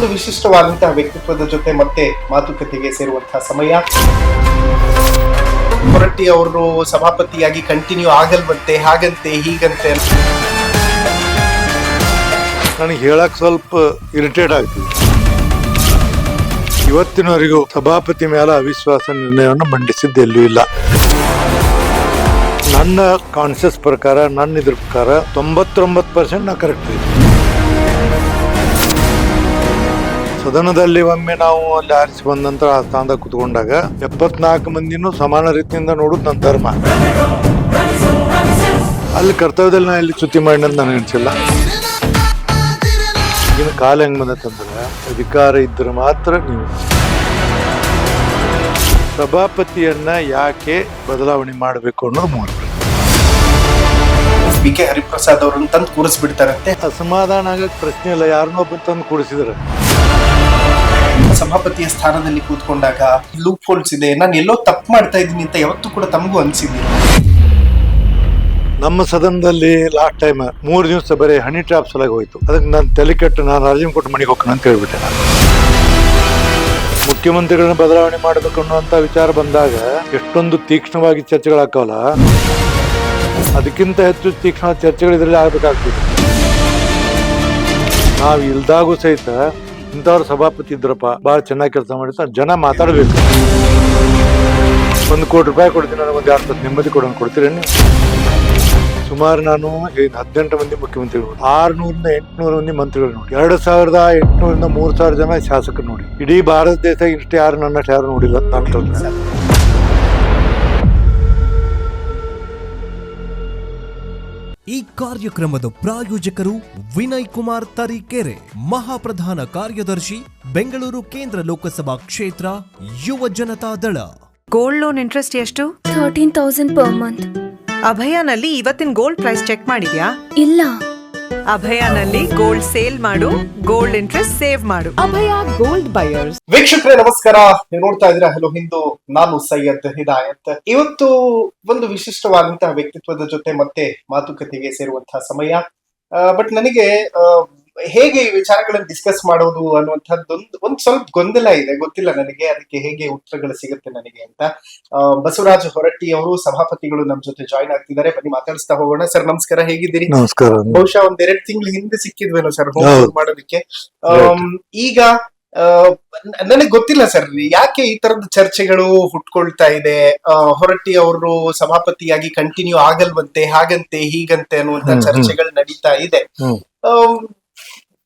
ಒಂದು ವಿಶಿಷ್ಟವಾದಂತಹ ವ್ಯಕ್ತಿತ್ವದ ಜೊತೆ ಮತ್ತೆ ಮಾತುಕತೆಗೆ ಸೇರುವಂತಹ ಸಮಯ. ಹೊರಟ್ಟಿ ಅವರು ಸಭಾಪತಿಯಾಗಿ ಕಂಟಿನ್ಯೂ ಆಗಲ್ವಂತೆ, ಹಾಗಂತೆ ಹೀಗಂತೆ. ನನಗೆ ಹೇಳಕ್ ಸ್ವಲ್ಪ ಇರಿಟೇಟ್ ಆಗ್ತದೆ. ಇವತ್ತಿನವರೆಗೂ ಸಭಾಪತಿ ಮೇಲೆ ಅವಿಶ್ವಾಸ ನಿರ್ಣಯವನ್ನು ಮಂಡಿಸಿದ್ದೆಲ್ಲೂ ಇಲ್ಲ. ನನ್ನ ಕಾನ್ಷಿಯಸ್ ಪ್ರಕಾರ, ನನ್ನ ಇದ್ರ ಪ್ರಕಾರ 99% ನಾ ಕರೆಕ್ಟ್ ಇದೆ. ಸದನದಲ್ಲಿ ಒಮ್ಮೆ ನಾವು ಅಲ್ಲಿ ಆರಿಸಿ ಬಂದ ನಂತರ ಆ ಸ್ಥಾನದಾಗ ಕುತ್ಕೊಂಡಾಗ 74 ಮಂದಿನೂ ಸಮಾನ ರೀತಿಯಿಂದ ನೋಡುದು ನನ್ನ ಧರ್ಮ. ಅಲ್ಲಿ ಕರ್ತವ್ಯದಲ್ಲಿ ನಾ ಎಲ್ಲಿ ಚ್ಯುತಿ ಮಾಡಿ ಅಂತ ನನಗೆ ಅನಿಸಿಲ್ಲ. ಈಗಿನ ಕಾಲ ಹೆಂಗ್ ಬಂದತ್ತಂದ್ರೆ ಅಧಿಕಾರ ಇದ್ರೆ ಮಾತ್ರ ನೀವು ಸಭಾಪತಿಯನ್ನ ಯಾಕೆ ಬದಲಾವಣೆ ಮಾಡಬೇಕು ಅನ್ನೋದು ಮೂಲ. ಬಿ ಕೆ ಹರಿಪ್ರಸಾದ್ ಅವರನ್ನು ತಂದು ಕೂರಿಸ್ಬಿಡ್ತಾರಂತೆ. ಅಸಮಾಧಾನ ಆಗಕ್ಕೆ ಪ್ರಶ್ನೆ ಇಲ್ಲ. ಯಾರನ್ನೋ ಒಬ್ಬ ತಂದು ಕೂರಿಸಿದ್ರೆ ಸಭಾಪತಿಯ ಸ್ಥಾನದಲ್ಲಿ ಕೂತ್ಕೊಂಡಾಗ ಲೂಪ್ ಹೋಲ್ಸ್ ಇದೆ, ನಾನು ಎಲ್ಲೋ ತಪ್ಪು ಮಾಡ್ತಾ ಇದ್ದೀನಿ ಅಂತ ಯಾವತ್ತೂ ಕೂಡ ತಮಗೂ ಅನ್ಸಿದ್ದೀನಿ. ನಮ್ಮ ಸದನದಲ್ಲಿ ಲಾಸ್ಟ್ ಟೈಮ್ 3 ದಿವಸ ಬರೀ ಹನಿ ಟ್ರಾಪ್ ಸಲಾಗಿ ಹೋಯ್ತು. ಅದಕ್ಕೆ ನಾನು ತಲೆ ಕೆಟ್ಟು ನಾನು ರಾಜೀನಾಮೆ ಕೊಟ್ಟು ಮನೆಗೆ ಹೋಗೋಣ ಅಂತ ಹೇಳ್ಬಿಟ್ಟೆ. ನಾನು ಮುಖ್ಯಮಂತ್ರಿಗಳನ್ನ ಬದಲಾವಣೆ ಮಾಡಬೇಕು ಅನ್ನುವಂತ ವಿಚಾರ ಬಂದಾಗ ಎಷ್ಟೊಂದು ತೀಕ್ಷ್ಣವಾಗಿ ಚರ್ಚೆಗಳಾಕವಲ್ಲ, ಅದಕ್ಕಿಂತ ಹೆಚ್ಚು ತೀಕ್ಷ್ಣ ಚರ್ಚೆಗಳು ಇದರಲ್ಲಿ ಆಗ್ಬೇಕಾಗ್ತದೆ. ನಾವು ಇಲ್ದಾಗೂ ಸಹಿತ ಇಂಥವ್ರು ಸಭಾಪತಿ ಇದ್ರಪ್ಪ, ಬಹಳ ಚೆನ್ನಾಗಿ ಕೆಲಸ ಮಾಡಿರ್ತಾರೆ, ಜನ ಮಾತಾಡ್ಬೇಕು. 1 ಕೋಟಿ ರೂಪಾಯಿ ಕೊಡ್ತೀನಿ, ನನಗೆ ಒಂದು 2 ನೆಮ್ಮದಿ ಕೊಡೋಣ, ಕೊಡ್ತೀರಿ ನೀವು? ಸುಮಾರು ನಾನು 18 ಮಂದಿ ಮುಖ್ಯಮಂತ್ರಿಗಳು, 600ರಿಂದ 800 ಮಂದಿ ಮಂತ್ರಿಗಳು ನೋಡಿ, 2800ರಿಂದ 3000 ಜನ ಶಾಸಕರು ನೋಡಿ. ಇಡೀ ಭಾರತ ದೇಶ ಇಷ್ಟು ಯಾರು ನನ್ನಷ್ಟು ಯಾರು ನೋಡಿಲ್ಲ ನಾನು. ಈ ಕಾರ್ಯಕ್ರಮದ ಪ್ರಾಯೋಜಕರು ವಿನಯ್ ಕುಮಾರ್ ತರೀಕೆರೆ, ಮಹಾಪ್ರಧಾನ ಕಾರ್ಯದರ್ಶಿ, ಬೆಂಗಳೂರು ಕೇಂದ್ರ ಲೋಕಸಭಾ ಕ್ಷೇತ್ರ, ಯುವ ಜನತಾ ದಳ. ಗೋಲ್ಡ್ ಲೋನ್ ಇಂಟ್ರೆಸ್ಟ್ ಎಷ್ಟು? 13,000 ಪರ್ ಮಂತ್. ಅಭಯನಲ್ಲಿ ಇವತ್ತಿನ ಗೋಲ್ಡ್ ಪ್ರೈಸ್ ಚೆಕ್ ಮಾಡಿದ್ಯಾ? ಇಲ್ಲ. ಅಭಯನಲ್ಲಿ ಗೋಲ್ಡ್ ಸೇಲ್ ಮಾಡು, ಗೋಲ್ಡ್ ಇಂಟ್ರೆಸ್ಟ್ ಸೇವ್ ಮಾಡು. ಅಭಯ ಗೋಲ್ಡ್ ಬಯರ್ಸ್. ವೀಕ್ಷಕರೇ ನಮಸ್ಕಾರ, ನೀವು ನೋಡ್ತಾ ಇದ್ದೀರಾ ಹಲೋ ಹಿಂದೂ. ನಾನು ಸೈಯದ್ ಹಿದಾಯತ್. ಇವತ್ತು ಒಂದು ವಿಶಿಷ್ಟವಾದಂತಹ ವ್ಯಕ್ತಿತ್ವದ ಜೊತೆ ಮತ್ತೆ ಮಾತುಕತೆಗೆ ಸೇರುವಂತಹ ಸಮಯ. ಬಟ್ ನನಗೆ ಹೇಗೆ ಈ ವಿಚಾರಗಳನ್ನು ಡಿಸ್ಕಸ್ ಮಾಡೋದು ಅನ್ನುವಂಥದ್ದೊಂದು ಸ್ವಲ್ಪ ಗೊಂದಲ ಇದೆ. ಗೊತ್ತಿಲ್ಲ ನನಗೆ ಅದಕ್ಕೆ ಹೇಗೆ ಉತ್ತರಗಳು ಸಿಗುತ್ತೆ ನನಗೆ ಅಂತ. ಬಸವರಾಜ ಹೊರಟ್ಟಿ ಅವರು ಸಭಾಪತಿಗಳು ನಮ್ ಜೊತೆ ಜಾಯಿನ್ ಆಗ್ತಿದ್ದಾರೆ. ಬನ್ನಿ ಮಾತಾಡಿಸ್ತಾ ಹೋಗೋಣ. ಸರ್ ನಮಸ್ಕಾರ, ಹೇಗಿದ್ದೀರಿ? ನಮಸ್ಕಾರ. ಬಹುಶಃ 1-2 ತಿಂಗಳ ಹಿಂದೆ ಸಿಕ್ಕಿದ್ವೇನೋ ಸರ್ ಮಾಡೋದಕ್ಕೆ. ಈಗ ನನಗೆ ಗೊತ್ತಿಲ್ಲ ಸರ್, ಯಾಕೆ ಈ ತರದ ಚರ್ಚೆಗಳು ಹುಟ್ಕೊಳ್ತಾ ಇದೆ. ಹೊರಟ್ಟಿ ಅವರು ಸಭಾಪತಿಯಾಗಿ ಕಂಟಿನ್ಯೂ ಆಗಲ್ವಂತೆ, ಹಾಗಂತೆ ಹೀಗಂತೆ ಅನ್ನುವಂತ ಚರ್ಚೆಗಳು ನಡೀತಾ ಇದೆ.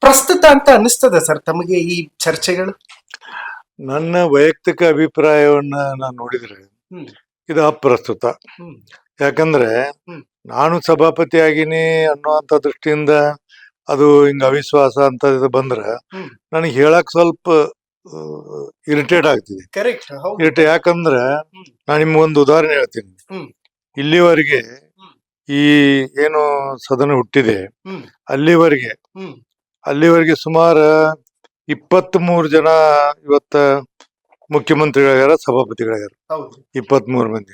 ಪ್ರಸ್ತುತ ಅಂತ ಅನಿಸ್ತದ ಸರ್ ತಮಗೆ ಈ ಚರ್ಚೆಗಳು? ನನ್ನ ವೈಯಕ್ತಿಕ ಅಭಿಪ್ರಾಯವನ್ನ ನಾನು ನೋಡಿದ್ರೆ ಇದು ಅಪ್ರಸ್ತುತ. ಯಾಕಂದ್ರೆ ನಾನು ಸಭಾಪತಿ ಆಗಿನಿ ಅನ್ನುವಂತ ದೃಷ್ಟಿಯಿಂದ ಅದು ಹಿಂಗ ಅವಿಶ್ವಾಸ ಅಂತ ಬಂದ್ರೆ ನನಗೆ ಹೇಳಕ್ ಸ್ವಲ್ಪ ಇರಿಟೇಟ್ ಆಗ್ತಿದೆ. ಇರಿಟೇಟ್ ಯಾಕಂದ್ರೆ ನಾನು ನಿಮ್ಗೊಂದು ಉದಾಹರಣೆ ಹೇಳ್ತೀನಿ. ಇಲ್ಲಿವರೆಗೆ ಈ ಏನು ಸದನ ಹುಟ್ಟಿದೆ ಅಲ್ಲಿವರೆಗೆ ಸುಮಾರು 23 ಜನ ಇವತ್ತ ಮುಖ್ಯಮಂತ್ರಿಗಳಾಗ್ಯಾರ, ಸಭಾಪತಿಗಳಾಗ್ಯಾರ. 23 ಮಂದಿ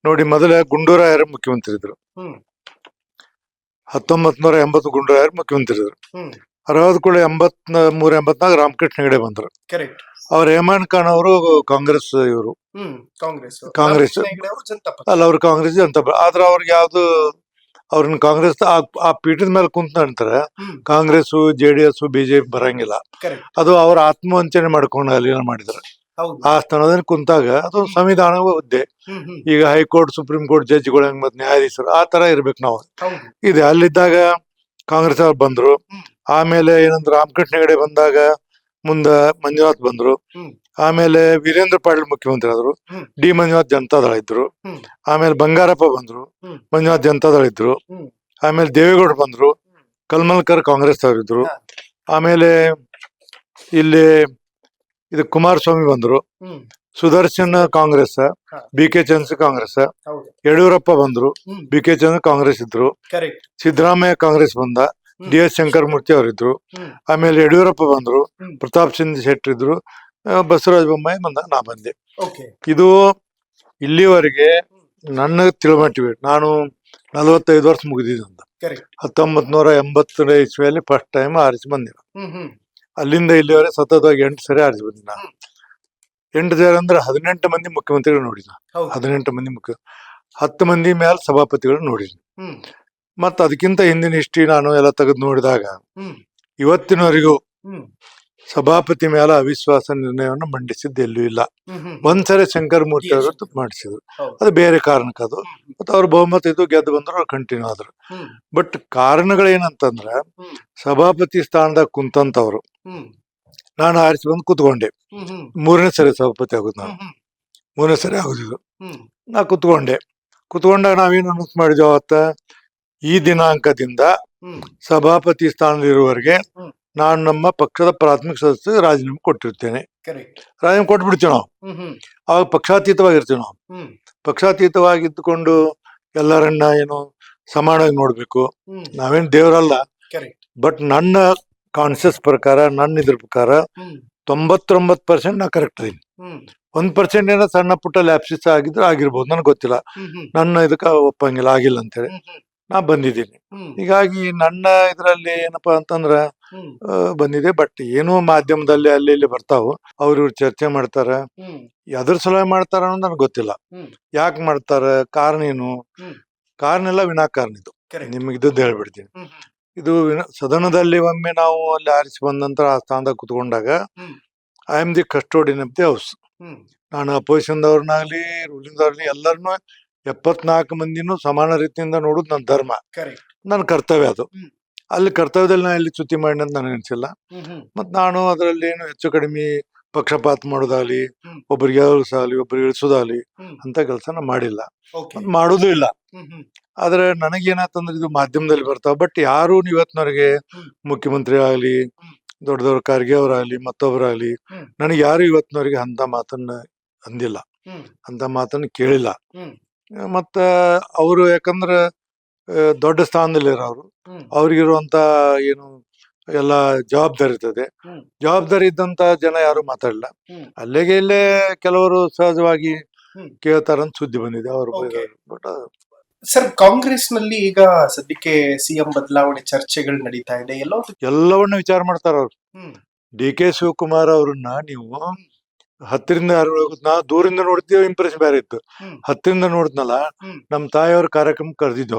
ನೋಡಿ. ಮೊದಲ ಗುಂಡೂರಾಯರು ಮುಖ್ಯಮಂತ್ರಿ ಇದ್ರು. 1980 ಗುಂಡೂರಾಯರು ಮುಖ್ಯಮಂತ್ರಿ ಇದ್ರು. 60 ಕೂಡ 83-84 ರಾಮಕೃಷ್ಣ ಹೆಗಡೆ ಬಂದ್ರು. ಅವ್ರ ರೇಮಾನ್ ಖಾನ್ ಅವರು ಕಾಂಗ್ರೆಸ್, ಇವರು ಕಾಂಗ್ರೆಸ್ ಅಲ್ಲ, ಅವ್ರು ಕಾಂಗ್ರೆಸ್ ಜನತಾ. ಆದ್ರೆ ಅವ್ರಿಗೆ ಯಾವ್ದು ಅವ್ರನ್ನ ಕಾಂಗ್ರೆಸ್ ಆ ಪೀಠದ ಮೇಲೆ ಕುಂತ ನಂತರ ಕಾಂಗ್ರೆಸ್, JDS, BJP ಬರಂಗಿಲ್ಲ. ಅದು ಅವ್ರ ಆತ್ಮವಂಚನೆ ಮಾಡ್ಕೊಂಡು ಅಲ್ಲಿ ಮಾಡಿದ್ರು. ಆ ಸ್ಥಾನದಲ್ಲಿ ಕುಂತಾಗ ಅದು ಸಂವಿಧಾನ ಹುದ್ದೆ. ಈಗ ಹೈಕೋರ್ಟ್, ಸುಪ್ರೀಂ ಕೋರ್ಟ್ ಜಡ್ಜ್ಗಳು ಹೆಂಗ್ ಮತ್ತೆ ನ್ಯಾಯಾಧೀಶರು ಆ ತರ ಇರ್ಬೇಕು ನಾವು. ಇದೆ ಅಲ್ಲಿದ್ದಾಗ ಕಾಂಗ್ರೆಸ್ ಅವ್ರು ಬಂದ್ರು. ಆಮೇಲೆ ಏನಂದ್ರೆ ರಾಮಕೃಷ್ಣ ಹೆಗಡೆ ಬಂದಾಗ ಮುಂದ ಮಂಜುನಾಥ್ ಬಂದ್ರು. ಆಮೇಲೆ ವೀರೇಂದ್ರ ಪಾಟೀಲ್ ಮುಖ್ಯಮಂತ್ರಿ ಆದ್ರು. ಮಂಜುನಾಥ್ ಜನತಾದಳ ಇದ್ರು. ಆಮೇಲೆ ಬಂಗಾರಪ್ಪ ಬಂದ್ರು, ಮಂಜುನಾಥ್ ಜನತಾದಳ ಇದ್ರು. ಆಮೇಲೆ ದೇವೇಗೌಡ ಬಂದ್ರು, ಕಲ್ಮಲ್ಕರ್ ಕಾಂಗ್ರೆಸ್ ಅವರಿದ್ರು. ಆಮೇಲೆ ಇಲ್ಲಿ ಇದು ಕುಮಾರಸ್ವಾಮಿ ಬಂದ್ರು, ಸುದರ್ಶನ್ ಕಾಂಗ್ರೆಸ್, BK ಚಂದ್ರ ಕಾಂಗ್ರೆಸ್, ಯಡಿಯೂರಪ್ಪ ಬಂದ್ರು, BK ಚಂದ್ರ ಕಾಂಗ್ರೆಸ್ ಇದ್ರು. ಸಿದ್ದರಾಮಯ್ಯ ಕಾಂಗ್ರೆಸ್ ಬಂದ, DS ಶಂಕರಮೂರ್ತಿ ಅವರಿದ್ರು. ಆಮೇಲೆ ಯಡಿಯೂರಪ್ಪ ಬಂದ್ರು, ಪ್ರತಾಪ್ ಸಿಂಗ್ ಶೆಟ್ಟಿ ಇದ್ರು, ಬಸವರಾಜ ಬೊಮ್ಮಾಯಿ ಬಂದ, ನಾ ಬಂದೆ. ಇದು ಇಲ್ಲಿವರೆಗೆ ನನ್ನ ತಿಳುಮಟ್ಟಿವೆ. ನಾನು 45 ವರ್ಷ ಮುಗಿದಿದ್ದಂತ 1980 ಇಸ್ವಿಯಲ್ಲಿ ಫಸ್ಟ್ ಟೈಮ್ ಆರಿಸಿ ಬಂದಿರ. ಅಲ್ಲಿಂದ ಇಲ್ಲಿವರೆಗೆ ಸತತವಾಗಿ 8 ಸರಿ ಆರಿಸಿ ಬಂದಿನಿ ನಾನು. 8 ಸರಿ ಅಂದ್ರೆ 18 ಮಂದಿ ಮುಖ್ಯಮಂತ್ರಿಗಳು ನೋಡಿದ. 18 ಮಂದಿ 10 ಮಂದಿ ಮೇಲೆ ಸಭಾಪತಿಗಳು ನೋಡಿದ್ನಿ. ಮತ್ತ ಅದಕ್ಕಿಂತ ಹಿಂದಿನ ಹಿಸ್ಟ್ರಿ ನಾನು ಎಲ್ಲ ತೆಗೆದು ನೋಡಿದಾಗ ಇವತ್ತಿನವರೆಗೂ ಸಭಾಪತಿ ಮೇಲೆ ಅವಿಶ್ವಾಸ ನಿರ್ಣಯವನ್ನು ಮಂಡಿಸಿದ್ದು ಎಲ್ಲೂ ಇಲ್ಲ. ಒಂದ್ಸರಿ ಶಂಕರ್ ಮೂರ್ತಿ ಅವರು ಮಾಡಿಸಿದ್ರು, ಅದು ಬೇರೆ ಕಾರಣಕ್ಕೆ ಅದು. ಮತ್ತೆ ಅವ್ರ ಬಹುಮತ ಇದು ಗೆದ್ದು ಬಂದ್ರು, ಅವ್ರು ಕಂಟಿನ್ಯೂ ಆದ್ರು. ಬಟ್ ಕಾರಣಗಳೇನಂತಂದ್ರ ಸಭಾಪತಿ ಸ್ಥಾನದಾಗ ಕುಂತಂತವ್ರು, ನಾನು ಆರಿಸಿ ಬಂದು ಕೂತ್ಕೊಂಡೆ. 3ನೇ ಸರಿ ಸಭಾಪತಿ ಆಗುದು ನಾನು, 3ನೇ ಸರಿ ಆಗುದಿಲ್ಲ. ನಾ ಕುತ್ಕೊಂಡಾಗ ನಾವೇನು ಅನೌನ್ಸ್ ಮಾಡಿದ್ವಿ ಅವತ್ತ, ಈ ದಿನಾಂಕದಿಂದ ಸಭಾಪತಿ ಸ್ಥಾನದಲ್ಲಿರುವವರೆಗೆ ನಾನು ನಮ್ಮ ಪಕ್ಷದ ಪ್ರಾಥಮಿಕ ಸದಸ್ಯ ರಾಜೀನಾಮೆ ಕೊಟ್ಟಿರ್ತೇನೆ. ರಾಜೀನಾಮೆ ಕೊಟ್ಬಿಡ್ತೀವಿ ನಾವು. ಅವಾಗ ಪಕ್ಷಾತೀತವಾಗಿರ್ತೀವಿ ನಾವು. ಪಕ್ಷಾತೀತವಾಗಿದ್ದುಕೊಂಡು ಎಲ್ಲರನ್ನ ಏನು ಸಮಾನವಾಗಿ ನೋಡ್ಬೇಕು. ನಾವೇನ್ ದೇವರಲ್ಲ. ಬಟ್ ನನ್ನ ಕಾನ್ಸಿಯಸ್ ಪ್ರಕಾರ, ನನ್ನ ಇದ್ರ ಪ್ರಕಾರ 99% ನಾ ಕರೆಕ್ಟ್ ಇದೀನಿ. 1% ಏನೋ ಸಣ್ಣ ಪುಟ್ಟ ಲ್ಯಾಪ್ಸಿಸ್ ಆಗಿದ್ರೆ ಆಗಿರ್ಬೋದು, ನನಗೆ ಗೊತ್ತಿಲ್ಲ. ನನ್ನ ಇದಕ್ಕ ಒಪ್ಪಂಗಿಲ್ಲ, ಆಗಿಲ್ಲ ಅಂತೇಳಿ ನಾ ಬಂದಿದ್ದೀನಿ. ಹೀಗಾಗಿ ನನ್ನ ಇದ್ರಲ್ಲಿ ಏನಪ್ಪಾ ಅಂತಂದ್ರ ಬಂದಿದೆ. ಬಟ್ ಏನೋ ಮಾಧ್ಯಮದಲ್ಲಿ ಅಲ್ಲಿ ಇಲ್ಲಿ ಬರ್ತಾವ, ಅವ್ರು ಚರ್ಚೆ ಮಾಡ್ತಾರ. ಎದ್ರ ಸಲುವಾಗಿ ಮಾಡ್ತಾರ ಅನ್ನೋದು ನನಗೆ ಗೊತ್ತಿಲ್ಲ. ಯಾಕೆ ಮಾಡ್ತಾರ, ಕಾರಣ ಏನು? ಕಾರಣ ಎಲ್ಲ ವಿನಾಕಾರಣ. ಇದು ನಿಮ್ಗೆ ಇದ್ದದ್ದು ಹೇಳ್ಬಿಡ್ತೀನಿ. ಇದು ಸದನದಲ್ಲಿ ಒಮ್ಮೆ ನಾವು ಅಲ್ಲಿ ಆರಿಸಿ ಬಂದ ನಂತರ ಆ ಸ್ಥಾನದಾಗ ಕುತ್ಕೊಂಡಾಗ I am the custodian of the house. ನಾನು ಅಪೋಸಿಷನ್ದವ್ರನ್ನಾಗ್ಲಿ ರೂಲಿಂಗ್ದವ್ರನ್ನ ಎಲ್ಲರನ್ನೂ 74 ಮಂದಿನೂ ಸಮಾನ ರೀತಿಯಿಂದ ನೋಡುದು ನನ್ನ ಧರ್ಮ, ನನ್ನ ಕರ್ತವ್ಯ. ಅದು ಅಲ್ಲಿ ಕರ್ತವ್ಯದಲ್ಲಿ ನಾ ಎಲ್ಲಿ ಚ್ಯುತಿ ಮಾಡಿ ಅಂತ ನನಗೆ ಅನ್ಸಿಲ್ಲ. ಮತ್ ನಾನು ಅದರಲ್ಲಿ ಏನು ಹೆಚ್ಚು ಕಡಿಮೆ ಪಕ್ಷಪಾತ ಮಾಡೋದಾಗ್ಲಿ, ಒಬ್ರಿಗೆ ಏಳ್ಸಾಗ್ಲಿ, ಒಬ್ರಿಗೆ ಇಳಿಸೋದಾಗ್ಲಿ ಅಂತ ಕೆಲಸನ ಮಾಡಿಲ್ಲ, ಮಾಡೋದು ಇಲ್ಲ. ಆದ್ರೆ ನನಗೇನಾತಂದ್ರೆ ಇದು ಮಾಧ್ಯಮದಲ್ಲಿ ಬರ್ತಾವ. ಬಟ್ ಯಾರು ಇವತ್ತಿನವರೆಗೆ ಮುಖ್ಯಮಂತ್ರಿ ಆಗ್ಲಿ, ದೊಡ್ಡ ದೊಡ್ಡ ಖರ್ಗೆ ಅವರಾಗ್ಲಿ, ಮತ್ತೊಬ್ಬರಾಗ್ಲಿ, ನನಗೆ ಯಾರು ಇವತ್ತಿನವರೆಗೆ ಅಂತ ಮಾತನ್ನ ಅಂದಿಲ್ಲ, ಅಂತ ಮಾತನ್ನ ಕೇಳಿಲ್ಲ. ಮತ್ತ ಅವರು ಯಾಕಂದ್ರ ದೊಡ್ಡ ಸ್ಥಾನದಲ್ಲಿರೋರು, ಅವ್ರಿಗಿರುವಂತ ಏನು ಎಲ್ಲ ಜವಾಬ್ದಾರಿ ಇರ್ತದೆ. ಜವಾಬ್ದಾರಿ ಇದ್ದಂತ ಜನ ಯಾರು ಮಾತಾಡಲ್ಲ. ಅಲ್ಲಿಗೆ ಇಲ್ಲೇ ಕೆಲವರು ಸಹಜವಾಗಿ ಕೇಳ್ತಾರಂತ ಸುದ್ದಿ ಬಂದಿದೆ ಅವ್ರ. ಬಟ್ ಸರ್, ಕಾಂಗ್ರೆಸ್ ನಲ್ಲಿ ಈಗ ಸದ್ಯಕ್ಕೆ ಸಿಎಂ ಬದಲಾವಣೆ ಚರ್ಚೆಗಳು ನಡೀತಾ ಇದೆ. ಎಲ್ಲವನ್ನ ವಿಚಾರ ಮಾಡ್ತಾರ ಅವ್ರು. ಡಿ.ಕೆ. ಶಿವಕುಮಾರ್ ಅವ್ರನ್ನ ನೀವು ಹತ್ತರಿಂದ ನಾ ದೂರಿಂದ ನೋಡ್ತೀವಿ, ಇಂಪ್ರೆಷನ್ ಬೇರೆ ಇತ್ತು. ಹತ್ತರಿಂದ ನೋಡಿದ್ನಲ್ಲ, ನಮ್ ತಾಯಿಯವ್ರ ಕಾರ್ಯಕ್ರಮ ಕರೆದಿದ್ದು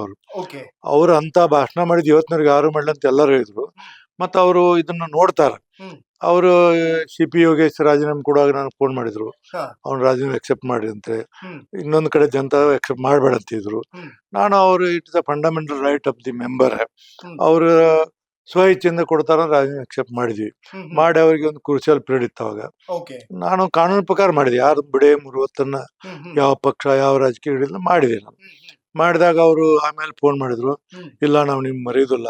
ಅವ್ರು ಅಂತ ಭಾಷಣ ಮಾಡಿದ್ ಇವತ್ತಿನವ್ರಿಗೆ ಯಾರು ಮಾಡ್ಲಿ ಅಂತ ಎಲ್ಲರೂ ಹೇಳಿದ್ರು. ಮತ್ತ ಅವರು ಇದನ್ನ ನೋಡ್ತಾರ. ಅವರು CP ಯೋಗೇಶ್ ರಾಜೀನಾಮೆ ಕೊಡುವಾಗ ನಾನು ಫೋನ್ ಮಾಡಿದ್ರು, ಅವ್ನ ರಾಜೀನಾಮೆ ಅಕ್ಸೆಪ್ಟ್ ಮಾಡಿ ಅಂತ. ಇನ್ನೊಂದ್ ಕಡೆ ಜನತಾ ಅಕ್ಸೆಪ್ಟ್ ಮಾಡ್ಬೇಡ ಅಂತಿದ್ರು. ನಾನು ಅವ್ರು it is a fundamental right of the member, ಅವ್ರ ಸ್ವ ಇಚ್ಛೆಯಿಂದ ಕೊಡ್ತಾರ, ರಾಜೀನಾಮೆ ಅಕ್ಸೆಪ್ಟ್ ಮಾಡಿದ್ವಿ. ಮಾಡಿ ಅವ್ರಿಗೆ ಒಂದು ಕ್ರೂಷಿಯಲ್ ಪೀರಿಯಡ್ ಇತ್ತು ಅವಾಗ. ನಾನು ಕಾನೂನು ಪ್ರಕಾರ ಮಾಡಿದೆ, ಯಾರು ಬಿಡೆ 30 ಯಾವ ಪಕ್ಷ ಯಾವ ರಾಜಕೀಯ ಹಿಡಿದ ಮಾಡಿದೆ ನಾನು. ಮಾಡಿದಾಗ ಅವರು ಆಮೇಲೆ ಫೋನ್ ಮಾಡಿದ್ರು, ಇಲ್ಲ ನಾವು ನಿಮ್ ಮರೆಯುದಿಲ್ಲ,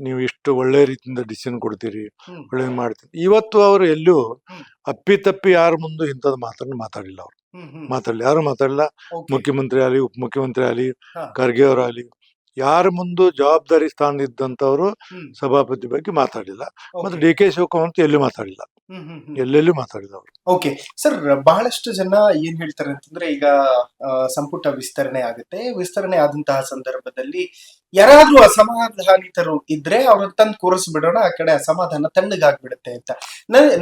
ನೀವು ಇಷ್ಟು ಒಳ್ಳೆ ರೀತಿಯಿಂದ ಡಿಸಿಷನ್ ಕೊಡ್ತೀರಿ, ಒಳ್ಳೆ ಮಾಡ್ತೀರಿ. ಇವತ್ತು ಅವರು ಎಲ್ಲೂ ಅಪ್ಪಿತಪ್ಪಿ ಯಾರ ಮುಂದೆ ಇಂಥದ್ದು ಮಾತಾಡಿಲ್ಲ. ಅವ್ರು ಯಾರು ಮಾತಾಡಿಲ್ಲ. ಮುಖ್ಯಮಂತ್ರಿ ಆಗಲಿ, ಉಪಮುಖ್ಯಮಂತ್ರಿ ಆಗಲಿ, ಖರ್ಗೆ ಅವರಾಗಲಿ, ಯಾರ ಮುಂದೆ ಜವಾಬ್ದಾರಿ ಸ್ಥಾನ ಇದ್ದಂತವ್ರು ಸಭಾಪತಿ ಬಗ್ಗೆ ಮಾತಾಡಿಲ್ಲ. ಮತ್ತೆ ಡಿ.ಕೆ. ಶಿವಕುಮಾರ್ ಅಂತ ಎಲ್ಲೂ ಮಾತಾಡಿಲ್ಲ, ಎಲ್ಲೆಲ್ಲೂ ಮಾತಾಡಿಲ್ಲ ಅವರು. ಓಕೆ ಸರ್, ಬಹಳಷ್ಟು ಜನ ಏನ್ ಹೇಳ್ತಾರೆ ಅಂತಂದ್ರೆ, ಈಗ ಸಂಪುಟ ವಿಸ್ತರಣೆ ಆಗುತ್ತೆ, ವಿಸ್ತರಣೆ ಆದಂತಹ ಸಂದರ್ಭದಲ್ಲಿ ಯಾರಾದ್ರೂ ಅಸಮಾಧಾನಿತರು ಇದ್ರೆ ಅವ್ರನ್ನ ತಂದು ಕೂರಿಸ್ಬಿಡೋಣ, ಆ ಕಡೆ ಅಸಮಾಧಾನ ತಣ್ಣಗಾಗ್ಬಿಡುತ್ತೆ ಅಂತ.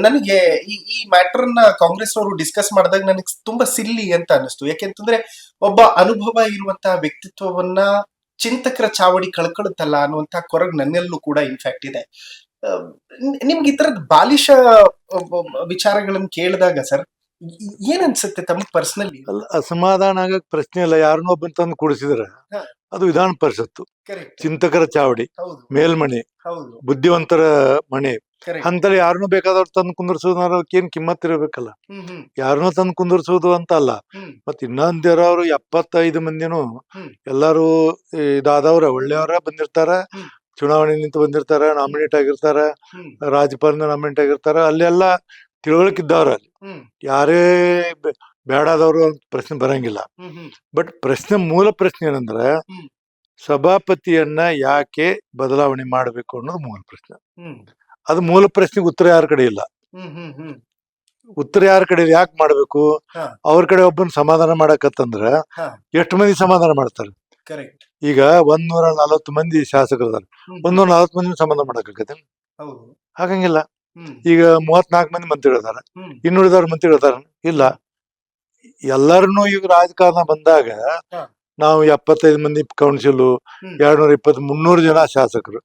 ನನಗೆ ಈ ಮ್ಯಾಟರ್ ನ ಕಾಂಗ್ರೆಸ್ ಅವರು ಡಿಸ್ಕಸ್ ಮಾಡಿದಾಗ ನನಗೆ ತುಂಬಾ ಸಿಲ್ಲಿ ಅಂತ ಅನಿಸ್ತು. ಯಾಕೆಂತಂದ್ರೆ ಒಬ್ಬ ಅನುಭವ ಇರುವಂತಹ ವ್ಯಕ್ತಿತ್ವವನ್ನ ಚಿಂತಕರ ಚಾವಡಿ ಕಳ್ಕೊಳ್ಳುತ್ತಲ್ಲ ಅನ್ನುವಂತಹ ಕೊರಗು ನನ್ನೆಲ್ಲೂ ಕೂಡ ಇನ್ಫ್ಯಾಕ್ಟ್ ಇದೆ. ನಿಮ್ಗೆ ಈ ತರದ ಬಾಲಿಶ ವಿಚಾರಗಳನ್ನ ಕೇಳಿದಾಗ ಸರ್ ಏನ್ ಅನ್ಸುತ್ತೆ ತಮ್ಮ ಪರ್ಸನಲಿ? ಅಸಮಾಧಾನ ಆಗಕ್ ಪ್ರಶ್ನೆ ಇಲ್ಲ. ಯಾರನ್ನೋ ಒಬ್ಬನ್ ತಂದು ಕೂಡಿಸಿದ್ರೆ ಅದು ವಿಧಾನ ಪರಿಷತ್ತು, ಚಿಂತಕರ ಚಾವಡಿ, ಮೇಲ್ಮನೆ, ಬುದ್ಧಿವಂತರ ಮನೆ. ಅಂತಲ್ಲಿ ಯಾರನ್ನೂ ಬೇಕಾದವ್ರು ತಂದು ಕುಂದರ್ಸೋದಕ್ಕೆ ಏನ್ ಕಿಮ್ಮತ್ ಇರಬೇಕಲ್ಲ. ಯಾರನ್ನೂ ತಂದು ಕುಂದರ್ಸೋದು ಅಂತ ಅಲ್ಲ. ಮತ್ ಇನ್ನೊಂದಿರೋರು 75 ಮಂದಿನೂ ಎಲ್ಲಾರು ಇದಾದವ್ರ ಒಳ್ಳೆಯವರ ಬಂದಿರ್ತಾರ, ಚುನಾವಣೆ ನಿಂತು ಬಂದಿರ್ತಾರ, ನಾಮಿನೇಟ್ ಆಗಿರ್ತಾರ, ರಾಜ್ಯಪಾಲನ ನಾಮಿನೇಟ್ ಆಗಿರ್ತಾರ. ಅಲ್ಲೆಲ್ಲ ತಿಳುವಳಿಕಿದ್ದವ್ರ, ಅಲ್ಲಿ ಯಾರೇ ಬೇಡಾದವ್ರು ಅಂತ ಪ್ರಶ್ನೆ ಬರಂಗಿಲ್ಲ. ಬಟ್ ಪ್ರಶ್ನೆ, ಮೂಲ ಪ್ರಶ್ನೆ ಏನಂದ್ರೆ ಸಭಾಪತಿಯನ್ನ ಯಾಕೆ ಬದಲಾವಣೆ ಮಾಡಬೇಕು ಅನ್ನೋದು ಮೂಲ ಪ್ರಶ್ನೆ. ಅದು ಮೂಲ ಪ್ರಶ್ನೆಗೆ ಉತ್ತರ ಯಾರ ಕಡೆ ಇಲ್ಲ. ಉತ್ತರ ಯಾರ ಕಡೆ ಯಾಕೆ ಮಾಡ್ಬೇಕು? ಅವ್ರ ಕಡೆ ಒಬ್ಬನ್ ಸಮಾಧಾನ ಮಾಡಕತ್ತಂದ್ರ ಎಷ್ಟು ಮಂದಿ ಸಮಾಧಾನ ಮಾಡ್ತಾರೆ? ಈಗ 140 ಮಂದಿ ಶಾಸಕರದಾರ, 140 ಮಂದಿ ಸಮಾಧಾನ ಮಾಡಕತ್ತೇನೆ? ಹಾಗಂಗಿಲ್ಲ. ಈಗ 34 ಮಂದಿ ಮಂತ್ರಿಗಳಿದಾರ, ಇನ್ನುಳಿದವ್ರ ಮಂತ್ರಿಗಳಿದಾರ ಇಲ್ಲ. ಎಲ್ಲರನ್ನೂ ಈಗ ರಾಜಕಾರಣ ಬಂದಾಗ ನಾವು 75 ಮಂದಿ ಕೌನ್ಸಿಲ್, 220 300 ಜನ ಶಾಸಕರು,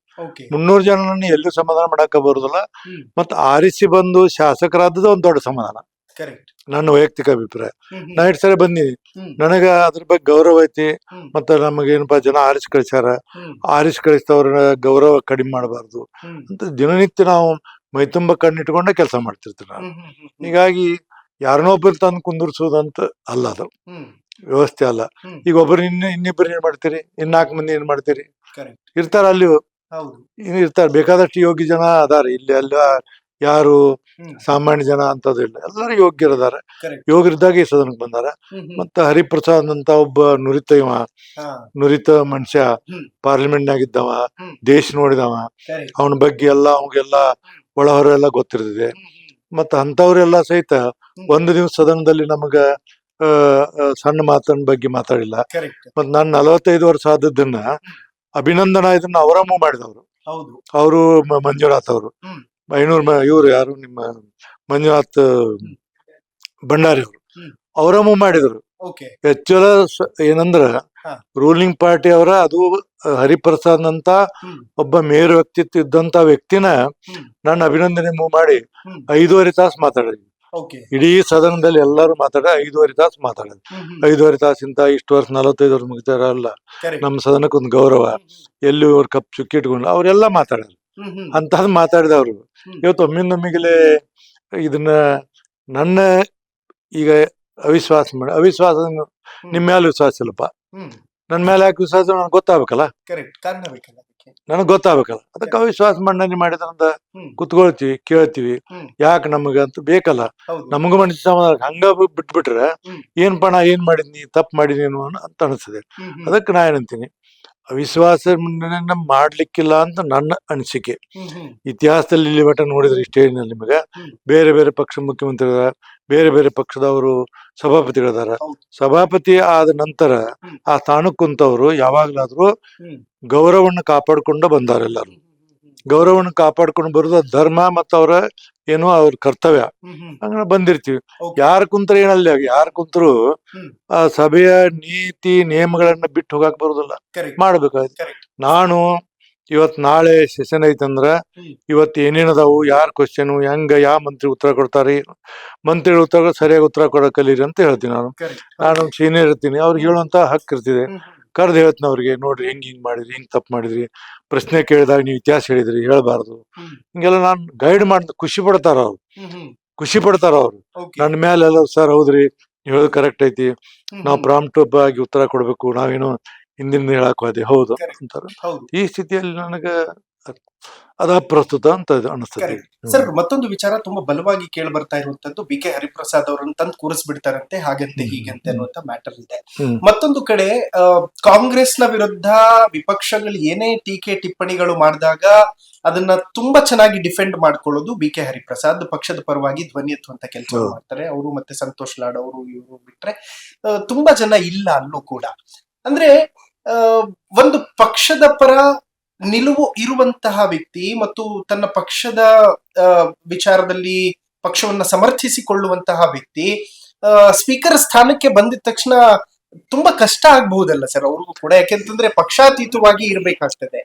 300 ಜನರನ್ನು ಎಲ್ಲೂ ಸಮಾಧಾನ ಮಾಡಕ ಬರುದಿಲ್ಲ. ಮತ್ತ ಆರಿಸಿ ಬಂದು ಶಾಸಕರಾದದ್ದು ಒಂದ್ ದೊಡ್ಡ ಸಮಾಧಾನ, ನನ್ನ ವೈಯಕ್ತಿಕ ಅಭಿಪ್ರಾಯ. ನಾ ಇಟ್ ಸರಿ ಬಂದೀನಿ, ನನಗ ಅದ್ರ ಬಗ್ಗೆ ಗೌರವ ಐತಿ. ಮತ್ತ ನಮಗೇನಪ್ಪಾ ಜನ ಆರಿಸಿ ಕಳಿಸ್ಯಾರ, ಆರಿಸಿ ಕಳಿಸ್ತವ್ರ ಗೌರವ ಕಡಿಮೆ ಮಾಡಬಾರ್ದು ಅಂತ ದಿನನಿತ್ಯ ನಾವು ಮೈತುಂಬ ಕಣ್ಣಿಟ್ಕೊಂಡ ಕೆಲಸ ಮಾಡ್ತಿರ್ತೀವಿ ನಾವು. ಹೀಗಾಗಿ ಯಾರನ್ನೋ ಒಬ್ಬರು ತಂದು ಕುಂದಿರ್ಸೋದಂತ ಅಲ್ಲ, ಅದು ವ್ಯವಸ್ಥೆ ಅಲ್ಲ. ಈಗ ಒಬ್ಬರು ಇನ್ನಿಬ್ಬರು ಏನ್ ಮಾಡ್ತೀರಿ, 4 ಮಂದಿ ಏನ್ ಮಾಡ್ತೀರಿ, ಇರ್ತಾರ ಅಲ್ಲಿ ಇರ್ತಾರ. ಬೇಕಾದಷ್ಟು ಯೋಗ್ಯ ಜನ ಅದಾರ ಇಲ್ಲಿ, ಅಲ್ಲ ಯಾರು ಸಾಮಾನ್ಯ ಜನ ಅಂತದ್ದು ಇಲ್ಲ, ಎಲ್ಲರೂ ಯೋಗ್ಯರದಾರ. ಯೋಗ್ಯರಿದ್ದಾಗ ಈ ಸದನಕ್ಕೆ ಬಂದಾರ. ಮತ್ತ ಹರಿಪ್ರಸಾದ್ ಅಂತ ಒಬ್ಬ ನುರಿತ ಮನುಷ್ಯ, ಪಾರ್ಲಿಮೆಂಟ್ ನಾಗಿದ್ದವ, ದೇಶ ನೋಡಿದವ, ಅವನ ಬಗ್ಗೆ ಎಲ್ಲ ಅವಾಗೆಲ್ಲ ಒಳಹೊರ ಎಲ್ಲ ಗೊತ್ತಿರ್ತದೆ. ಮತ್ತ ಅಂತವ್ರೆಲ್ಲ ಸಹಿತ ಒಂದು ದಿವಸ ಸದನದಲ್ಲಿ ನಮಗ ಸಣ್ಣ ಮಾತನ್ನ ಬಗ್ಗೆ ಮಾತಾಡಿಲ್ಲ. ಮತ್ ನಾನ್ 45 ವರ್ಷ ಆದದ್ದನ್ನ ಅಭಿನಂದನಾ ಇದನ್ನ ಅವರ ಮೂವ್ ಮಾಡಿದವರು, ಅವರು ಮಂಜುನಾಥ್ ಅವರು, ಇವ್ರು ಯಾರು ನಿಮ್ಮ ಮಂಜುನಾಥ್ ಭಂಡಾರಿ ಅವರು, ಅವರ ಮೂವ್ ಮಾಡಿದ್ರು. ಆಕ್ಚುಲ ಏನಂದ್ರ ರೂಲಿಂಗ್ ಪಾರ್ಟಿ ಅವರ, ಅದು ಹರಿಪ್ರಸಾದ್ ಅಂತ ಒಬ್ಬ ಮೇಯರ್ ವ್ಯಕ್ತಿತ್ವ ಇದ್ದಂತ ವ್ಯಕ್ತಿನ ನಾನು ಅಭಿನಂದನೆ ಮೂವ್ ಮಾಡಿ 5.5 ತಾಸು ಮಾತಾಡಿದ್ವಿ. ಇಡೀ ಸದನದಲ್ಲಿ ಎಲ್ಲರೂ ಮಾತಾಡ 5.5 ತಾಸು ಮಾತಾಡೋದು. 5.5 ತಾಸಿಂತ ಇಷ್ಟು ವರ್ಷ 45 ವರ್ಷ ಮುಗಿತಾರಲ್ಲ, ನಮ್ಮ ಸದನಕ್ಕೊಂದು ಗೌರವ, ಎಲ್ಲಿ ಅವ್ರ ಕಪ್ ಚುಕ್ಕಿ ಇಟ್ಕೊಂಡು ಅವರೆಲ್ಲ ಮಾತಾಡೋರು. ಅಂತದ್ ಮಾತಾಡಿದವ್ರು ಇವತ್ತು ಒಮ್ಮಿಂದೊಮ್ಮಿಗಲೇ ಇದನ್ನ ನನ್ನ ಈಗ ಅವಿಶ್ವಾಸ ಮಾಡಿ, ಅವಿಶ್ವಾಸ ನಿಮ್ ಮೇಲೆ ವಿಶ್ವಾಸ ಇಲ್ಲಪ್ಪ, ನನ್ ಮೇಲೆ ಯಾಕೆ ವಿಶ್ವಾಸ ನನಗೆ ಗೊತ್ತಾಗ್ಬೇಕಲ್ಲ, ನನಗ್ ಗೊತ್ತಾಗ್ಬೇಕಲ್ಲ. ಅದಕ್ಕೆ ಅವಿಶ್ವಾಸ ಮಂಡನೆ ಮಾಡಿದ್ರಂತ ಕುತ್ಕೊಳ್ತೀವಿ, ಕೇಳ್ತೀವಿ, ಯಾಕೆ ನಮಗಂತ ಬೇಕಲ್ಲ. ನಮಗೂ ಮನುಷ್ಯ ಸಮಾಧಾನ. ಹಂಗ ಬಿಟ್ಬಿಟ್ರೆ ಏನ್ಪಾ ನಾ ಏನ್ ಮಾಡಿದ್ನಿ, ತಪ್ಪು ಮಾಡಿದೀನಿ ಅಂತ ಅನಿಸ್ತದೆ. ಅದಕ್ಕೆ ನಾ ಏನಂತೀನಿ, ಅವಿಶ್ವಾಸ ಮಂಡನೆ ಮಾಡ್ಲಿಕ್ಕಿಲ್ಲ ಅಂತ ನನ್ನ ಅನಿಸಿಕೆ. ಇತಿಹಾಸದಲ್ಲಿ ಇಲ್ಲಿ ಮಟ್ಟ ನೋಡಿದ್ರೆ ಈ ಸ್ಟೇಜ್ನಲ್ಲಿ ನಿಮಗೆ ಬೇರೆ ಬೇರೆ ಪಕ್ಷ ಮುಖ್ಯಮಂತ್ರಿಗಳ, ಬೇರೆ ಬೇರೆ ಪಕ್ಷದವರು ಸಭಾಪತಿಗಳಿದಾರ. ಸಭಾಪತಿ ಆದ ನಂತರ ಆ ಸ್ಥಾನಕ್ಕೆ ಕುಂತವ್ರು ಯಾವಾಗ್ಲಾದ್ರೂ ಗೌರವವನ್ನು ಕಾಪಾಡ್ಕೊಂಡು ಬಂದಾರ. ಎಲ್ಲರೂ ಗೌರವವನ್ನು ಕಾಪಾಡ್ಕೊಂಡು ಬರೋದು ಧರ್ಮ ಮತ್ತು ಅವರ ಏನೋ ಅವ್ರ ಕರ್ತವ್ಯ. ಹಂಗ ಬಂದಿರ್ತೀವಿ. ಯಾರು ಕುಂತ್ರು ಏನಲ್ಲ, ಯಾರು ಕುಂತ್ರು ಆ ಸಭೆಯ ನೀತಿ ನಿಯಮಗಳನ್ನ ಬಿಟ್ಟು ಹೋಗಾಕ್ ಬರುದಿಲ್ಲ, ಮಾಡ್ಬೇಕಾಯ್ತು. ನಾನು ಇವತ್ ನಾಳೆ ಸೆಷನ್ ಐತಂದ್ರ ಇವತ್ತು ಏನೇನದಾವು, ಯಾರ್ ಕ್ವಶನ್, ಹೆಂಗ ಯಾವ ಮಂತ್ರಿ ಉತ್ತರ ಕೊಡ್ತಾರೆ, ಮಂತ್ರಿಗಳ ಉತ್ತರ ಸರಿಯಾಗಿ ಉತ್ತರ ಕೊಡೋ ಕಲೀರಿ ಅಂತ ಹೇಳ್ತೀನಿ. ನಾನು ಸೀನಿಯರ್ ಇರ್ತೀನಿ, ಅವ್ರಿಗೆ ಹೇಳುವಂತ ಹಕ್ಕು ಇರ್ತಿದೆ. ಕರ್ದು ಹೇಳ್ತೀನಿ ಅವ್ರಿಗೆ, ನೋಡ್ರಿ ಹಿಂಗ್ ಮಾಡಿದ್ರಿ, ಹಿಂಗ್ ತಪ್ಪು ಮಾಡಿದ್ರಿ, ಪ್ರಶ್ನೆ ಕೇಳಿದಾಗ ನೀವು ಇತಿಹಾಸ ಹೇಳಿದ್ರಿ, ಹೇಳ್ಬಾರ್ದು, ಹಿಂಗೆಲ್ಲ ನಾನು ಗೈಡ್ ಮಾಡ್ ಖುಷಿ ಪಡ್ತಾರ ಅವ್ರು, ಖುಷಿ ಪಡ್ತಾರ ಅವ್ರು ನನ್ನ ಮೇಲೆ. ಎಲ್ಲ ಸರ್ ಹೌದ್ರಿ, ನೀವು ಹೇಳೋದು ಕರೆಕ್ಟ್ ಐತಿ, ನಾವು ಪ್ರಾಂಪ್ಟ್ ಆಗಿ ಉತ್ತರ ಕೊಡ್ಬೇಕು, ನಾವೇನು ಹಿಂದಿನ ಹೇಳಕ್ ಹೋದೆ, ಹೌದು ಅಂತಾರ. ಈ ಸ್ಥಿತಿಯಲ್ಲಿ ನನಗ ಅದ ಪ್ರಸ್ತುತ ಅಂತ ಅನಿಸ್ತದೆ. ಸರ್, ಮತ್ತೊಂದು ವಿಚಾರ ತುಂಬಾ ಬಲವಾಗಿ ಕೇಳಿ ಬರ್ತಾ ಇರುವಂತದ್ದು, ಬಿ ಕೆ ಹರಿಪ್ರಸಾದ್ ಅವರನ್ನು ತಂದು ಕೂರಿಸ್ಬಿಡ್ತಾರಂತೆ, ಹಾಗಂತೆ ಹೀಗಂತೆ ಅನ್ನುವಂತ ಮ್ಯಾಟರ್ ಇದೆ. ಮತ್ತೊಂದು ಕಡೆ ಕಾಂಗ್ರೆಸ್ನ ವಿರುದ್ಧ ವಿಪಕ್ಷಗಳು ಏನೇ ಟೀಕೆ ಟಿಪ್ಪಣಿಗಳು ಮಾಡಿದಾಗ ಅದನ್ನ ತುಂಬಾ ಚೆನ್ನಾಗಿ ಡಿಫೆಂಡ್ ಮಾಡ್ಕೊಳ್ಳೋದು ಬಿ ಕೆ ಹರಿಪ್ರಸಾದ್. ಪಕ್ಷದ ಪರವಾಗಿ ಧ್ವನಿ ಎತ್ತುವಂತ ಕೆಲಸ ಮಾಡ್ತಾರೆ ಅವರು. ಮತ್ತೆ ಸಂತೋಷ್ ಲಾಡ್ ಅವರು, ಇವರು ಬಿಟ್ರೆ ತುಂಬಾ ಜನ ಇಲ್ಲ ಅಲ್ಲೂ ಕೂಡ. ಅಂದ್ರೆ ಒಂದು ಪಕ್ಷದ ಪರ ನಿಲುವು ಇರುವಂತಹ ವ್ಯಕ್ತಿ ಮತ್ತು ತನ್ನ ಪಕ್ಷದ ವಿಚಾರದಲ್ಲಿ ಪಕ್ಷವನ್ನ ಸಮರ್ಥಿಸಿಕೊಳ್ಳುವಂತಹ ವ್ಯಕ್ತಿ ಸ್ಪೀಕರ್ ಸ್ಥಾನಕ್ಕೆ ಬಂದಿದ ತಕ್ಷಣ ತುಂಬಾ ಕಷ್ಟ ಆಗ್ಬಹುದಲ್ಲ ಸರ್ ಅವ್ರಿಗೂ ಕೂಡ? ಯಾಕೆಂತಂದ್ರೆ ಪಕ್ಷಾತೀತವಾಗಿ ಇರ್ಬೇಕಾಗ್ತದೆ.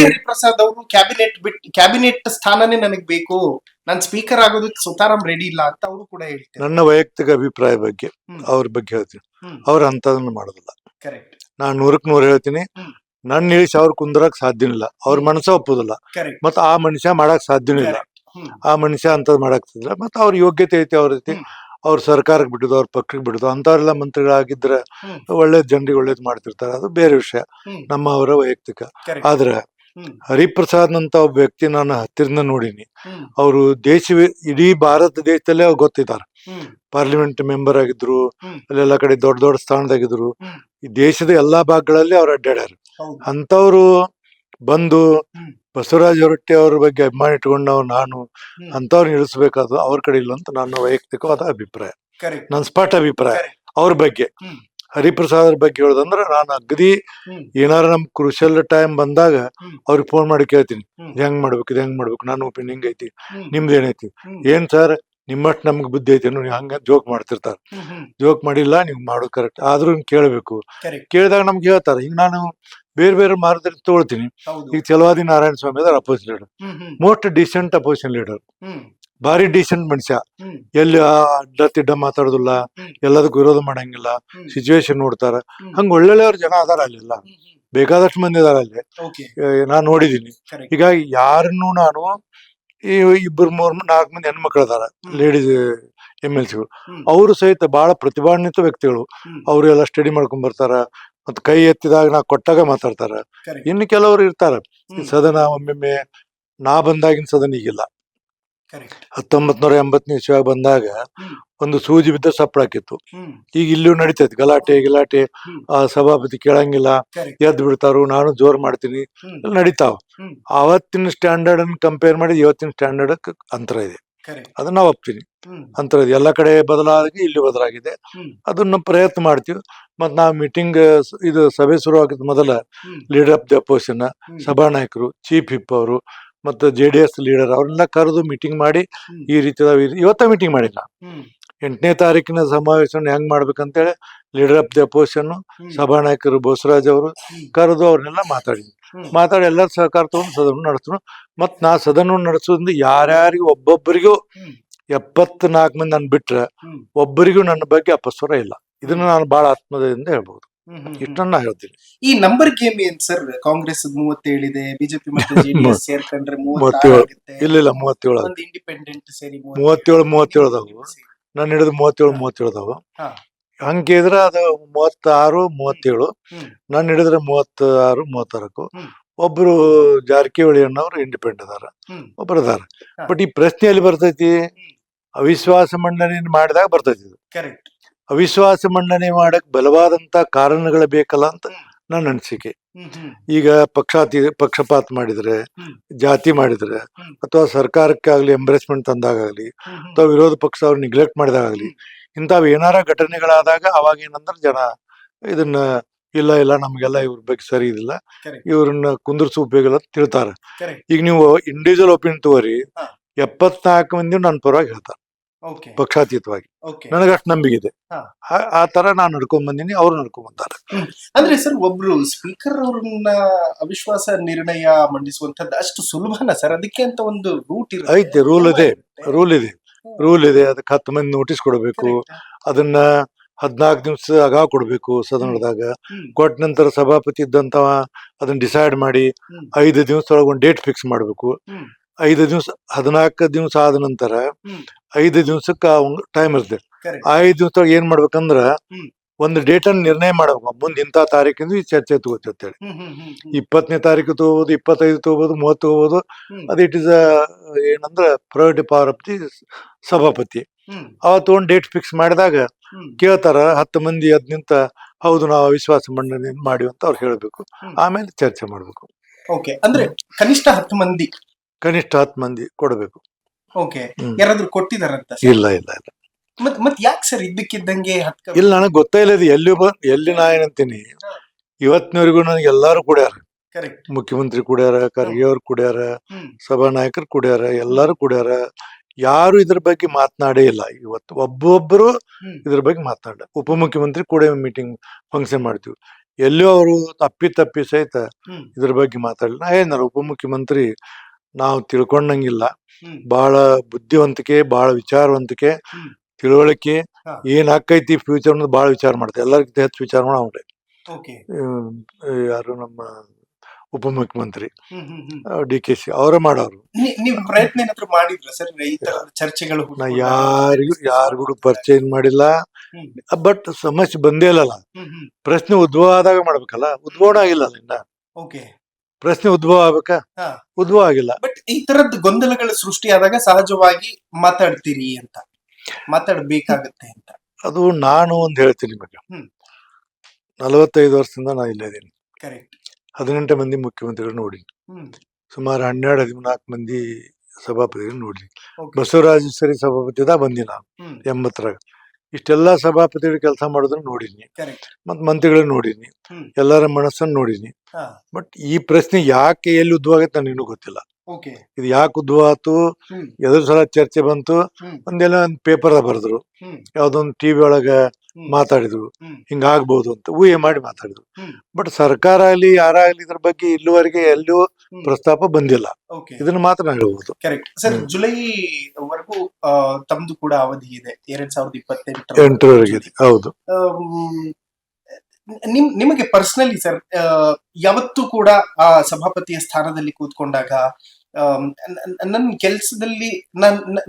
ಹರಿಪ್ರಸಾದ್ ಅವರು ಕ್ಯಾಬಿನೆಟ್ ಸ್ಥಾನನೇ ನನಗ್ ಬೇಕು, ನಾನ್ ಸ್ಪೀಕರ್ ಆಗೋದಕ್ಕೆ ಸುತಾರಾಮ್ ರೆಡಿ ಇಲ್ಲ ಅಂತ ಅವರು ಕೂಡ ಹೇಳ್ತಾರೆ. ನನ್ನ ವೈಯಕ್ತಿಕ ಅಭಿಪ್ರಾಯ ಬಗ್ಗೆ ಅವ್ರ ಬಗ್ಗೆ ಹೇಳ್ತೀನಿ, ಅವ್ರ ಅಂತದನ್ನ ಮಾಡೋದಿಲ್ಲ. ಕರೆಕ್ಟ್. ನಾನ್ 100ಕ್ಕೆ 100 ಹೇಳ್ತೀನಿ. ನನ್ನ ಇಳಿಸಿ ಅವ್ರ ಕುಂದ್ರಕ್ ಸಾಧ್ಯನೇ ಇಲ್ಲ, ಅವ್ರ ಮನಸ್ಸ ಒಪ್ಪುದಿಲ್ಲ, ಮತ್ತ ಆ ಮನುಷ್ಯ ಮಾಡಕ್ ಸಾಧ್ಯನೂ ಇಲ್ಲ. ಆ ಮನುಷ್ಯ ಅಂತದ್ ಮಾಡಕ್ತಿಲ್ಲ. ಮತ್ತ ಅವ್ರ ಯೋಗ್ಯತೆ ಐತಿ, ಅವ್ರ ಐತಿ, ಅವ್ರ ಸರ್ಕಾರಕ್ಕೆ ಬಿಡುದು, ಅವ್ರ ಪಕ್ಷಕ್ಕೆ ಬಿಡುದು. ಅಂತವ್ರೆಲ್ಲ ಮಂತ್ರಿಗಳಾಗಿದ್ರೆ ಒಳ್ಳೇದ್ ಜನರಿಗೆ ಒಳ್ಳೇದ್ ಮಾಡ್ತಿರ್ತಾರೆ, ಅದು ಬೇರೆ ವಿಷಯ, ನಮ್ಮ ಅವರ ವೈಯಕ್ತಿಕ. ಆದ್ರೆ ಹರಿಪ್ರಸಾದ್ ಅಂತ ಒಬ್ಬ ವ್ಯಕ್ತಿ ನಾನು ಹತ್ತಿರದಿಂದ ನೋಡಿನಿ. ಅವರು ಇಡೀ ಭಾರತ ದೇಶದಲ್ಲೇ ಅವ್ರು ಗೊತ್ತಿದ್ದಾರೆ. ಪಾರ್ಲಿಮೆಂಟ್ ಮೆಂಬರ್ ಆಗಿದ್ರು, ಅಲ್ಲೆಲ್ಲ ಕಡೆ ದೊಡ್ಡ ದೊಡ್ಡ ಸ್ಥಾನದಾಗಿದ್ರು. ಈ ದೇಶದ ಎಲ್ಲಾ ಭಾಗಗಳಲ್ಲಿ ಅವ್ರು ಅಡ್ಡಾಡ್ಯಾರ. ಅಂತವ್ರು ಬಂದು ಬಸವರಾಜ ಹೊರಟ್ಟಿ ಅವ್ರ ಬಗ್ಗೆ ಅಭಿಮಾನ ಇಟ್ಕೊಂಡವ್ ನಾನು ಅಂತವ್ರನ್ನ ಇಳಿಸ್ಬೇಕಾದ್ರು ಅವ್ರ ಕಡೆ ಇಲ್ಲ ಅಂತ ನನ್ನ ವೈಯಕ್ತಿಕವಾದ ಅಭಿಪ್ರಾಯ, ನನ್ನ ಸ್ಪಷ್ಟ ಅಭಿಪ್ರಾಯ ಅವ್ರ ಬಗ್ಗೆ. ಹರಿಪ್ರಸಾದ್ರ ಬಗ್ಗೆ ಹೇಳೋದಂದ್ರೆ ನಾನು ಅಗದಿ ಏನಾರ ನಮ್ ಕ್ರೂಷಲ್ ಟೈಮ್ ಬಂದಾಗ ಅವ್ರಿಗೆ ಫೋನ್ ಮಾಡಿ ಕೇಳ್ತೀನಿ, ಇದು ಹೆಂಗ್ ಮಾಡ್ಬೇಕು, ಇದು ಹೆಂಗ್ ಮಾಡ್ಬೇಕು, ನನ್ನ ಒಪಿನಿಯನ್ ಹಿಂಗ್ ಐತಿ, ನಿಮ್ದು ಏನೈತಿ, ಏನ್ ಸರ್ ನಿಮ್ಮಷ್ಟು ನಮ್ಗೆ ಬುದ್ಧಿ ಐತಿ ನೀವು ಹಂಗ ಜೋಕ್ ಮಾಡ್ತಿರ್ತಾರ. ಜೋಕ್ ಮಾಡಿಲ್ಲ, ನೀವು ಮಾಡೋದು ಕರೆಕ್ಟ್ ಆದ್ರೂ ಕೇಳಬೇಕು. ಕೇಳಿದಾಗ ನಮ್ಗೆ ಹೇಳ್ತಾರೆ. ಈಗ ನಾನು ಬೇರೆ ಬೇರೆ ಮಾರ್ಗದಲ್ಲಿ ತಗೊಳ್ತೀನಿ. ಈಗ ಚಲವಾದಿ ನಾರಾಯಣ ಸ್ವಾಮಿ ಅದರ opposition leader, most decent opposition leader, ಭಾರಿ ಡಿಸೆಂಟ್ ಮನುಷ್ಯ, ಎಲ್ಲಿ ಅಡ್ಡ ತಿಡ್ಡ ಮಾತಾಡೋದಿಲ್ಲ, ಎಲ್ಲದಕ್ಕೂ ವಿರೋಧ ಮಾಡಂಗಿಲ್ಲ, ಸಿಚುವೇಶನ್ ನೋಡ್ತಾರ. ಹಂಗ ಒಳ್ಳೊಳ್ಳೆಯವ್ರ ಜನ ಅದಾರ ಅಲ್ಲೆಲ್ಲ, ಬೇಕಾದಷ್ಟು ಮಂದಿ ಅದಾರ ಅಲ್ಲಿ, ನಾನ್ ನೋಡಿದೀನಿ. ಹೀಗಾಗಿ ಯಾರನ್ನು ನಾನು ಈ 2-3-4 ಮಂದಿ ಹೆಣ್ಮಕ್ಳು ಅದಾರ ಲೇಡೀಸ್ MLCಗಳು, ಅವರು ಸಹಿತ ಬಹಳ ಪ್ರತಿಭಾನ್ವಿತ ವ್ಯಕ್ತಿಗಳು. ಅವರು ಎಲ್ಲ ಸ್ಟಡಿ ಮಾಡ್ಕೊಂಡ್ ಬರ್ತಾರ, ಮತ್ ಕೈ ಎತ್ತಿದಾಗ ನಾ ಕೊಟ್ಟಾಗ ಮಾತಾಡ್ತಾರ. ಇನ್ನು ಕೆಲವರು ಇರ್ತಾರ ಸದನ, ಒಮ್ಮೊಮ್ಮೆ ನಾ ಬಂದಾಗಿನ ಸದನ ಈಗಿಲ್ಲ. 1980ನೇ ಇಸ್ವಿಯಾಗ ಬಂದಾಗ ಒಂದು ಸೂಜಿ ಬಿದ್ದ ಸಪ್ಪಳಾಕಿತ್ತು. ಈಗ ಇಲ್ಲೂ ನಡೀತೈತಿ ಗಲಾಟೆ, ಸಭಾಪತಿ ಕೇಳಂಗಿಲ್ಲ, ಎದ್ದು ಬಿಡ್ತಾರು, ನಾನು ಜೋರ್ ಮಾಡ್ತೀನಿ, ನಡೀತಾವ. ಅವತ್ತಿನ ಸ್ಟ್ಯಾಂಡರ್ಡ್ ಅನ್ನು ಕಂಪೇರ್ ಮಾಡಿ ಇವತ್ತಿನ ಸ್ಟ್ಯಾಂಡರ್ಡ್ ಅಂತರ ಇದೆ, ಅದನ್ನ ನಾವು ಒಪ್ತೀನಿ. ಅಂತರ ಇದೆ, ಎಲ್ಲ ಕಡೆ ಬದಲಾಗಿ ಇಲ್ಲಿ ಬದಲಾಗಿದೆ. ಅದನ್ನ ಪ್ರಯತ್ನ ಮಾಡ್ತೀವಿ. ಮತ್ ನಾವು ಮೀಟಿಂಗ್ ಇದು ಸಭೆ ಶುರು ಆಗಿದ್ ಮೊದಲ ಲೀಡರ್ ಆಫ್ ದಿ ಅಪೋಸಿಷನ್, ಸಭಾನಾಯಕರು, ಚೀಫ್ ವಿಪ್ ಅವರು ಮತ್ತು JDS ಲೀಡರ್ ಅವ್ರನ್ನ ಕರೆದು ಮೀಟಿಂಗ್ ಮಾಡಿ ಈ ರೀತಿ ಇವತ್ತ ಮೀಟಿಂಗ್ ಮಾಡಿಲ್ಲ. 8ನೇ ತಾರೀಕಿನ ಸಮಾವೇಶವನ್ನು ಹೆಂಗ್ ಮಾಡ್ಬೇಕಂತೇಳಿ ಲೀಡರ್ ಆಫ್ ದಿ ಅಪೋಸಿಷನ್, ಸಭಾನಾಯಕರು ಬೋಸರಾಜ್ ಅವರು ಕರೆದು ಅವ್ರನ್ನೆಲ್ಲ ಮಾತಾಡಿ ಎಲ್ಲರ ಸಹಕಾರ ತಗೊಂಡು ಸದನ ನಡೆಸಿದ್ರು. ಮತ್ ನಾ ಸದನ ನಡೆಸೋದ್ರಿಂದ ಯಾರ್ಯಾರಿಗೂ ಒಬ್ಬೊಬ್ಬರಿಗೂ 74 ಮಂದಿ ನಾನು ಬಿಟ್ರೆ ಒಬ್ಬರಿಗೂ ನನ್ನ ಬಗ್ಗೆ ಅಪಸ್ವರ ಇಲ್ಲ. ಇದನ್ನ ನಾನು ಬಹಳ ಆತ್ಮದಿಂದ ಹೇಳ್ಬಹುದು. ಇಷ್ಟನ್ನ ಹೇಳ್ತೀನಿ. ಈ ನಂಬರ್ ಗೇಮ್ ಏನ್ ಸರ್? ಕಾಂಗ್ರೆಸ್ 37 ಇದೆ, ಬಿಜೆಪಿ ಮತ್ತೆ JDS ಸೇರ್ಕೊಂಡ್ರೆ 36 ಆಗುತ್ತೆ. ಇಲ್ಲ 37 ಒಂದು ಇಂಡಿಪೆಂಡೆಂಟ್ ಸೇರಿ 37 ಅದಾವು. ನಾನು ಹಿಡಿದು 37 ಅದಾವು. ಹಂಗೆ ಇದ್ರೆ ಅದು 36, 37. ನಾನು ಹಿಡಿದ್ರೆ 36, 36. ಒಬ್ರು ಜಾರಕಿಹೊಳಿ ಅಣ್ಣವ್ರು ಇಂಡಿಪೆಂಡೆಂಟ್ ಅದಾರ, ಒಬ್ರು ಅದಾರ. ಬಟ್ ಈ ಪ್ರಶ್ನೆಯಲ್ಲಿ ಬರ್ತೈತಿ, ಅವಿಶ್ವಾಸ ಮಂಡನೆ ಮಾಡಿದಾಗ ಬರ್ತೈತಿ ಇದು. ಅವಿಶ್ವಾಸ ಮಂಡನೆ ಮಾಡಕ್ ಬಲವಾದಂತ ಕಾರಣಗಳು ಬೇಕಲ್ಲ ಅಂತ ನನ್ನ ಅನಿಸಿಕೆ. ಈಗ ಪಕ್ಷಪಾತ ಮಾಡಿದ್ರೆ, ಜಾತಿ ಮಾಡಿದ್ರೆ, ಅಥವಾ ಸರ್ಕಾರಕ್ಕಾಗ್ಲಿ ಎಂಬ್ರೇಸ್ಮೆಂಟ್ ತಂದಾಗಲಿ, ಅಥವಾ ವಿರೋಧ ಪಕ್ಷ ಅವ್ರು ನಿಗ್ಲೆಕ್ಟ್ ಮಾಡಿದಾಗಲಿ, ಇಂಥವ್ ಏನಾರ ಘಟನೆಗಳಾದಾಗ ಅವಾಗ ಏನಂದ್ರೆ ಜನ ಇದನ್ನ ಇಲ್ಲ ನಮ್ಗೆಲ್ಲ ಇವ್ರ ಬಗ್ಗೆ ಸರಿ ಇದಿಲ್ಲ, ಇವ್ರನ್ನ ಕುಂದರ್ಸು ಉಪಯೋಗ ತಿಳ್ತಾರ. ಈಗ ನೀವು ಇಂಡಿವಿಜುವಲ್ ಒಪಿನಿಯನ್ ತಗೋರಿ, 74 ಮಂದಿ ನನ್ನ ಪರವಾಗಿ ಹೇಳ್ತಾರ ಪಕ್ಷಾತೀತವಾಗಿ. ನನಗಷ್ಟು ನಂಬಿಕೆ ಇದೆ. ಆ ತರ ನಾನ್ ನಡ್ಕೊಂಡ್ ಬಂದಿನಿ, ಅವ್ರು ನಡ್ಕೊಂಡ್ ಬಂದಾರ. ಅಂದ್ರೆ ಸರ್, ಒಬ್ರು ಸ್ಪೀಕರ್ ಅವ್ರನ್ನ ಅವಿಶ್ವಾಸ ನಿರ್ಣಯ ಮಂಡಿಸುವಂತದ್ದು ಅಷ್ಟು ಸುಲಭನ ಸರ್? ಅದಕ್ಕೆ ಅಂತ ಒಂದು ಐತೆ, ರೂಲ್ ಇದೆ. ಅದಕ್ಕೆ 10 ಮಂದಿ ನೋಟಿಸ್ ಕೊಡಬೇಕು, ಅದನ್ನ 14 ದಿವಸ ಆಗಾವ್ ಕೊಡ್ಬೇಕು ಸದನದಾಗ. ಕೊಟ್ಟ ನಂತರ ಸಭಾಪತಿ ಇದ್ದಂತವ ಅದನ್ನ ಡಿಸೈಡ್ ಮಾಡಿ 5 ದಿವಸದೊಳಗೆ ಒಂದು ಡೇಟ್ ಫಿಕ್ಸ್ ಮಾಡ್ಬೇಕು. 5 ದಿವಸ, 14 ದಿವಸ ಆದ ನಂತರ 5 ದಿವಸಕ್ಕ ಟೈಮ್ ಇರ್ತದೆ. 5 ದಿವಸದೊಳಗೆ ಏನ್ ಮಾಡ್ಬೇಕಂದ್ರ ಒಂದು ಡೇಟ್ ಅನ್ನು ನಿರ್ಣಯ ಮಾಡ್ಬೇಕು. ಮುಂದೆ ಇಂಥ ತಾರೀಕಿಂದ ಈ ಚರ್ಚೆ ತಗೋತೇಳಿ 20ನೇ ತಾರೀಕು ತಗೋಬಹುದು, 25 ತಗೋಬಹುದು, 30 ತಗೋಬಹುದು. ಅದು ಇಟ್ ಇಸ್ ಏನಂದ್ರ ಪ್ರೈವೇಟ್ ಪವರ್ ಆಫ್ ದಿ ಸಭಾಪತಿ. ಅವತ್ತು ಒಂದು ಡೇಟ್ ಫಿಕ್ಸ್ ಮಾಡಿದಾಗ ಕೇಳ್ತಾರ 10 ಮಂದಿ ಅದ್ ನಿಂತ, ಹೌದು ನಾವು ಅವಿಶ್ವಾಸ ಮಂಡನೆ ಮಾಡಿ ಅಂತ ಅವ್ರು ಹೇಳ್ಬೇಕು. ಆಮೇಲೆ ಚರ್ಚೆ ಮಾಡ್ಬೇಕು. ಅಂದ್ರೆ ಕನಿಷ್ಠ 10 ಮಂದಿ ಕೊಡಬೇಕು. ಯಾರಾದ್ರೂ ಕೊಟ್ಟಿದಾರಂತ? ಇಲ್ಲ. ಮತ್ ಯಾಕೆ ಸರ್ ಇದ್ದಕ್ಕಿದ್ದಂಗೆ ಇಲ್ಲ, ನನಗೆ ಗೊತ್ತೇ ಇಲ್ಲ ಎಲ್ಲಿ ನಾ ಏನಂತೀನಿ. ಇವತ್ತಿನವರೆಗೂ ನನಗೆ ಎಲ್ಲಾರು ಕುಡ್ಯಾರ, ಮುಖ್ಯಮಂತ್ರಿ ಕುಡ್ಯಾರ, ಖರ್ಗೆ ಅವ್ರು ಕುಡ್ಯಾರ, ಸಭಾನಾಯಕರು ಕುಡ್ಯಾರ, ಎಲ್ಲಾರು ಕುಡ್ಯಾರ. ಯಾರು ಇದ್ರ ಬಗ್ಗೆ ಮಾತನಾಡೇ ಇಲ್ಲ. ಇವತ್ತು ಒಬ್ಬೊಬ್ಬರು ಇದ್ರ ಬಗ್ಗೆ ಮಾತನಾಡ. ಉಪಮುಖ್ಯಮಂತ್ರಿ ಕೂಡ ಮೀಟಿಂಗ್ ಫಂಕ್ಷನ್ ಮಾಡ್ತೀವಿ, ಎಲ್ಲೋ ಅವರು ತಪ್ಪಿ ಸಹಿತ ಇದ್ರ ಬಗ್ಗೆ ಮಾತಾಡಲಿಲ್ಲ. ಏನಾರ ಉಪಮುಖ್ಯಮಂತ್ರಿ ನಾವು ತಿಳ್ಕೊಂಡಂಗಿಲ್ಲ, ಬಹಳ ಬುದ್ಧಿವಂತಿಕೆ, ಬಹಳ ವಿಚಾರವಂತಿಕೆ, ತಿಳುವಳಿಕೆ, ಏನ್ ಆಕೈತಿ ಫ್ಯೂಚರ್ ಅನ್ನೋದು ಬಹಳ ವಿಚಾರ ಮಾಡ್ತಾರೆ. ಎಲ್ಲರಿಗಿಂತ ಹೆಚ್ಚು ವಿಚಾರ ಮಾಡೋವ್ರೆ ಯಾರು ನಮ್ಮ ಉಪಮುಖ್ಯಮಂತ್ರಿ DKC ಅವರೇ ಮಾಡೋರು. ನೀವು ಪ್ರಯತ್ನ ಏನಾದ್ರು ಮಾಡಿದ್ರ ಸರ್ ಈ ತರದ ಚರ್ಚೆಗಳು? ನಾ ಯಾರಿಗೂ ಪರಿಚಯ ಮಾಡಿಲ್ಲ. ಬಟ್ ಸಮಸ್ಯೆ ಬಂದೇ ಇಲ್ಲಲ್ಲ. ಪ್ರಶ್ನೆ ಉದ್ಭವ ಆದಾಗ ಮಾಡ್ಬೇಕಲ್ಲ, ಉದ್ಭವ ಆಗಿಲ್ಲ ಇನ್ನ. ಪ್ರಶ್ನೆ ಉದ್ಭವ ಆಗ್ಬೇಕಾ? ಉದ್ಭವ ಆಗಿಲ್ಲ. ಬಟ್ ಈ ತರದ್ ಗೊಂದಲಗಳ ಸೃಷ್ಟಿಯಾದಾಗ ಸಹಜವಾಗಿ ಮಾತಾಡ್ತೀರಿ ಅಂತ, ಮಾತಾಡ್ಬೇಕಾಗತ್ತೆ ಅಂತ. ಅದು ನಾನು ಒಂದ್ ಹೇಳ್ತೀನಿ ನಿಮಗೆ. 45 ವರ್ಷದಿಂದ ನಾ ಇಲ್ಲೇ ಇದೀನಿ. 18 ಮಂದಿ ಮುಖ್ಯಮಂತ್ರಿಗಳು ನೋಡಿ, ಸುಮಾರು 12-14 ಮಂದಿ ಸಭಾಪತಿಗಳು ನೋಡಿ. ಬಸವರಾಜೇಶ್ವರಿ ಸಭಾಪತಿದ ಬಂದಿ ನಾನು 80ರಾಗ. ಇಷ್ಟೆಲ್ಲಾ ಸಭಾಪತಿಗಳು ಕೆಲಸ ಮಾಡೋದನ್ನ ನೋಡಿನಿ, ಮತ್ ಮಂತ್ರಿಗಳನ್ನ ನೋಡಿನಿ, ಎಲ್ಲರ ಮನಸ್ಸನ್ನು ನೋಡಿನಿ. ಬಟ್ ಈ ಪ್ರಶ್ನೆ ಯಾಕೆ ಎಲ್ಲಿ ಉದ್ಭವ ಆಗೈತೆ ನನಗೂ ಗೊತ್ತಿಲ್ಲ. ಇದು ಯಾಕೆ ಉದ್ಭವ ಆಯ್ತು, ಎದುರು ಸಲ ಚರ್ಚೆ ಬಂತು, ಒಂದೆಲ್ಲ ಒಂದು ಪೇಪರ್ ಬರೆದ್ರು, ಯಾವ್ದೊಂದು ಟಿವಿ ಒಳಗ ಮಾತಾಡಿದ್ರು, ಹಿಂಗಾಗ್ಬಹುದು ಅಂತ ಊಹೆ ಮಾಡಿ ಮಾತಾಡಿದ್ರು. ಬಟ್ ಸರ್ಕಾರ ಆಗ್ಲಿ ಯಾರಾಗ್ಲಿ ಇದ್ರ ಬಗ್ಗೆ ಇಲ್ಲಿವರೆಗೆ ಎಲ್ಲೂ ಪ್ರಸ್ತಾಪ ಬಂದಿಲ್ಲ. ಇದನ್ನ ಮಾತ್ರ ನಾನು ಹೇಳ್ಬೋದು. Correct sir. ಜುಲೈವರೆಗೂ ತಮ್ದು ಕೂಡ ಅವಧಿ ಇದೆ, 2028 ಹೌದು. ನಿಮಗೆ ಪರ್ಸನಲಿ ಸರ್, ಯಾವತ್ತೂ ಕೂಡ ಆ ಸಭಾಪತಿಯ ಸ್ಥಾನದಲ್ಲಿ ಕೂತ್ಕೊಂಡಾಗ ನನ್ನ ಕೆಲಸದಲ್ಲಿ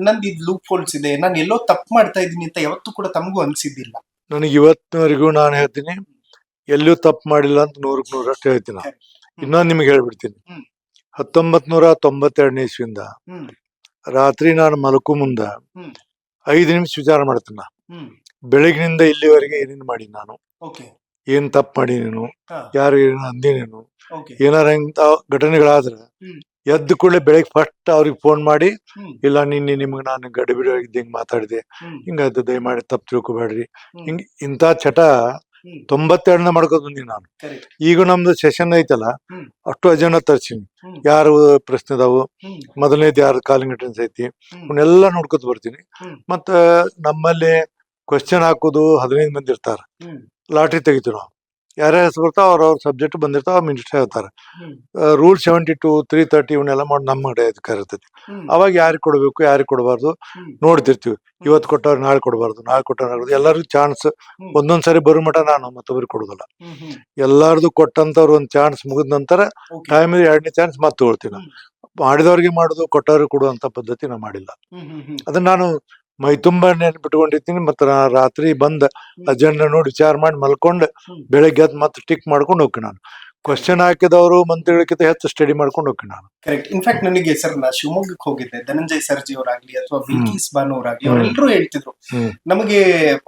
ನಂದು ಇದು ಲೂಪ್ ಹೋಲ್ಸ್ ಇದೆ, ನಾನು ಎಲ್ಲೋ ತಪ್ಪು ಮಾಡ್ತಾ ಇದ್ದೀನಿ ಅಂತ ಯಾವತ್ತೂ ಕೂಡ ತಮಗೂ ಅನ್ಸಿದ್ದಿಲ್ಲ? ನನಗೆ ಇವತ್ತಿನವರೆಗೂ ನಾನು ಹೇಳ್ತೀನಿ, ಎಲ್ಲೂ ತಪ್ಪು ಮಾಡಿಲ್ಲ ಅಂತ 100% ಹೇಳ್ತೀನಿ. ಇನ್ನೊಂದು ನಿಮ್ಗೆ ಹೇಳ್ಬಿಡ್ತೀನಿ, 1992 ಇಸ್ವಿಯಿಂದ ರಾತ್ರಿ ನಾನು ಮಲಕು ಮುಂದ 5 ನಿಮಿಷ ವಿಚಾರ ಮಾಡ್ತೀನಿ. ಬೆಳಗಿನಿಂದ ಇಲ್ಲಿವರೆಗೆ ಏನೇನು ಮಾಡಿ, ನಾನು ಏನ್ ತಪ್ಪು ಮಾಡಿ, ನೀನು ಯಾರು ಏನು ಅಂದೇನೇನು, ಏನಾರ ಇಂತ ಘಟನೆಗಳಾದ್ರೆ ಎದ್ದು ಕೂಡಲೇ ಬೆಳಗ್ಗೆ ಫಸ್ಟ್ ಅವ್ರಿಗೆ ಫೋನ್ ಮಾಡಿ, ಇಲ್ಲ ನಿಮ್ಗೆ ನಾನು ಗಡಿಬಿಡಿಯಾಗಿದ್ದೆ, ಹಿಂಗ್ ಮಾತಾಡಿದೆ, ಹಿಂಗಾದ ದಯಮಾಡಿ ತಪ್ಪು ತಿಳ್ಕೊಬೇಡ್ರಿ, ಹಿಂಗ್ ಇಂಥ ಚಟ 92 ಮಾಡ್ಕೋತ ಬಂದೀನಿ ನಾನು. ಈಗ ನಮ್ದು ಸೆಷನ್ ಐತಲ್ಲ, ಅಷ್ಟು ಅಜೆಂಡಾ ತರ್ಸೀನಿ, ಯಾರು ಪ್ರಶ್ನೆ ಅದಾವು, ಮೊದಲನೇದು ಯಾರು ಕಾಲಿಂಗ್ ಅಟೆಂಡೆನ್ಸ್ ಐತಿ, ಅವನ್ನೆಲ್ಲ ನೋಡ್ಕೊತ ಬರ್ತೀನಿ. ಮತ್ತ ನಮ್ಮಲ್ಲಿ ಕ್ವಶನ್ ಹಾಕೋದು 15 ಮಂದಿ ಇರ್ತಾರ, ಲಾಟ್ರಿ ತೆಗಿತೀವಿ ನಾವು, ಯಾರ್ಯಾರ ಹೆಸರು ಬರ್ತಾವ ಅವ್ರವ್ರ ಸಬ್ಜೆಕ್ಟ್ ಬಂದಿರ್ತಾವ, ಮಿನಿಸ್ಟರ್ ಹೇಳ್ತಾರೆ. ರೂಲ್ 72, 330 ಇವನ್ನೆಲ್ಲ ಮಾಡಿ ನಮ್ಮ ಅಧಿಕಾರ ಇರ್ತೈತಿ. ಅವಾಗ ಯಾರಿಗೆ ಕೊಡ್ಬೇಕು ಯಾರಿಗೆ ಕೊಡಬಾರ್ದು ನೋಡ್ತಿರ್ತೀವಿ. ಇವತ್ತು ಕೊಟ್ಟವ್ರು ನಾಳೆ ಕೊಡಬಾರ್ದು, ನಾಳೆ ಕೊಟ್ಟವ್ರು ಎಲ್ಲರಿಗೂ ಚಾನ್ಸ್ ಒಂದೊಂದ್ಸರಿ ಬರೋ ಮಟ ನಾನು ಮತ್ತೊಬ್ಬರಿಗೆ ಕೊಡೋದಿಲ್ಲ. ಎಲ್ಲಾರ್ದು ಕೊಟ್ಟಂತವ್ರು ಒಂದ್ ಚಾನ್ಸ್ ಮುಗಿದ ನಂತರ ಟೈಮ್ 2ನೇ ಚಾನ್ಸ್ ಮತ್ತೆ ತಗೊಳ್ತೀನಿ. ಮಾಡಿದವ್ರಿಗೆ ಮಾಡೋದು, ಕೊಟ್ಟವ್ರಿಗೆ ಕೊಡುವಂತ ಪದ್ಧತಿ ನಾವು ಮಾಡಿಲ್ಲ. ಅದನ್ನ ನಾನು ಮೈ ತುಂಬಾ ನೆನ್ಪಿಟ್ಕೊಂಡಿರ್ತೀನಿ. ಮತ್ತೆ ರಾತ್ರಿ ಬಂದ ಅಜೆಂಡಾ ನೋಡಿ ವಿಚಾರ ಮಾಡಿ ಮಲ್ಕೊಂಡು ಬೆಳಗ್ಗೆ ಎದ್ದು ಮತ್ತೆ ಟಿಕ್ ಮಾಡ್ಕೊಂಡು ಹೋಗ್ತೀನಿ. ನಾನು ಕ್ವಶನ್ ಹಾಕಿದವರು ಮಂತ್ರಿಗಳಿಗಿಂತ ಹೆಚ್ಚು ಸ್ಟಡಿ ಮಾಡ್ಕೊಂಡು ಹೋಗ್ತೀನಿ ನಾನು. ಕರೆಕ್ಟ್. ಇನ್ಫ್ಯಾಕ್ಟ್ ನನಗೆ ಸರ್, ನಾ ಶಿವಮೊಗ್ಗಕ್ಕೆ ಹೋಗಿದ್ದೆ, ಧನಂಜಯ್ ಸರ್ಜಿ ಅವರಾಗ್ಲಿ ಅಥವಾ ಬಿಲ್ಕಿಸ್ ಬಾನು ಅವರಾಗ್ಲಿ, ಅವರೆಲ್ಲರೂ ಹೇಳ್ತಿದ್ರು ನಮಗೆ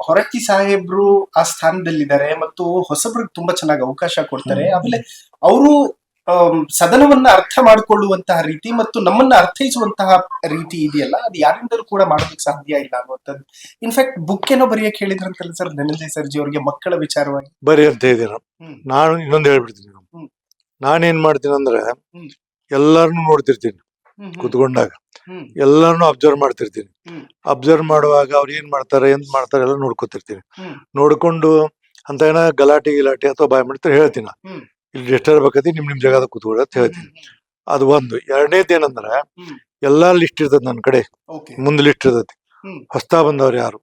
ಹೊರಟ್ಟಿ ಸಾಹೇಬ್ರು ಆ ಸ್ಥಾನದಲ್ಲಿದ್ದಾರೆ ಮತ್ತು ಹೊಸಬ್ರಿಗೆ ತುಂಬಾ ಚೆನ್ನಾಗಿ ಅವಕಾಶ ಕೊಡ್ತಾರೆ. ಆಮೇಲೆ ಅವರು ಸದನವನ್ನ ಅರ್ಥ ಮಾಡಿಕೊಳ್ಳುವಂತಹ ರೀತಿ ಮತ್ತು ನಮ್ಮನ್ನ ಅರ್ಥೈಸುವಂತಹ ರೀತಿ ಇದೆಯಲ್ಲ, ಅದು ಯಾರಿಂದಲೂ ಕೂಡ ಮಾಡೋದಕ್ಕೆ ಸಾಧ್ಯ ಇಲ್ಲ ಅನ್ನುವಂಥದ್ದು. ಇನ್ಫ್ಯಾಕ್ಟ್ ಬುಕ್ ಏನೋ ಬರೆಯಕ್ಕೆ ಹೇಳಿದ್ರಂತಲ್ಲ ಸರ್ ಧನಂಜಯ್ ಸರ್ಜಿ ಅವ್ರಿಗೆ, ಮಕ್ಕಳ ವಿಚಾರವಾಗಿ ಬರಿ ಅಂತ ಹೇಳಿದ್ರು. ನಾನು ಇನ್ನೊಂದು ಹೇಳ್ಬಿಡ್ತೀನಿ, ನಾನೇನ್ ಮಾಡ್ತೀನಿ ಅಂದ್ರೆ ಎಲ್ಲಾರನು ನೋಡ್ತಿರ್ತೀನಿ ಕುತ್ಕೊಂಡಾಗ, ಎಲ್ಲಾರನು ಅಬ್ಸರ್ವ್ ಮಾಡ್ತಿರ್ತೀನಿ. ಅಬ್ಸರ್ವ್ ಮಾಡುವಾಗ ಅವ್ರು ಏನ್ ಮಾಡ್ತಾರೆ ಎಂತ ಮಾಡ್ತಾರೆ ಎಲ್ಲ ನೋಡ್ಕೊತಿರ್ತೀನಿ. ನೋಡ್ಕೊಂಡು ಅಂತ ಏನ ಗಲಾಟೆ ಅಥವಾ ಬಾಯ್ ಮಾಡ್ತಾರೆ ಹೇಳ್ತೀನಿ, ಇಲ್ಲಿ ಡಿಸ್ಟರ್ಬ್ ಆಕತಿ, ನಿಮ್ ಜಾಗದಾಗ ಕೂತ್ಕೊಳ್ಳಿ ಅಂತ ಹೇಳ್ತೀನಿ. ಅದು ಒಂದು. ಎರಡನೇದು ಏನಂದ್ರ, ಎಲ್ಲಾ ಲಿಸ್ಟ್ ಇರ್ತದ ನನ್ನ ಕಡೆ, ಮುಂದ್ ಲಿಸ್ಟ್ ಇರ್ತೈತಿ. ಹೊಸ್ತಾ ಬಂದವ್ರು ಯಾರು,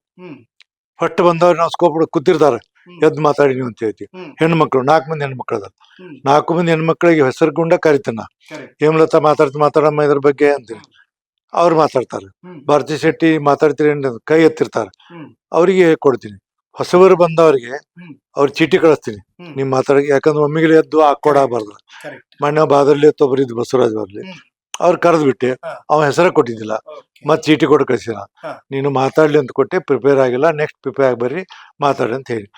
ಫಸ್ಟ್ ಬಂದವ್ರು ನಾವು ಸ್ಕೋಪ್ ಕೂತಿರ್ತಾರೆ, ಎದ್ದು ಮಾತಾಡಿ ನೀವು ಅಂತ ಹೇಳ್ತೀವಿ. ಹೆಣ್ಮಕ್ಳು 4 ಮಂದಿ ಹೆಣ್ಮಕ್ಳು ಅದ, 4 ಮಂದಿ ಹೆಣ್ಮಕ್ಳಿಗೆ ಹೆಸರು ಗುಂಡ ಕರಿತಾನ, ಹೇಮಲತಾ ಮಾತಾಡಮ್ಮ ಇದ್ರ ಬಗ್ಗೆ ಅಂತೀನಿ. ಅವ್ರು ಮಾತಾಡ್ತಾರೆ. ಭಾರತಿ ಶೆಟ್ಟಿ ಮಾತಾಡ್ತೀರಿ ಕೈ ಎತ್ತಿರ್ತಾರೆ, ಅವ್ರಿಗೆ ಕೊಡ್ತೀನಿ. ಹೊಸಬರು ಬಂದವ್ರಿಗೆ ಅವ್ರ ಚೀಟಿ ಕಳಿಸ್ತೀನಿ, ನಿಮ್ ಮಾತಾಡಿ. ಯಾಕಂದ್ರೆ ಒಮ್ಮಿಗೆ ಎದ್ದು ಹಾಕೊಡಬಾರ್ದು. ಮಣ್ಣ ಬಾದರ್ಲಿ ಒಬ್ಬರು ಇದ್ ಬಸವರಾಜ್ ಬರ್ಲಿ, ಅವ್ರು ಕರೆದ್ ಬಿಟ್ಟೆ, ಅವ ಹೆಸರ ಕೊಟ್ಟಿದ್ದಿಲ್ಲ, ಮತ್ ಚೀಟಿ ಕೊಟ್ಟು ಕಳ್ಸಿನ, ನೀನು ಮಾತಾಡ್ಲಿ ಅಂತ ಕೊಟ್ಟೆ, ಪ್ರಿಪೇರ್ ಆಗಿಲ್ಲ, ನೆಕ್ಸ್ಟ್ ಪ್ರಿಪೇರ್ ಆಗಿ ಬರ್ರಿ ಮಾತಾಡಿ ಅಂತ ಹೇಳಿ.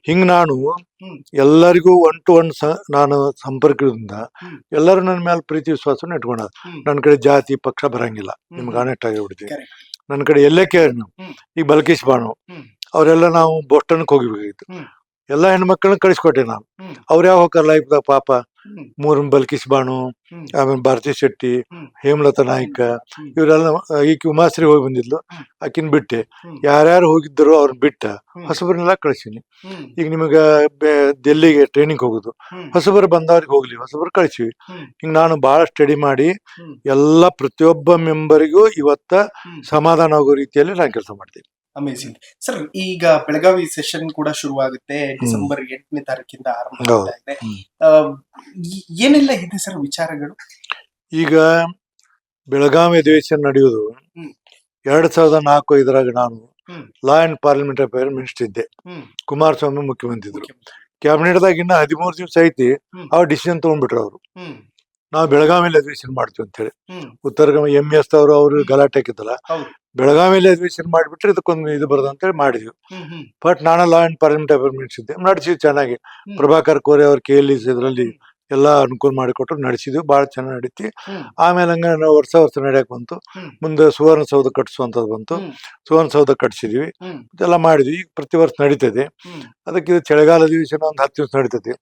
ಹಿಂಗ್ ನಾನು ಎಲ್ಲರಿಗೂ 1 to 1 ನಾನು ಸಂಪರ್ಕದಿಂದ ಎಲ್ಲರೂ ನನ್ನ ಮೇಲೆ ಪ್ರೀತಿ ವಿಶ್ವಾಸನ ಇಟ್ಕೊಂಡ. ನನ್ನ ಕಡೆ ಜಾತಿ ಪಕ್ಷ ಬರಂಗಿಲ್ಲ, ನಿಮ್ಗೆ ಆನೆಕ್ಟ್ ಆಗಿಬಿಡ್ತೀನಿ. ನನ್ನ ಕಡೆ ಎಲ್ಲೇ ಕೇಳಿ ನೀವು, ಈಗ ಬಲ್ಕೇಶ್ ಬಾನು ಅವರೆಲ್ಲ ನಾವು ಬೋಸ್ಟನ್ಗೆ ಹೋಗಿಬೇಕಾಗಿತ್ತು, ಎಲ್ಲಾ ಹೆಣ್ಮಕ್ಳನ್ನ ಕಳಿಸ್ಕೊಟ್ಟೆ ನಾನು. ಅವ್ರು ಯಾವ ಹೋಗ್ತಾರ ಲೈಫ್ದಾಗ ಪಾಪ, 3 ಬಲ್ಕೇಶ್ ಬಾನು, ಆಮೇಲೆ ಭಾರತಿ ಶೆಟ್ಟಿ, ಹೇಮಲತಾ ನಾಯ್ಕ, ಇವರೆಲ್ಲ. ಈಕಿ ಉಮಾಶ್ರೀ ಹೋಗಿ ಬಂದಿದ್ಲು, ಆಕಿನ್ ಬಿಟ್ಟೆ. ಯಾರ್ಯಾರು ಹೋಗಿದ್ರು ಅವ್ರನ್ನ ಬಿಟ್ಟ, ಹೊಸಬರನ್ನೆಲ್ಲ ಕಳ್ಸೀನಿ. ಈಗ ನಿಮಗ ಡೆಲ್ಲಿಗೆ ಟ್ರೈನಿಂಗ್ ಹೋಗುದು, ಹೊಸಬರು ಬಂದವ್ರಿಗೆ ಹೋಗ್ಲಿ, ಹೊಸಬರು ಕಳ್ಸಿವಿ. ಹಿಂಗ್ ನಾನು ಬಹಳ ಸ್ಟಡಿ ಮಾಡಿ ಎಲ್ಲಾ ಪ್ರತಿಯೊಬ್ಬ ಮೆಂಬರಿಗೂ ಇವತ್ತ ಸಮಾಧಾನ ಆಗೋ ರೀತಿಯಲ್ಲಿ ನಾನು ಕೆಲಸ ಮಾಡ್ತೀನಿ. Amazing sir. ಈಗ ಬೆಳಗಾವಿ ಸೆಷನ್ ಕೂಡ ಶುರುವಾಗುತ್ತೆ, ಡಿಸೆಂಬರ್ 8ನೇ ತಾರೀಕಿಂದ ಆರಂಭ ಆಗ್ತಾ ಇದೆ. ಏನೆಲ್ಲ ಇದೆ ಸರ್ ವಿಚಾರಗಳು? ಈಗ ಬೆಳಗಾವಿ ಅಧಿವೇಶನ ನಡೆಯುವುದು 2004-5 ನಾನು law and parliament affair minister ಇದ್ದೆ. ಕುಮಾರಸ್ವಾಮಿ ಮುಖ್ಯಮಂತ್ರಿ ಇದ್ರು. ಕ್ಯಾಬಿನೆಟ್ದಾಗ ಇನ್ನ 13 ದಿವಸ ಐತಿ, ಅವ್ರು ಡಿಸಿಷನ್ ತಗೊಂಡ್ಬಿಟ್ರು. ಅವರು ನಾವು ಬೆಳಗಾವಿಯಲ್ಲಿ ಅಧಿವೇಶನ ಮಾಡ್ತೀವಿ ಅಂತ ಹೇಳಿ, ಉತ್ತರ MS ಅವ್ರು ಗಲಾಟೆ ಹಾಕಿದ್ದಲ್ಲ, ಬೆಳಗಾವಿಯಲ್ಲಿ ಅಧಿವೇಶನ ಮಾಡಿಬಿಟ್ರೆ ಇದಕ್ಕೊಂದು ಇದು ಬರೋದು ಅಂತೇಳಿ ಮಾಡಿದ್ವಿ. ಬಟ್ ನಾನು law and parliament affair minister ಇದ್ದೆ, ನಡೆಸಿದ್ವಿ ಚೆನ್ನಾಗಿ. ಪ್ರಭಾಕರ್ ಕೋರೆ ಅವ್ರ KLEs ಇದರಲ್ಲಿ ಎಲ್ಲ ಅನುಕೂಲ ಮಾಡಿಕೊಟ್ರು, ನಡೆಸಿದ್ವಿ, ಭಾಳ ಚೆನ್ನಾಗಿ ನಡೀತಿ. ಹ್ಮ್. ಆಮೇಲೆ ಹಂಗ ನಾವು ವರ್ಷ ನಡೆಯಕ್ ಬಂತು. ಮುಂದೆ ಸುವರ್ಣಸೌಧ ಕಟ್ಟಿಸುವಂಥದ್ದು ಬಂತು. ಸುವರ್ಣಸೌಧ ಕಟ್ಸಿದ್ವಿ, ಇದೆಲ್ಲ ಮಾಡಿದ್ವಿ. ಈಗ ಪ್ರತಿ ವರ್ಷ ನಡೀತದೆ. ಅದಕ್ಕೆ ಇದು ಚಳಿಗಾಲ ಅಧಿವೇಶನ ಒಂದು 10 ದಿವಸ ನಡೀತದೆ.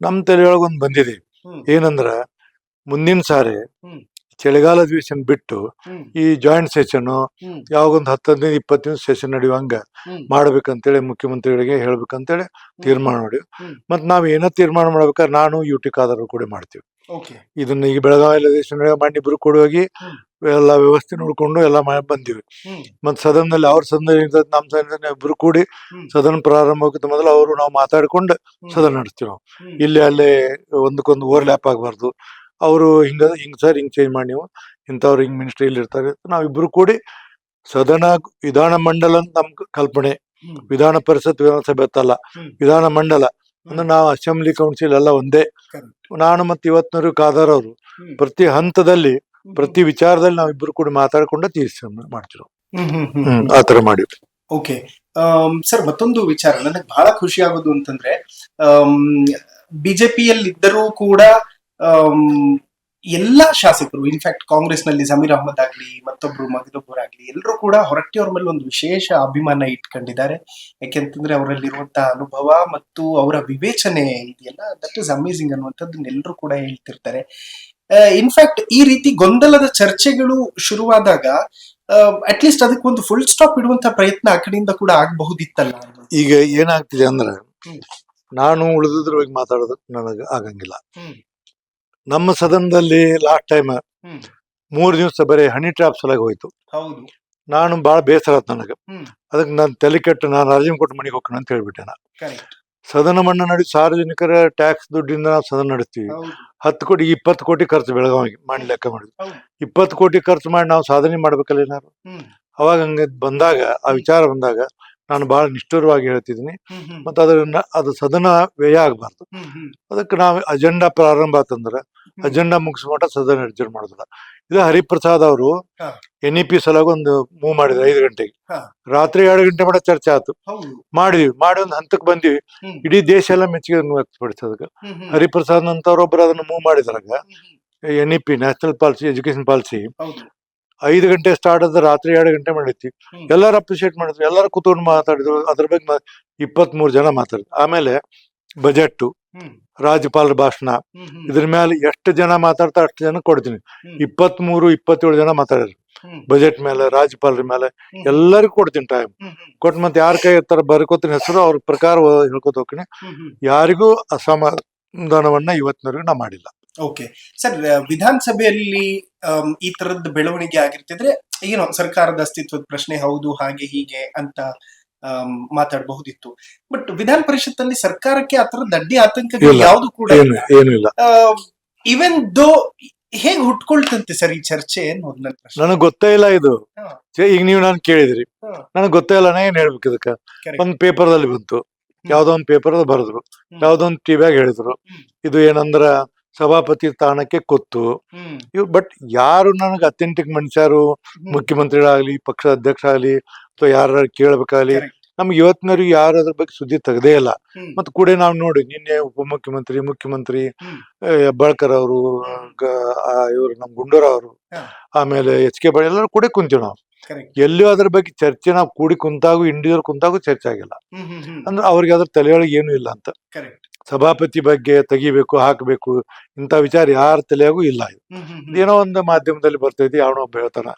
ನಮ್ಮ ತಲೆಯೊಳಗೆ ಒಂದು ಬಂದಿದೆ, ಏನಂದ್ರ ಮುಂದಿನ ಸಾರಿ ಚಳಿಗಾಲ ಅಧಿವೇಶನ ಬಿಟ್ಟು ಈ ಜಾಯಿಂಟ್ ಸೆಷನ್ ಯಾವಾಗೊಂದು 10-15-20 ದಿವಸ ಸೆಷನ್ ನಡೆಯುವಂಗ ಮಾಡ್ಬೇಕಂತೇಳಿ ಮುಖ್ಯಮಂತ್ರಿಗಳಿಗೆ ಹೇಳ್ಬೇಕಂತೇಳಿ ತೀರ್ಮಾನ ಮಾಡಿ. ಮತ್ ನಾವ್ ಏನೋ ತೀರ್ಮಾನ ಮಾಡ್ಬೇಕಾದ್ರೆ ನಾನು UT ಖಾದರ್ ಕೂಡ ಮಾಡ್ತೀವಿ ಇದನ್ನ. ಈಗ ಬೆಳಗಾವಿ ಅಧಿವೇಶನ ಮಾಡಿಬ್ರು ಕೂಡ ಹೋಗಿ ಎಲ್ಲ ವ್ಯವಸ್ಥೆ ನೋಡ್ಕೊಂಡು ಎಲ್ಲ ಬಂದಿವಿ. ಮತ್ ಸದನದಲ್ಲಿ ಅವ್ರ ಸದನ ನಮ್ಮ ಸದನ ಇಬ್ರು ಕೂಡಿ ಸದನ ಪ್ರಾರಂಭಕ್ಕೆ ಮೊದಲು ಅವರು ನಾವು ಮಾತಾಡ್ಕೊಂಡು ಸದನ ನಡೆಸ್ತೀವಿ. ನಾವು ಇಲ್ಲಿ ಅಲ್ಲೇ ಒಂದಕ್ಕೊಂದು ಓವರ್ಲ್ಯಾಪ್ ಆಗಬಾರ್ದು. ಅವರು ಹಿಂಗ್ ಸರ್ ಹಿಂಗ್ ಚೇಂಜ್ ಮಾಡಿ, ನೀವು ಇಂಥವ್ರು ಹಿಂಗ್ ಮಿನಿಸ್ಟ್ರಿ ಇಲ್ಲಿ ಇರ್ತಾರೆ, ನಾವಿಬ್ರು ಕೂಡಿ ಸದನ ವಿಧಾನ ಮಂಡಲ ಅಂತ ನಮ್ ಕಲ್ಪನೆ. ವಿಧಾನ ಪರಿಷತ್ ವಿಧಾನಸಭೆ ಅಂತಲ್ಲ, ವಿಧಾನ ಮಂಡಲ ಅಂದ್ರೆ ನಾವು ಅಸೆಂಬ್ಲಿ ಕೌನ್ಸಿಲ್ ಎಲ್ಲ ಒಂದೇ. ನಾನು ಮತ್ತೆ ಇವತ್ತಿನವರು ಖಾದರ್ ಅವರು ಪ್ರತಿ ಹಂತದಲ್ಲಿ ಪ್ರತಿ ವಿಚಾರದಲ್ಲಿ ನಾವಿಬ್ರು ಕೂಡ ಮಾತಾಡ್ಕೊಂಡು ಮಾಡ್ತಿರೋ ಆತರ ಮಾಡಿದ್ವಿ. ಓಕೆ ಸರ್, ಮತ್ತೊಂದು ವಿಚಾರ ನನಗೆ ಬಹಳ ಖುಷಿ ಆಗೋದು ಅಂತಂದ್ರೆ, ಬಿಜೆಪಿಯಲ್ಲಿ ಇದ್ದರೂ ಕೂಡ ಎಲ್ಲಾ ಶಾಸಕರು, ಇನ್ಫ್ಯಾಕ್ಟ್ ಕಾಂಗ್ರೆಸ್ ನಲ್ಲಿ ಜಮೀರ್ ಅಹಮದ್ ಆಗ್ಲಿ ಮತ್ತೊಬ್ರು ಆಗ್ಲಿ, ಎಲ್ಲರೂ ಕೂಡ ಹೊರಟ್ಟಿ ಅವ್ರ ಮೇಲೆ ಒಂದು ವಿಶೇಷ ಅಭಿಮಾನ ಇಟ್ಕೊಂಡಿದ್ದಾರೆ. ಯಾಕೆಂತಂದ್ರೆ ಅವರಲ್ಲಿರುವಂತಹ ಅನುಭವ ಮತ್ತು ಅವರ ವಿವೇಚನೆ ಇದೆಯಲ್ಲ, ದಟ್ ಇಸ್ ಅಮೇಸಿಂಗ್ ಅನ್ನುವಂಥದ್ದನ್ನ ಎಲ್ಲರೂ ಕೂಡ ಹೇಳ್ತಿರ್ತಾರೆ. ಇನ್ಫ್ಯಾಕ್ಟ್ ಈ ರೀತಿ ಗೊಂದಲದ ಚರ್ಚೆಗಳು ಶುರುವಾದಾಗ ಅಟ್ಲೀಸ್ಟ್ ಅದಕ್ಕೆ ಒಂದು ಫುಲ್ ಸ್ಟಾಪ್ ಇಡುವಂತ ಪ್ರಯತ್ನ ಆ ಕಡೆಯಿಂದ ಕೂಡ ಆಗಬಹುದಿತ್ತಲ್ಲ. ಈಗ ಏನಾಗ್ತಿದೆ ಅಂದ್ರೆ, ನಾನು ಉಳಿದ್ರ ಬಗ್ಗೆ ಮಾತಾಡೋದು ನನಗೆ ಆಗಂಗಿಲ್ಲ. ನಮ್ಮ ಸದನದಲ್ಲಿ ಲಾಸ್ಟ್ ಟೈಮ್ 3 ದಿವಸ ಬರೀ ಹನಿ ಟ್ರಾಪ್ ಸಲಗ ಹೋಯ್ತು. ನಾನು ಬಾಳ ಬೇಸರ ಆಯ್ತು ನನಗೆ. ಅದಕ್ಕೆ ನಾನು ತಲೆ ಕೆಟ್ಟು ನಾನು ರಾಜೀನಾಮೆ ಕೊಟ್ಟು ಮನೆಗೆ ಹೋಗೋಣ ಅಂತ ಹೇಳ್ಬಿಟ್ಟೆ. ಸದನ ಮಣ್ಣ ನಡಿ ಸಾರ್ವಜನಿಕರ ಟ್ಯಾಕ್ಸ್ ದುಡ್ಡಿಂದ ನಾವು ಸದನ ನಡೆಸ್ತೀವಿ. 10 ಕೋಟಿ 20 ಕೋಟಿ ಖರ್ಚು ಬೆಳಗಾವಿಗೆ ಮಾಡಿ ಲೆಕ್ಕ ಮಾಡಿದ್ವಿ. 20 ಕೋಟಿ ಖರ್ಚು ಮಾಡಿ ನಾವು ಸಾಧನೆ ಮಾಡ್ಬೇಕಲ್ಲ ಏನಾರು. ಅವಾಗ ಹಂಗ ಬಂದಾಗ, ಆ ವಿಚಾರ ಬಂದಾಗ ನಾನು ಬಹಳ ನಿಷ್ಠುರವಾಗಿ ಹೇಳ್ತಿದ್ದೀನಿ. ಮತ್ತೆ ಅದು ಸದನ ವ್ಯಯ ಆಗ್ಬಾರ್ದು. ಅದಕ್ಕೆ ನಾವು ಅಜೆಂಡಾ ಪ್ರಾರಂಭ ಆತಂದ್ರೆ ಅಜೆಂಡಾ ಮುಗಿಸ್ಮಟ ಸದನ ಅಡ್ಜರ್ನ್ ಮಾಡೋದಿಲ್ಲ. ಇದು ಹರಿಪ್ರಸಾದ್ ಅವರು NEP ಸಲಾಗ ಒಂದು ಮೂವ್ ಮಾಡಿದ್ರು 5 ಗಂಟೆಗೆ. ರಾತ್ರಿ 2 ಗಂಟೆ ಮಟ್ಟ ಚರ್ಚೆ ಆಯ್ತು. ಮಾಡಿದ್ವಿ, ಮಾಡಿ ಒಂದು ಹಂತಕ್ಕೆ ಬಂದಿವಿ. ಇಡೀ ದೇಶ ಎಲ್ಲ ಮೆಚ್ಚುಗೆ ವ್ಯಕ್ತಪಡಿಸೋದಕ್ಕೆ ಹರಿಪ್ರಸಾದ್ ಅಂತವ್ರೊಬ್ರು ಅದನ್ನ ಮೂವ್ ಮಾಡಿದ್ರಾಗ NEP national policy, education policy 5 ಗಂಟೆ ಸ್ಟಾರ್ಟ್ ಆದ್ರೆ ರಾತ್ರಿ 2 ಗಂಟೆ ಮಾಡಿದ್ವಿ. ಎಲ್ಲಾರು ಅಪ್ರಿಶಿಯೇಟ್ ಮಾಡಿದ್ರು, ಎಲ್ಲಾರು ಕೂತ್ಕೊಂಡು ಮಾತಾಡಿದ್ರು. ಅದ್ರ ಬಗ್ಗೆ 23 ಜನ ಮಾತಾಡಿದ್ರು. ಆಮೇಲೆ ಬಜೆಟ್, ರಾಜ್ಯಪಾಲರ ಭಾಷಣ, ಇದ್ರ ಮೇಲೆ ಎಷ್ಟು ಜನ ಮಾತಾಡ್ತಾ ಅಷ್ಟು ಜನ ಕೊಡ್ತೀನಿ. 23-27 ಜನ ಮಾತಾಡಿದ್ರು ಬಜೆಟ್ ಮೇಲೆ, ರಾಜ್ಯಪಾಲರ ಮೇಲೆ, ಎಲ್ಲರಿಗೂ ಕೊಡ್ತೀನಿ ಟೈಮ್ ಕೊಟ್ಟು. ಮತ್ತೆ ಯಾರ ಕೈ ಇರ್ತಾರ ಬರ್ಕೋತೀನಿ ಹೆಸರು, ಅವ್ರ ಪ್ರಕಾರ ಹೇಳ್ಕೊತ ಹೋಗ್ತೀನಿ. ಯಾರಿಗೂ ಅಸಮಾಧಾನವನ್ನ ಇವತ್ತಿನವರೆಗೂ ನಾ ಮಾಡಿಲ್ಲ. ಓಕೆ ಸರ್, ವಿಧಾನಸಭೆಯಲ್ಲಿ ಈ ತರದ ಬೆಳವಣಿಗೆ ಆಗಿರ್ತಿದ್ರೆ ಏನೋ ಸರ್ಕಾರದ ಅಸ್ತಿತ್ವದ ಪ್ರಶ್ನೆ, ಹೌದು ಹಾಗೆ ಹೀಗೆ ಅಂತ ಮಾತಾಡಬಹುದಿತ್ತು. ಬಟ್ ವಿಧಾನ ಪರಿಷತ್ತಲ್ಲಿ ಸರ್ಕಾರಕ್ಕೆ ಆ ತರದ ಅಡ್ಡಿ ಆತಂಕಗಳು ಯಾವುದು ಕೂಡ ಏನು ಇಲ್ಲ. ಈವನ್ ದೋ ಹೇಗ್ ಹುಟ್ಕೊಳ್ತಂತೆ ಸರ್ ಈ ಚರ್ಚೆ ಅನ್ನೋದು ನನ್ನ ಪ್ರಶ್ನೆ. ನನಗ್ ಗೊತ್ತೇ ಇಲ್ಲ ಇದು. ಈಗ ನೀವು ನಾನು ಕೇಳಿದ್ರಿ, ನನಗ್ ಗೊತ್ತೇ ಇಲ್ಲ. ನಾ ಏನ್ ಹೇಳ್ಬೇಕು ಇದಕ್ಕ? ಒಂದ್ ಪೇಪರ್ದಲ್ಲಿ ಬಂತು, ಯಾವ್ದೋ ಒಂದ್ ಪೇಪರ್ ಬರೆದ್ರು, ಯಾವ್ದೋ ಒಂದು ಟಿವಿಯಾಗ ಹೇಳಿದ್ರು, ಇದು ಏನಂದ್ರ ಸಭಾಪತಿ ಸ್ಥಾನಕ್ಕೆ ಕೊತ್ತು. ಬಟ್ ಯಾರು ನನಗೆ ಅಥೆಂಟಿಕ್ ಮನುಷ್ಯರು, ಮುಖ್ಯಮಂತ್ರಿಗಳಾಗ್ಲಿ, ಪಕ್ಷ ಅಧ್ಯಕ್ಷ ಆಗ್ಲಿ, ಅಥವಾ ಯಾರು ಕೇಳ್ಬೇಕಾಗ್ಲಿ, ನಮ್ಗೆ ಇವತ್ತಿನವ್ರಿಗೆ ಯಾರು ಅದ್ರ ಬಗ್ಗೆ ಸುದ್ದಿ ತೆಗ್ದೇ ಇಲ್ಲ. ಮತ್ ಕೂಡ ನಾವ್ ನೋಡಿ, ನಿನ್ನೆ ಉಪಮುಖ್ಯಮಂತ್ರಿ, ಮುಖ್ಯಮಂತ್ರಿ ಹೆಬ್ಬಾಳ್ಕರ್ ಅವರು, ಇವ್ರು ನಮ್ ಗುಂಡೂರಾವ್, ಆಮೇಲೆ HK ಪಾಟೀಲ್ ಎಲ್ಲರೂ ಕೂಡ ಕುಂತೀವಿ ನಾವು. ಎಲ್ಲಿಯೂ ಅದ್ರ ಬಗ್ಗೆ ಚರ್ಚೆ ನಾವು ಕೂಡಿ ಕುಂತಾಗೂ, ಇಂಡಿವಿಜುವಲ್ ಕುಂತಾಗೂ ಚರ್ಚೆ ಆಗಿಲ್ಲ. ಅಂದ್ರೆ ಅವ್ರಿಗೆ ಅದ್ರ ತಲೆಯೊಳಗೆ ಏನು ಇಲ್ಲ ಅಂತ. ಸಭಾಪತಿ ಬಗ್ಗೆ ತೆಗಿಬೇಕು, ಹಾಕ್ಬೇಕು, ಇಂಥ ವಿಚಾರ ಯಾರ ತಲೆಯಾಗೂ ಇಲ್ಲ. ಏನೋ ಒಂದು ಮಾಧ್ಯಮದಲ್ಲಿ ಬರ್ತೈತಿ, ಯಾವನೋ ಒಬ್ಬ ಹೇಳ್ತಾನ,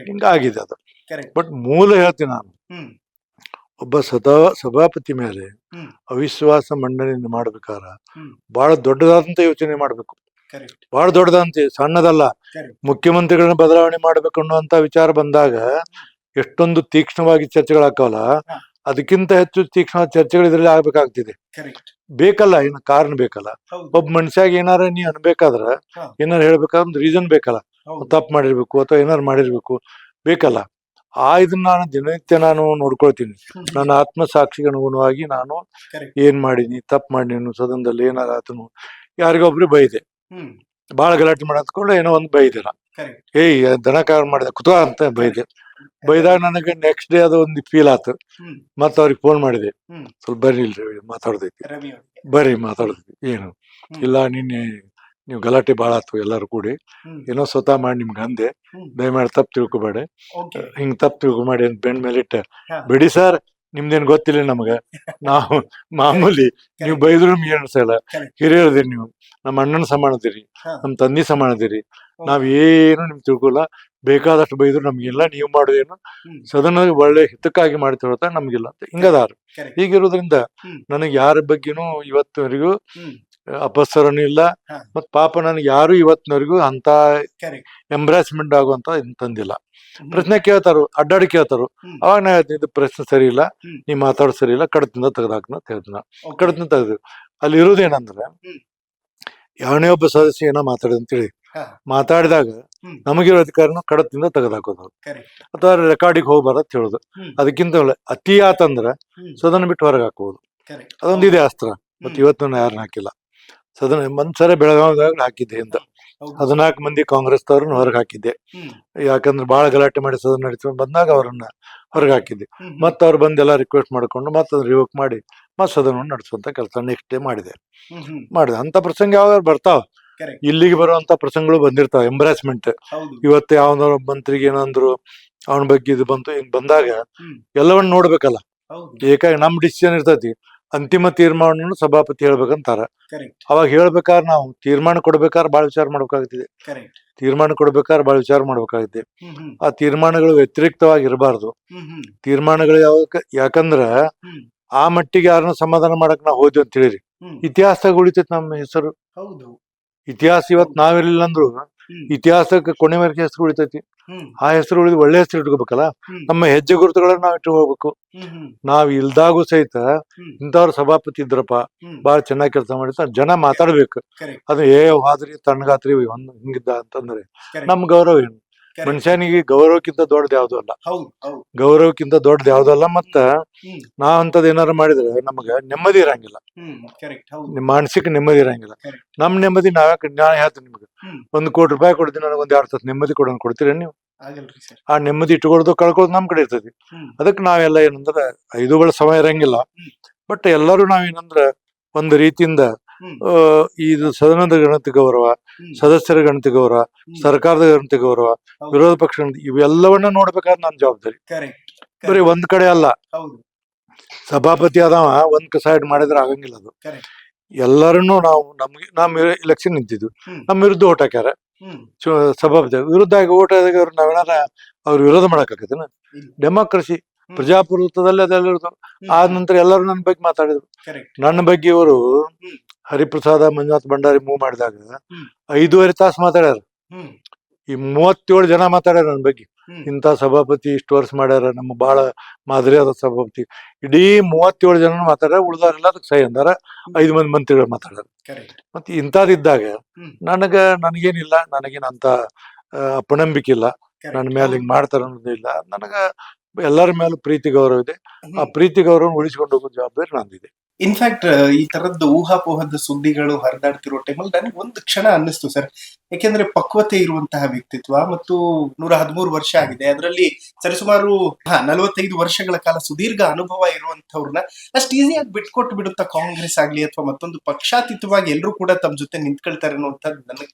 ಹಿಂಗಾಗಿದೆ ಅದು. ಬಟ್ ಮೂಲ ಹೇಳ್ತೀನಿ ನಾನು, ಒಬ್ಬ ಸಭಾಪತಿ ಮೇಲೆ ಅವಿಶ್ವಾಸ ಮಂಡನೆ ಮಾಡ್ಬೇಕಾರ ಬಹಳ ದೊಡ್ಡದಾದಂತ ಯೋಚನೆ ಮಾಡ್ಬೇಕು. ಬಹಳ ದೊಡ್ಡದಂತೆ, ಸಣ್ಣದಲ್ಲ. ಮುಖ್ಯಮಂತ್ರಿಗಳನ್ನ ಬದಲಾವಣೆ ಮಾಡ್ಬೇಕು ಅನ್ನುವಂತ ವಿಚಾರ ಬಂದಾಗ ಎಷ್ಟೊಂದು ತೀಕ್ಷ್ಣವಾಗಿ ಚರ್ಚೆಗಳಾಕವಲ್ಲ, ಅದಕ್ಕಿಂತ ಹೆಚ್ಚು ತೀಕ್ಷ್ಣ ಚರ್ಚೆಗಳು ಇದ್ರಲ್ಲಿ ಆಗ್ಬೇಕಾಗ್ತಿದೆ. ಬೇಕಲ್ಲ, ಏನು ಕಾರಣ ಬೇಕಲ್ಲ. ಒಬ್ಬ ಮನುಷ್ಯಾಗ ಏನಾರ ನೀ ಅನ್ಬೇಕಾದ್ರ, ಏನಾರು ಹೇಳ್ಬೇಕಾದ್ರೆ ಒಂದು ರೀಸನ್ ಬೇಕಲ್ಲ. ತಪ್ಪು ಮಾಡಿರ್ಬೇಕು ಅಥವಾ ಏನಾರು ಮಾಡಿರ್ಬೇಕು, ಬೇಕಲ್ಲ. ಇದನ್ನ ನಾನು ದಿನನಿತ್ಯ ನಾನು ನೋಡ್ಕೊಳ್ತೀನಿ. ನನ್ನ ಆತ್ಮಸಾಕ್ಷಿಗೆ ಅನುಗುಣವಾಗಿ ನಾನು ಏನ್ ಮಾಡೀನಿ, ತಪ್ಪು ಮಾಡೀನಿ, ಸದನದಲ್ಲಿ ಏನಾರ ಆತನು ಯಾರಿಗೊಬ್ರು ಬೈದೆ, ಬಾಳ ಗಲಾಟೆ ಮಾಡತ್ಕೊಂಡು ಏನೋ ಒಂದು ಬೈದಿರ, ದನ ಕಾರ ಮಾಡಿದೆ ಕುತ ಅಂತ ಬೈದಾಗ ನನಗೆ ನೆಕ್ಸ್ಟ್ ಡೇ ಅದು ಒಂದು ಫೀಲ್ ಆತು. ಮತ್ತ ಅವ್ರಿಗೆ ಫೋನ್ ಮಾಡಿದೆ, ಸ್ವಲ್ಪ ಬರ್ರಿ ಇಲ್ರಿ ಮಾತಾಡ್ದೈತಿ, ಬರ್ರಿ ಮಾತಾಡ್ದೈತಿ. ಏನು ಇಲ್ಲ, ನಿನ್ನೆ ನೀವು ಗಲಾಟೆ ಭಾಳ ಆತು ಎಲ್ಲರೂ ಕೂಡಿ, ಹ್ಮ್ ಏನೋ ಸ್ವತಃ ಮಾಡಿ ನಿಮ್ಗೆ ಅಂದೆ, ಹ್ಮ್ ದಯಮಾಡಿ ತಪ್ಪು ತಿಳ್ಕೊಬೇಡಿ, ಓಕೆ ಹಿಂಗ್ ತಪ್ಪು ತಿಳ್ಕೊಬೇಡಿ ಅಂತ ಬೆಂಡ್ ಮೇಲೆ ಇಟ್ಟ, ಹಾ. ಬಿಡಿ ಸರ್ ನಿಮ್ದೇನ್ ಗೊತ್ತಿಲ್ಲ ನಮಗ, ನಾವು ಮಾಮೂಲಿ ನೀವು ಬೈದ್ರು ನಮ್ಗೆ ಏನ್ ಅನ್ಸಲ್ಲ, Correct. ಹಿರಿಯರದಿರಿ ನೀವು, ನಮ್ಮ ಅಣ್ಣನ ಸಮಾನ ಅದೀರಿ, ಹಾ. ನಮ್ಮ ತಂದಿ ಸಮಾನ ಅದೀರಿ, ನಾವ್ ಏನು ನಿಮ್ ತಿಳ್ಕೊಲ್ಲ, ಬೇಕಾದಷ್ಟು ಬೈದ್ರು ನಮ್ಗಿಲ್ಲ, ನೀವು ಮಾಡೋದೇನು ಹ್ಮ್ ಸದನ ಒಳ್ಳೆ ಹಿತಕ್ಕಾಗಿ ಮಾಡ್ತಿರತ್ತ ನಮ್ಗಿಲ್ಲ ಅಂತ ಹಿಂಗದಾರ. Correct. ಹೀಗಿರೋದ್ರಿಂದ ಹ್ಮ್ ನನಗೆ ಯಾರ ಬಗ್ಗೆನೂ ಇವತ್ತಿನವರೆಗೂ ಹ್ಮ್ ಅಪಸ್ಸರನೂ ಇಲ್ಲ, ಹಾ. ಮತ್ ಪಾಪ ನನಗೆ ಯಾರು ಇವತ್ತಿನವರೆಗೂ ಅಂತ ಕರೆಕ್ಟ್ ಎಂಬ್ರಾಸ್ಮೆಂಟ್ ಆಗುವಂತ ತಂದಿಲ್ಲ. ಪ್ರಶ್ನೆ ಕೇಳ್ತಾರು, ಅಡ್ಡಾಡಿ ಕೇಳ್ತಾರು, ಹ್ಮ್ ಅವಾಗ ನಾ ಹೇಳ್ತೀನಿ ಇದು ಪ್ರಶ್ನೆ ಸರಿ ಇಲ್ಲ, ಹ್ಮ್. ನೀ ಮಾತಾಡೋ ಸರಿ ಇಲ್ಲ, ಕಡತದಿಂದ ತೆಗೆದಾಕ್ನ ಅಂತ ಹೇಳ್ತೀನಿ. Okay. ಕಡತದಿಂದ ತೆಗೆದು ಅಲ್ಲಿ ಇರೋದೇನಂದ್ರೆ ಹ್ಮ್. ಯಾವನೇ ಒಬ್ಬ ಸದಸ್ಯ ಏನೋ ಮಾತಾಡಿದ ಅಂತೇಳಿ ಹಾ. ಮಾತಾಡಿದಾಗ ಹ್ಮ್ ನಮಗಿರೋ ಅಧಿಕಾರನ ಕಡತದಿಂದ ತೆಗೆದಾಕೋದು ಕರೆಕ್ಟ್ ಅಥವಾ ರೆಕಾರ್ಡಿಗೆ ಹೋಗ್ಬಾರ್ದು ಅಂತ ಹೇಳೋದು. ಹ್ಮ್ ಅದಕ್ಕಿಂತ ಅತಿ ಆತಂದ್ರೆ ಹ್ಮ್ ಸದನ ಬಿಟ್ಟು ಹೊರಗೆ ಹಾಕೋದು. ಕರೆಕ್ಟ್ ಅದೊಂದು ಇದೆ ಅಸ್ತ್ರ. ಮತ್ತೆ ಇವತ್ತು ನಾನು ಯಾರನ್ನ ಹಾಕಿಲ್ಲ. ಸದನ ಒಂದ್ಸರಿ ಬೆಳಗಾವಿದಾಗ ಹಾಕಿದ್ದೆ ಹಿಂದೆ 14 ಮಂದಿ ಕಾಂಗ್ರೆಸ್ದವ್ರನ್ನ ಹೊರಗೆ ಹಾಕಿದ್ದೆ. ಹ್ಮ್ ಯಾಕಂದ್ರೆ ಬಹಳ ಗಲಾಟೆ ಮಾಡಿ ಸದನ ನಡೀಸ್ಕೊಂಡು ಬಂದಾಗ ಅವರನ್ನ ಹೊರಗೆ ಹಾಕಿದ್ದೆ. ಹ್ಮ್ ಮತ್ತೆ ಅವ್ರು ಬಂದೆಲ್ಲ ರಿಕ್ವೆಸ್ಟ್ ಮಾಡ್ಕೊಂಡು ಮತ್ತೆ ಅದನ್ನ ರಿವೋಕ್ ಮಾಡಿ ಮತ್ತೆ ಸದನವನ್ನು ನಡೆಸುವಂತ ಕೆಲಸ ನೆಕ್ಸ್ಟ್ ಡೇ ಮಾಡಿದೆ. ಹ್ಮ್ ಮಾಡಿದೆ ಅಂತ ಪ್ರಸಂಗ ಯಾವಾಗ ಬರ್ತಾವ, ಕರೆಕ್ಟ್ ಇಲ್ಲಿಗೆ ಬರುವಂತ ಪ್ರಸಂಗಗಳು ಬಂದಿರ್ತಾವ. ಎಂಬ್ರಾಸ್ಮೆಂಟ್ ಹೌದು ಇವತ್ತು ಯಾವ್ದಾರ ಮಂತ್ರಿಗೆ ಏನಂದ್ರು ಅವನ ಬಗ್ಗೆ ಇದು ಬಂತು, ಹಿಂಗ್ ಬಂದಾಗ ಹ್ಮ್ ಎಲ್ಲವನ್ನ ನೋಡ್ಬೇಕಲ್ಲ. ಹೌದು ಏಕಾಗಿ ನಮ್ ಡಿಸಿಷನ್ ಇರ್ತೈತಿ, ಅಂತಿಮ ತೀರ್ಮಾನವನ್ನು ಸಭಾಪತಿ ಹೇಳ್ಬೇಕಂತಾರ. ಕರೆಕ್ಟ್ ಅವಾಗ ಹೇಳ್ಬೇಕಾದ್ರೆ ನಾವು ತೀರ್ಮಾನ ಕೊಡ್ಬೇಕಾದ್ರೆ ಬಾಳ ವಿಚಾರ ಮಾಡ್ಬೇಕಾಗ್ತಿದೆ. ಕರೆಕ್ಟ್ ತೀರ್ಮಾನ ಕೊಡ್ಬೇಕಾದ್ರೆ ಬಾಳ ವಿಚಾರ ಮಾಡ್ಬೇಕಾಗಿದೆ. ಹ್ಮ್ ಆ ತೀರ್ಮಾನಗಳು ವ್ಯತಿರಿಕ್ತವಾಗಿ ಇರಬಾರ್ದು. ಹ್ಮ್ ತೀರ್ಮಾನಗಳು ಯಾಕಂದ್ರ ಹ್ಮ್ ಆ ಮಟ್ಟಿಗೆ ಯಾರನ್ನ ಸಮಾಧಾನ ಮಾಡಕ್ ನಾವು ಹೋದ್ವಿ ಅಂತ ಹೇಳಿರಿ, ಹ್ಮ್ ಇತಿಹಾಸದಾಗ ಉಳಿತೈತಿ ನಮ್ಮ ಹೆಸರು. ಹೌದು ಇತಿಹಾಸ ಇವತ್ ನಾವಿರ್ಲಿಲ್ಲ ಅಂದ್ರು ಹ್ಮ್ ಇತಿಹಾಸಕ್ಕೆ ಕೊನೆವರೆಗೆ ಹೆಸರು ಉಳಿತೈತಿ. ಹ್ಮ್ ಆ ಹೆಸರು ಉಳಿದು ಒಳ್ಳೆ ಹೆಸರು ಇಟ್ಕೋಬೇಕಲ್ಲ. ಹ್ಮ್ ನಮ್ಮ ಹೆಜ್ಜೆ ಗುರುತುಗಳನ್ನ ನಾವು ಇಟ್ಟು ಹೋಗ್ಬೇಕು. ಹ್ಮ್ ನಾವ್ ಇಲ್ದಾಗೂ ಸಹಿತ ಹ್ಮ್ ಇಂಥವ್ರ ಸಭಾಪತಿ ಇದ್ರಪ್ಪ, ಹ್ಮ್ ಬಾಳ ಚೆನ್ನಾಗಿ ಕೆಲಸ ಮಾಡಿರ್ತಾರೆ, ಜನ ಮಾತಾಡ್ಬೇಕು. ಕರೆಕ್ಟ್ ಅದು ಹಾದ್ರಿ ತಣ್ಣಗಾತ್ರಿ ಒಂದ್ ಹಿಂಗಿದ್ದ ಅಂತಂದ್ರೆ ಕರೆಕ್ಟ್ ನಮ್ ಗೌರವ ಏನು? ಕರೆಕ್ಟ್ ಮನುಷ್ಯನಿಗೆ ಗೌರವಕ್ಕಿಂತ ದೊಡ್ಡದು ಯಾವ್ದು ಅಲ್ಲ. ಹೌದು ಹೌದು ಗೌರವಕ್ಕಿಂತ ದೊಡ್ಡದು ಯಾವ್ದು ಅಲ್ಲ. ಮತ್ತ ಹ್ಮ್ ನಾವ್ ಅಂತದ್ ಏನಾರು ಮಾಡಿದ್ರೆ ನಮಗ ನೆಮ್ಮದಿ ಇರಂಗಿಲ್ಲ, ಕರೆಕ್ಟ್ ಹೌದು ನಿಮ್ ಮಾನಸಿಕ ನೆಮ್ಮದಿ ಇರಂಗಿಲ್ಲ. ಕರೆಕ್ಟ್ ನಮ್ ನೆಮ್ಮದಿ ನಾವ್ಯಾಕೆ ನಾ ಹೇಳ್ತೀನಿ ನಿಮ್ಗೆ, ಹ್ಮ್ 1 ಕೋಟಿ ರೂಪಾಯಿ ಕೊಡ್ತೀನಿ, ನನಗೆ 2 ತಾಸು ನೆಮ್ಮದಿ ಕೊಡೋನ್ ಕೊಡ್ತೀರ ನೀವು? ಆಗಲ್ರಿ ಸರ್ ಆ ನೆಮ್ಮದಿ ಇಟ್ಕೊಳ್ದು ಕಳ್ಕೊಳ್ಳೋದು ನಮ್ ಕಡೆ ಇರ್ತೈತಿ. ಹ್ಮ್ ಅದಕ್ಕೆ ನಾವೆಲ್ಲ ಏನಂದ್ರೆ 5 ಗಳ ಸಮಯ ಇರಂಗಿಲ್ಲ. ಹ್ಮ್. ಬಟ್ ಎಲ್ಲರೂ ನಾವೇನಂದ್ರ ಒಂದು ರೀತಿಯಿಂದ ಹ್ಮ್ ಇದು ಸದನದ ಗಣತಿ ಗೌರವ, ಹ್ಮ್ ಸದಸ್ಯರ ಗಣತಿ ಗೌರವ, ಹ್ಮ್. ಸರ್ಕಾರದ ಗಣತಿ ಗೌರವ, ಹೌದು. ವಿರೋಧ ಪಕ್ಷ ಇವೆಲ್ಲವನ್ನ ನೋಡ್ಬೇಕಾದ್ರೆ ನನ್ನ ಜವಾಬ್ದಾರಿ. ಕರೆಕ್ಟ್ ಬರೀ ಒಂದ್ ಕಡೆ ಅಲ್ಲ. ಹೌದು ಸಭಾಪತಿ ಆದವ ಒಂದ್ ಸೈಡ್ ಮಾಡಿದ್ರೆ ಆಗಂಗಿಲ್ಲ. ಅದು ಕರೆಕ್ಟ್ ಎಲ್ಲರನ್ನು ನಾವು ಇಲೆಕ್ಷನ್ ನಿಂತಿದ್ವಿ, ಹ್ಮ್ ನಮ್ಮ ವಿರುದ್ಧ ಓಟ್ ಹಾಕ್ಯಾರ. ಹ್ಮ್ ಸಭಾಪತಿ ವಿರುದ್ಧ ಆಗಿ ಓಟ್ ಹಾಕಿದಾಗ ನಾವೇನಾರ ಅವ್ರ ವಿರೋಧ ಮಾಡಕ್ಕಾಗತ್ತೇನ? ಇಲ್ಲ. ಡೆಮಾಕ್ರಸಿ ಹ್ಮ್. ಪ್ರಜಾಪ್ರಭುತ್ವದಲ್ಲಿ ಅದೆಲ್ಲ ಇರ್ತದೆ. ಆದ ನಂತರ ಎಲ್ಲರೂ ನನ್ನ ಬಗ್ಗೆ ಮಾತಾಡಿದ್ರು. ಕರೆಕ್ಟ್ ನನ್ನ ಬಗ್ಗೆ ಇವರು ಹ್ಮ್. ಹರಿಪ್ರಸಾದ ಮಂಜುನಾಥ್ ಭಂಡಾರಿ ಮೂವ್ ಮಾಡಿದಾಗ ಹ್ಮ್. 5.5 ತಾಸು ಮಾತಾಡ್ಯಾರ. ಹ್ಮ್ ಈ 37 ಜನ ಮಾತಾಡ್ಯಾರ ನನ್ನ ಬಗ್ಗೆ. ಹ್ಮ್ ಇಂಥ ಸಭಾಪತಿ ಇಷ್ಟು ವರ್ಷ ಮಾಡ್ಯಾರ, ನಮ್ಮ ಬಹಳ ಮಾದರಿಯಾದ ಸಭಾಪತಿ. ಇಡೀ 37 ಜನ ಮಾತಾಡ್ಯಾರ, ಉಳ್ದವ್ರೆಲ್ಲ ಅದಕ್ಕೆ ಸಹಿ ಅಂದಾರ. 5 ಮಂದಿ ಮಂತ್ರಿಗಳು ಮಾತಾಡ್ಯಾರ. ಕರೆಕ್ಟ್ ಮತ್ತೆ ಇಂಥದಿದ್ದಾಗ ಹ್ಮ್. ನನಗೇನಿಲ್ಲ, ನನಗೇನಂತ ಅಪನಂಬಿಕೆ ಇಲ್ಲ, ಕರೆಕ್ಟ್ ನನ್ನ ಮೇಲೆ ಹಿಂಗ್ ಮಾಡ್ತಾರ ಅನ್ನೋದಿಲ್ಲ. ನನಗ ಎಲ್ಲರ ಮೇಲೂ ಪ್ರೀತಿ ಗೌರವ ಇದೆ. ಆ ಪ್ರೀತಿ ಗೌರವ ಉಳಿಸ್ಕೊಂಡು ಹೋಗೋ ಜವಾಬ್ದಾರಿ ನಂದಿದೆ. ಇನ್ಫ್ಯಾಕ್ಟ್ ಈ ತರದ್ದು ಊಹಾಪೋಹದ ಸುದ್ದಿಗಳು ಹರಿದಾಡ್ತಿರೋ ಟೈಮಲ್ಲಿ ನನಗೆ ಒಂದು ಕ್ಷಣ ಅನ್ನಿಸ್ತು ಸರ್, ಯಾಕೆಂದ್ರೆ ಪಕ್ವತೆ ಇರುವಂತಹ ವ್ಯಕ್ತಿತ್ವ ಮತ್ತು 113 ವರ್ಷ ಆಗಿದೆ, ಅದರಲ್ಲಿ ಸರಿಸುಮಾರು 45 ವರ್ಷಗಳ ಕಾಲ ಸುದೀರ್ಘ ಅನುಭವ ಇರುವಂತವ್ರನ್ನ ಅಷ್ಟು ಈಸಿಯಾಗಿ ಬಿಟ್ಕೊಟ್ಟು ಬಿಡುತ್ತಾ ಕಾಂಗ್ರೆಸ್ ಆಗ್ಲಿ ಅಥವಾ ಮತ್ತೊಂದು ಪಕ್ಷಾತೀತವಾಗಿ ಎಲ್ಲರೂ ಕೂಡ ತಮ್ಮ ಜೊತೆ ನಿಂತ್ಕೊಳ್ತಾರೆ ಅನ್ನುವಂಥದ್ದು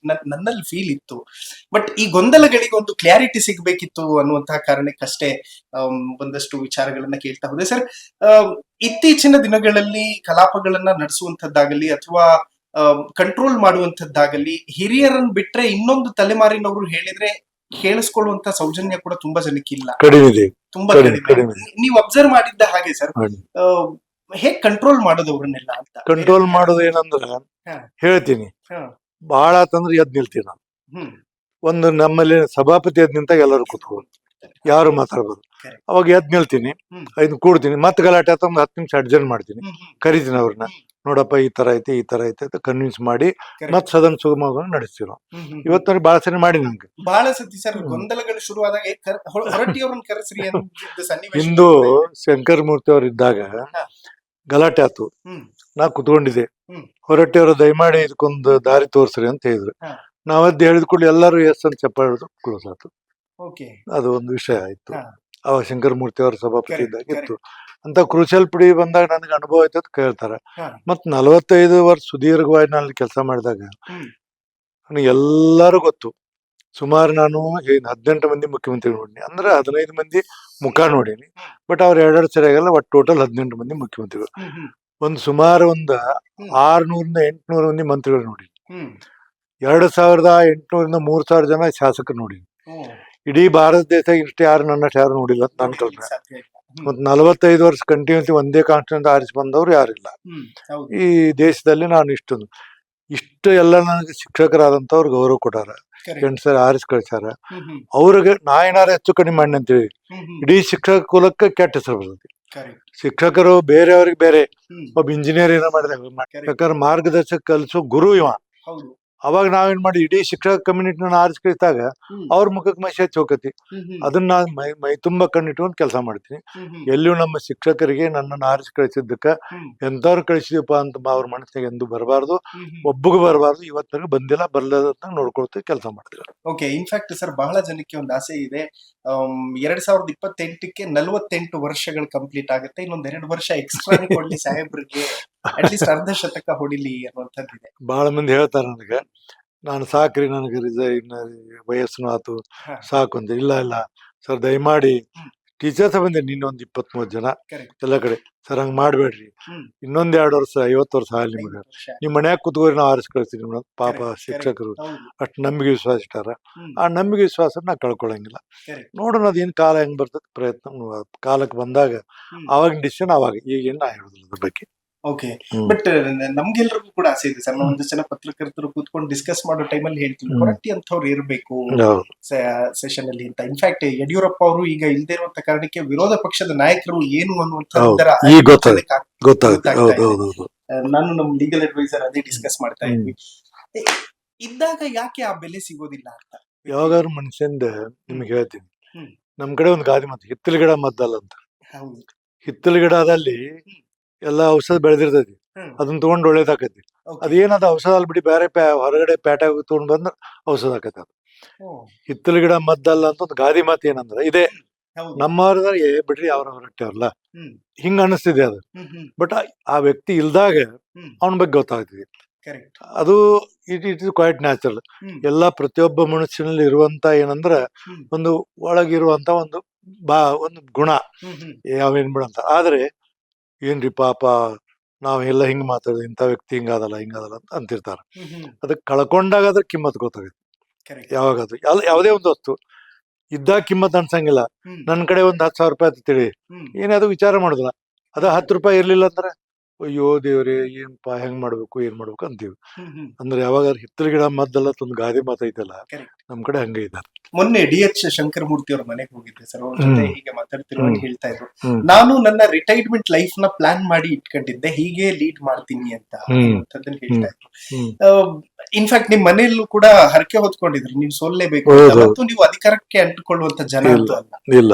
ನನ್ನಲ್ಲಿ ಫೀಲ್ ಇತ್ತು. ಬಟ್ ಈ ಗೊಂದಲಗಳಿಗೆ ಒಂದು ಕ್ಲಾರಿಟಿ ಸಿಗ್ಬೇಕಿತ್ತು ಅನ್ನುವಂತಹ ಕಾರಣಕ್ಕಷ್ಟೇ ಒಂದಷ್ಟು ವಿಚಾರಗಳನ್ನ ಕೇಳ್ತಾ ಹೋದೆ ಸರ್. ಇತ್ತೀಚಿನ ದಿನಗಳಲ್ಲಿ ಕಲಾಪಗಳನ್ನ ನಡೆಸುವಂತದ್ದಾಗಲಿ ಅಥವಾ ಕಂಟ್ರೋಲ್ ಮಾಡುವಂತದ್ದಾಗಲಿ ಹಿರಿಯರನ್ನ ಬಿಟ್ರೆ ಇನ್ನೊಂದು ತಲೆಮಾರಿನವರು ಹೇಳಿದ್ರೆ ಕೇಳಿಸ್ಕೊಳ್ಳುವಂತ ಸೌಜನ್ಯ ಕೂಡ ತುಂಬಾ ಜನಕ್ಕಿಲ್ಲ, ಕಡಿಮೆ ಇದೆ, ತುಂಬಾ ಕಡಿಮೆ. ಕಡಿಮೆ. ನೀವು ಅಬ್ಸರ್ವ್ ಮಾಡಿದ್ದ ಹಾಗೆ ಸರ್, ಹೇಗ್ ಕಂಟ್ರೋಲ್ ಮಾಡೋದು ಅವ್ರನ್ನೆಲ್ಲ ಅಂತ? ಕಂಟ್ರೋಲ್ ಮಾಡೋದು ಏನಂದ್ರ ಹಾ. ಹೇಳ್ತೀನಿ, ಹಾ. ಬಹಳ ಆತಂದ್ರೆ ಎದ್ ನಿಲ್ತೀನಿ ನಾನು. ಹ್ಮ್ ಒಂದು ನಮ್ಮಲ್ಲಿ ಸಭಾಪತಿ ಎದ್ ನಿಂತಾಗ ಎಲ್ಲರೂ ಕೂತ್ಕೊಂಡು ಯಾರು ಮಾತಾಡ್ಬೋದು. Correct. ಅವಾಗ ಎದ್ ನಿಲ್ತೀನಿ, ಹ್ಮ್. 5 ಕೂಡ್ತೀನಿ, ಮತ್ತೆ ಗಲಾಟೆ ಆತ 10 ನಿಮಿಷ ಅಡ್ಜಸ್ಟ್ ಮಾಡ್ತೀನಿ, ಹ್ಮ್ ಹ್ಮ್ ಕರಿತೀನಿ ಅವ್ರನ್ನ. ನೋಡಪ್ಪ ಈ ತರ ಐತೆ ಅಂತ ಕನ್ವಿನ್ಸ್ ಮಾಡಿ Correct. ಮತ್ ಸದನ ಸುಗಮವಾಗಿ ನಡೆಸ್ತೀವಿ ನಾವು. ಹ್ಮ್ ಹ್ಮ್. ಇವತ್ತವ್ರಿಗೆ ಬಹಳ ಸರಿ ಮಾಡಿ ನಂಗೆ ಬಹಳ ಸತಿ ಸರ್ ಗೊಂದಲಗಳು ಶುರುವಾದಾಗ ಹೊರಟ್ಟಿಯವ್ರನ್ನ ಕರೆಸ್ರಿ ಅಂದಿದ್ದ ಸನ್ನಿವೇಶ ಇಂದು ಶಂಕರ್ ಮೂರ್ತಿ ಅವ್ರು ಇದ್ದಾಗ ಹಾ. ಗಲಾಟೆ ಆತು. ಹ್ಮ್ ನಾ ಕುತ್ಕೊಂಡಿದ್ದೆ. ಹ್ಮ್. ಹೊರಟ್ಟಿಯವರು ದಯಮಾಡಿ ಇದಕ್ಕೊಂದು ದಾರಿ ತೋರ್ಸ್ರಿ ಅಂತ ಹೇಳಿದ್ರು. ಹಾ. ನಾವದ್ದು ಹೇಳಿದ ಕೂಡಲೇ ಎಲ್ಲರೂ ಎಸ್ ಅಂತ ಚಪ್ಪಾಳಿದ್ರು, ಕ್ಲೋಸ್ ಆತು. ಓಕೆ ಅದು ಒಂದು ವಿಷಯ ಆಯ್ತು. ಹಾ. ಅವಾಗ ಶಂಕರ್ ಮೂರ್ತಿ ಅವರ ಸಭಾಪತಿ Correct, ಇದ್ದಾಗ ಇತ್ತು. ಅಂತ ಕ್ರೂಷಿಯಲ್ ಪುಡಿ ಬಂದಾಗ ನನಗೆ ಅನುಭವ ಆಯ್ತು ಅಂತ ಕೇಳ್ತಾರೆ. ಹಾ. ಮತ್ 45 ವರ್ಷ ಸುದೀರ್ಘವಾಗಿ ನಾನು ಕೆಲಸ ಮಾಡಿದಾಗ ಹ್ಮ್ ನನಗೆ ಎಲ್ಲರೂ ಗೊತ್ತು. ಸುಮಾರು ನಾನು 18 ಮಂದಿ ಮುಖ್ಯಮಂತ್ರಿ ನೋಡಿನಿ, ಅಂದ್ರೆ 15 ಮಂದಿ ಮುಖ ನೋಡೀನಿ. ಬಟ್ ಅವ್ರು 2 ಸರಿ ಆಗಲ್ಲ, ಒಟ್ಟು ಟೋಟಲ್ 18 ಮಂದಿ ಮುಖ್ಯಮಂತ್ರಿಗಳು. ಸುಮಾರು 600 800 ಮಂದಿ ಮಂತ್ರಿಗಳು ನೋಡಿ. 2800 3000 ಜನ ಶಾಸಕರು ನೋಡಿ. ಇಡೀ ಭಾರತ ದೇಶ ಇಷ್ಟು ಯಾರು ಯಾರು ನೋಡಿಲ್ಲ ಅಂತ ನನ್ನ ಕಲ್ಪನೆ. ಮತ್ 45 ವರ್ಷ ಕಂಟಿನ್ಯೂಸ್ ಒಂದೇ ಕಾನ್ಸ್ಟಿಟ್ಯೂನ್ಸಿ ಆರಿಸಿ ಬಂದವ್ರು ಯಾರಿಲ್ಲ ಈ ದೇಶದಲ್ಲಿ. ನಾನು ಇಷ್ಟು ಎಲ್ಲ ನನಗೆ ಶಿಕ್ಷಕರಾದಂತವ್ರು ಗೌರವ ಕೊಟ್ಟಾರ, 8 ಸರಿ ಆರಿಸಿ ಕಳ್ಸ್ಯಾರ. ಅವ್ರಿಗೆ ನಾ ಏನಾರ ಹೆಚ್ಚು ಕಡಿಮೆ ಮಾಡಿ ಅಂತೇಳಿ ಇಡೀ ಶಿಕ್ಷಕ ಕುಲಕ್ಕೆ ಕೆಟ್ಟ ಹೆಸರು ಬರ್ತೈತಿ. ಶಿಕ್ಷಕರು ಬೇರೆಯವ್ರಿಗೆ ಬೇರೆ, ಒಬ್ಬ ಇಂಜಿನಿಯರ್ ಏನೋ ಮಾಡಿದ್ರೆ ಯಾಕಂದ್ರೆ ಮಾರ್ಗದರ್ಶಕ ಕಲಿಸೋ ಗುರು ಇವ. ಅವಾಗ ನಾವೇನ್ ಮಾಡಿ ಇಡೀ ಶಿಕ್ಷಕ ಕಮ್ಯುನಿಟಿನ ಆರಿಸಿ ಕಳಿಸಿದಾಗ ಅವ್ರ ಮುಖಕ್ಕೆ ಮೈ ಹೋಗತಿ. ಅದನ್ನ ನಾನು ಮೈ ತುಂಬಾ ಕಣ್ಣಿಟ್ಕೊಂಡು ಕೆಲಸ ಮಾಡ್ತೀನಿ. ಎಲ್ಲಿಯೂ ನಮ್ಮ ಶಿಕ್ಷಕರಿಗೆ ನನ್ನನ್ನು ಆರಿಸಿ ಕಳಿಸಿದ್ದಕ್ಕ ಎಂತವ್ರು ಕಳಿಸಿದಪ್ಪ ಅಂತ ಅವ್ರ ಮನಸ್ಸಿಗೆ ಎಂದು ಬರಬಾರ್ದು, ಒಬ್ಬಗೂ ಬರಬಾರ್ದು. ಇವತ್ತಿಗೆ ಬಂದಿಲ್ಲ, ಬರ್ಲದಂತ ನೋಡ್ಕೊಳ್ತೀವಿ, ಕೆಲಸ ಮಾಡ್ತೀವಿ. ಓಕೆ, ಇನ್ಫ್ಯಾಕ್ಟ್ ಸರ್, ಬಹಳ ಜನಕ್ಕೆ ಒಂದು ಆಸೆ ಇದೆ. 2028ಕ್ಕೆ 48 ವರ್ಷಗಳು ಕಂಪ್ಲೀಟ್ ಆಗುತ್ತೆ. ಇನ್ನೊಂದ್ 2 ವರ್ಷ ಎಕ್ಸ್ಟ್ರಾ ಕೊಡ್ಲಿ ಸಾಹೇಬ್ರಿಗೆ, ಅಟ್ಲೀಸ್ಟ್ ಅರ್ಧ ಶತಕ ಹೊಡಿಲಿ ಅನ್ನುವಂಥದ್ದಿದೆ. ಬಹಳ ಮಂದಿ ಹೇಳ್ತಾರೆ ನನಗೆ, ನಾನು ಸಾಕ್ರಿ, ನನಗೆ ವಯಸ್ಸು ಆತು ಸಾಕು ಅಂತ. ಇಲ್ಲ ಸರ್, ದಯಮಾಡಿ ಟೀಚರ್ಸ್ ಬಂದೆ ನಿನ್ನೊಂದು 20-30 ಜನ ಎಲ್ಲ ಕಡೆ. ಸರ್ ಹಂಗ್ ಮಾಡ್ಬೇಡ್ರಿ, ಇನ್ನೊಂದ್ 2 ವರ್ಷ 50 ವರ್ಷ ಆಗಲಿ ನಿಮ್ಗೆ, ನಿಮ್ ಮನ್ಯಾಗ ಕುತ್ಕೋರಿ, ನಾವು ಆರಿಸಿ ಕಳಿಸ್ತೀವಿ. ಪಾಪ ಶಿಕ್ಷಕರು ಅಷ್ಟು ನಂಬಿಕೆ ವಿಶ್ವಾಸ ಇಟ್ಟಾರ. ಆ ನಂಬಿಕೆ ವಿಶ್ವಾಸ ನಾ ಕಳ್ಕೊಳಂಗಿಲ್ಲ. ನೋಡೋಣ ಅದೇನ್ ಕಾಲ ಹೆಂಗ್ ಬರ್ತದೆ, ಪ್ರಯತ್ನ ಕಾಲಕ್ಕೆ ಬಂದಾಗ ಅವಾಗಿನ ಡಿಸಿಷನ್ ಅವಾಗ. ಈಗೇನು ನಾ ಹೇಳುದಿಲ್ಲ ಅದ್ರ ಬಗ್ಗೆ. ಓಕೆ, ಬಟ್ ನಮ್ಗೆಲ್ರಿಗೂ ಕೂಡ ಆಸೆ ಇದೆ ಸರ್. ಒಂದಷ್ಟು ಜನ ಪತ್ರಕರ್ತರು ಕೂತ್ಕೊಂಡು ಡಿಸ್ಕಸ್ ಮಾಡೋ ಟೈಮಲ್ಲಿ ಹೇಳ್ತೀವಿ, ಕೊರಟ್ಟಿ ಅಂತವ್ರು ಇರಬೇಕು ಸೆಷನ್ ಅಲ್ಲಿ ಅಂತ. ಇನ್ಫ್ಯಾಕ್ಟ್ ಯಡಿಯೂರಪ್ಪ ಅವರು ಈಗ ಇಲ್ದೇ ಇರುವಂತ ಕಾರಣಕ್ಕೆ ವಿರೋಧ ಪಕ್ಷದ ನಾಯಕರು ಏನು ಅನ್ನುವಂತ ನಾನು ನಮ್ಮ ಲೀಗಲ್ ಅಡ್ವೈಸರ್ ಅದೇ ಡಿಸ್ಕಸ್ ಮಾಡ್ತಾ ಇದ್ವಿ. ಇದ್ದಾಗ ಯಾಕೆ ಆ ಬೆಲೆ ಸಿಗೋದಿಲ್ಲ ಅಂತ ಯಾವಾಗಾದ್ರು ಮನುಷ್ಯಂದ ನಿಮ್ಗೆ ಹೇಳ್ತೀನಿ. ನಮ್ ಕಡೆ ಒಂದು ಗಾದೆ ಮಾತು, ಹಿತ್ತಲ ಗಿಡ ಮದ್ದಲ್ಲ ಅಂತ. ಹಿತ್ತಲ ಗಿಡದಲ್ಲಿ ಎಲ್ಲ ಔಷಧ ಬೆಳೆದಿರ್ತೈತಿ, ಅದನ್ನ ತಗೊಂಡ್ ಒಳ್ಳೇದಾಕತಿ. ಅದೇನದ ಔಷಧ ಅಲ್ಲಿ ಬಿಡಿ, ಬೇರೆ ಹೊರಗಡೆ ಪ್ಯಾಟಾಗ ತಗೊಂಡ್ ಬಂದ್ರ ಔಷಧ ಆಕತಿ. ಅದು ಹಿತ್ತಲ ಗಿಡ ಮದ್ದಲ್ಲ ಅಂತ ಒಂದು ಗಾದಿ ಮಾತು. ಏನಂದ್ರ ಇದೆ ನಮ್ಮವ್ರದಾಗೆ ಬಿಡ್ರಿ, ಅವ್ರ ಹೊರಟ್ಟೆ ಅವ್ರಲ್ಲ, ಹಿಂಗ ಅನಿಸ್ತಿದೆ ಅದು. ಬಟ್ ಆ ವ್ಯಕ್ತಿ ಇಲ್ದಾಗ ಅವನ ಬಗ್ಗೆ ಗೊತ್ತಾಗ್ತಿದೆ. ಅದು ಇಟ್ ಇಸ್ ಕ್ವೈಟ್ ನ್ಯಾಚುರಲ್. ಎಲ್ಲ ಪ್ರತಿಯೊಬ್ಬ ಮನುಷ್ಯನಲ್ಲಿ ಇರುವಂತ ಏನಂದ್ರ ಒಂದು ಒಳಗಿರುವಂತ ಒಂದು ಗುಣ, ಯಾವೇನ್ ಬಿಡಂತ. ಆದ್ರೆ ಏನ್ರಿ ಪಾಪ ನಾವ್ ಎಲ್ಲ ಹಿಂಗ್ ಮಾತಾಡಿದ್ವಿ, ಇಂಥ ವ್ಯಕ್ತಿ ಹಿಂಗಾದಲ್ಲ ಅಂತ ಅಂತಿರ್ತಾರ. ಅದಕ್ಕೆ ಕಳ್ಕೊಂಡಾಗ ಅದ್ರ ಕಿಮ್ಮತ್ ಗೊತ್ತಾಗುತ್ತೆ. ಯಾವಾಗಾದ್ರು ಯಾವುದೇ ಒಂದು ವಸ್ತು ಇದ್ದಾಗ ಕಿಮ್ಮತ್ ಅನ್ಸಂಗಿಲ್ಲ. ನನ್ ಕಡೆ ಒಂದ್ 10,000 ರೂಪಾಯಿ ಅಂತ ತಿಳಿ ಏನಾದ್ರು ವಿಚಾರ ಮಾಡುದಿಲ್ಲ. ಅದ 10 ರೂಪಾಯಿ ಇರ್ಲಿಲ್ಲ ಅಂದ್ರೆ ಅಯ್ಯೋ ದೇವ್ರೆ, ಏನಪ್ಪಾ ಹೆಂಗ್ ಮಾಡ್ಬೇಕು ಏನ್ ಮಾಡ್ಬೇಕು ಅಂತೀವಿ. ಅಂದ್ರೆ ಯಾವಾಗ ಹಿತ್ತಲ ಗಿಡ ಮದ್ದಲ್ಲ ಒಂದು ಗಾದೆ ಮಾತೈತಲ್ಲ, ನಮ್ ಕಡೆ ಹಂಗ ಇದ್ದಾರೆ. ಮೊನ್ನೆ DH ಶಂಕರಮೂರ್ತಿ ಅವ್ರ ಮನೆಗೆ ಹೋಗಿದ್ದೆ ಸರ್. ಅವ್ರ ಜೊತೆ ಹೀಗೆ ಮಾತಾಡ್ತಿರುವಾಗ ಹೇಳ್ತಾ ಇದ್ರು, ನಾನು ನನ್ನ ರಿಟೈರ್ಮೆಂಟ್ ಲೈಫ್ ನ ಪ್ಲಾನ್ ಮಾಡಿ ಇಟ್ಕೊಂಡಿದ್ದೆ, ಹೀಗೆ ಲೀಡ್ ಮಾಡ್ತೀನಿ ಅಂತ ಹೇಳ್ತಾ ಇದ್ರು. ಇನ್ಫ್ಯಾಕ್ಟ್ ನಿಮ್ ಮನೆಯಲ್ಲೂ ಕೂಡ ಹರಕೆ ಹೊತ್ಕೊಂಡಿದ್ರು, ನೀವು ಸೋಲ್ಲೇಬೇಕು ಮತ್ತು ನೀವು ಅಧಿಕಾರಕ್ಕೆ ಅಂಟಿಕೊಳ್ಳುವಂತ ಜನ ಅಂತೂ ಅಲ್ಲ. ಇಲ್ಲ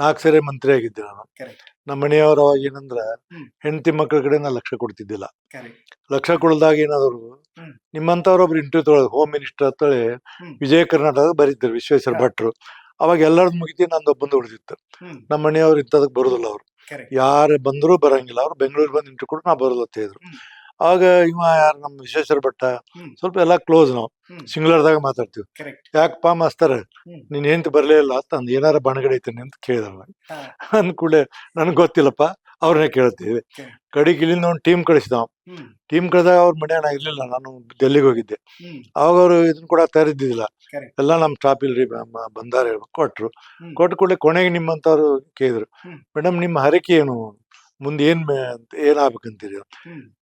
4 ಸರಿ ಮಂತ್ರಿ ಆಗಿದ್ದೆ ನಾನು. ನಮ್ಮ ಮನೆಯವ್ರ ಅವಾಗ ಏನಂದ್ರ, ಹೆಂಡತಿ ಮಕ್ಕಳ ಕಡೆ ನಾ ಲಕ್ಷ ಕೊಡ್ತಿದ್ದಿಲ್ಲ. ಲಕ್ಷ ಕೊಡದಾಗ ಏನಾದ್ರು ನಿಮ್ಮಂತವ್ರೊಬ್ರು ಇಂಟರ್ವ್ಯೂ ತೊಗೊಳ್, ಹೋಮ್ ಮಿನಿಸ್ಟರ್ ಅಂತೇಳಿ ವಿಜಯ ಕರ್ನಾಟಕ ಬರೀತಾರೆ ವಿಶ್ವೇಶ್ವರ ಭಟ್ರು. ಅವಾಗ ಎಲ್ಲರದ್ದು ಮುಗಿತಿ, ನಂದೊಬ್ಬಂದು ಉಳಿದಿತ್ತು. ನಮ್ಮ ಮನೆಯವ್ರು ಇಂಥದಕ್ ಬರುದಿಲ್ಲ. ಅವ್ರು ಯಾರು ಬಂದ್ರು ಬರಂಗಿಲ್ಲ, ಅವ್ರು ಬೆಂಗಳೂರು ಬಂದು ಇಂಟರ್ವ್ಯೂ ಕೊಟ್ಟು ನಾ ಬರೋಲ್ಲ ಅಂತ ಹೇಳಿದ್ರು. ಆವಾಗ ಇವ ಯಾರು ನಮ್ಮ ವಿಶ್ವೇಶ್ವರ ಭಟ್ಟ ಸ್ವಲ್ಪ ಎಲ್ಲಾ ಕ್ಲೋಸ್, ನಾವು ಸಿಂಗ್ಲರ್ದಾಗ ಮಾತಾಡ್ತೀವಿ. ಯಾಕಪ್ಪ ಮಾಸ್ತರ ನೀನ್ ಹೆಂಡತಿ ಬರ್ಲೇ ಇಲ್ಲ ಅಂತ ಏನಾರ ಬಣಗಡೆ ಐತೇನೆ ಅಂತ ಕೇಳಿದವ. ಅಂದ್ ಕೂಡಲೇ ನನ್ಗೆ ಗೊತ್ತಿಲ್ಲಪ್ಪ, ಅವ್ರನ್ನೇ ಕೇಳ್ತೀವಿ. ಕಡೆಗೆ ಇಲ್ಲಿಂದ ಒಂದು ಟೀಮ್ ಕಳಿಸಿದ. ಟೀಮ್ ಕಳೆದಾಗ ಅವ್ರ ಮನೆಯನ್ನ ಇರ್ಲಿಲ್ಲ, ನಾನು ಡೆಲ್ಲಿಗೆ ಹೋಗಿದ್ದೆ. ಅವಾಗ ಅವ್ರು ಇದನ್ನ ಕೂಡ ತರಿದ್ದಿಲ್ಲ. ಎಲ್ಲ ನಮ್ ಸ್ಟಾಪ್ ಇಲ್ರಿ ಬಂದಾರ ಕೊಟ್ರು. ಕೊಟ್ಟ ಕೂಡಲೇ ಕೊನೆಗೆ ನಿಮ್ಮಂತವ್ರು ಕೇಳಿದ್ರು, ಮೇಡಮ್ ನಿಮ್ಮ ಹರಕೆ ಏನು, ಮುಂದೆ ಏನಾಗ್ಬೇಕಂತೀರಿ?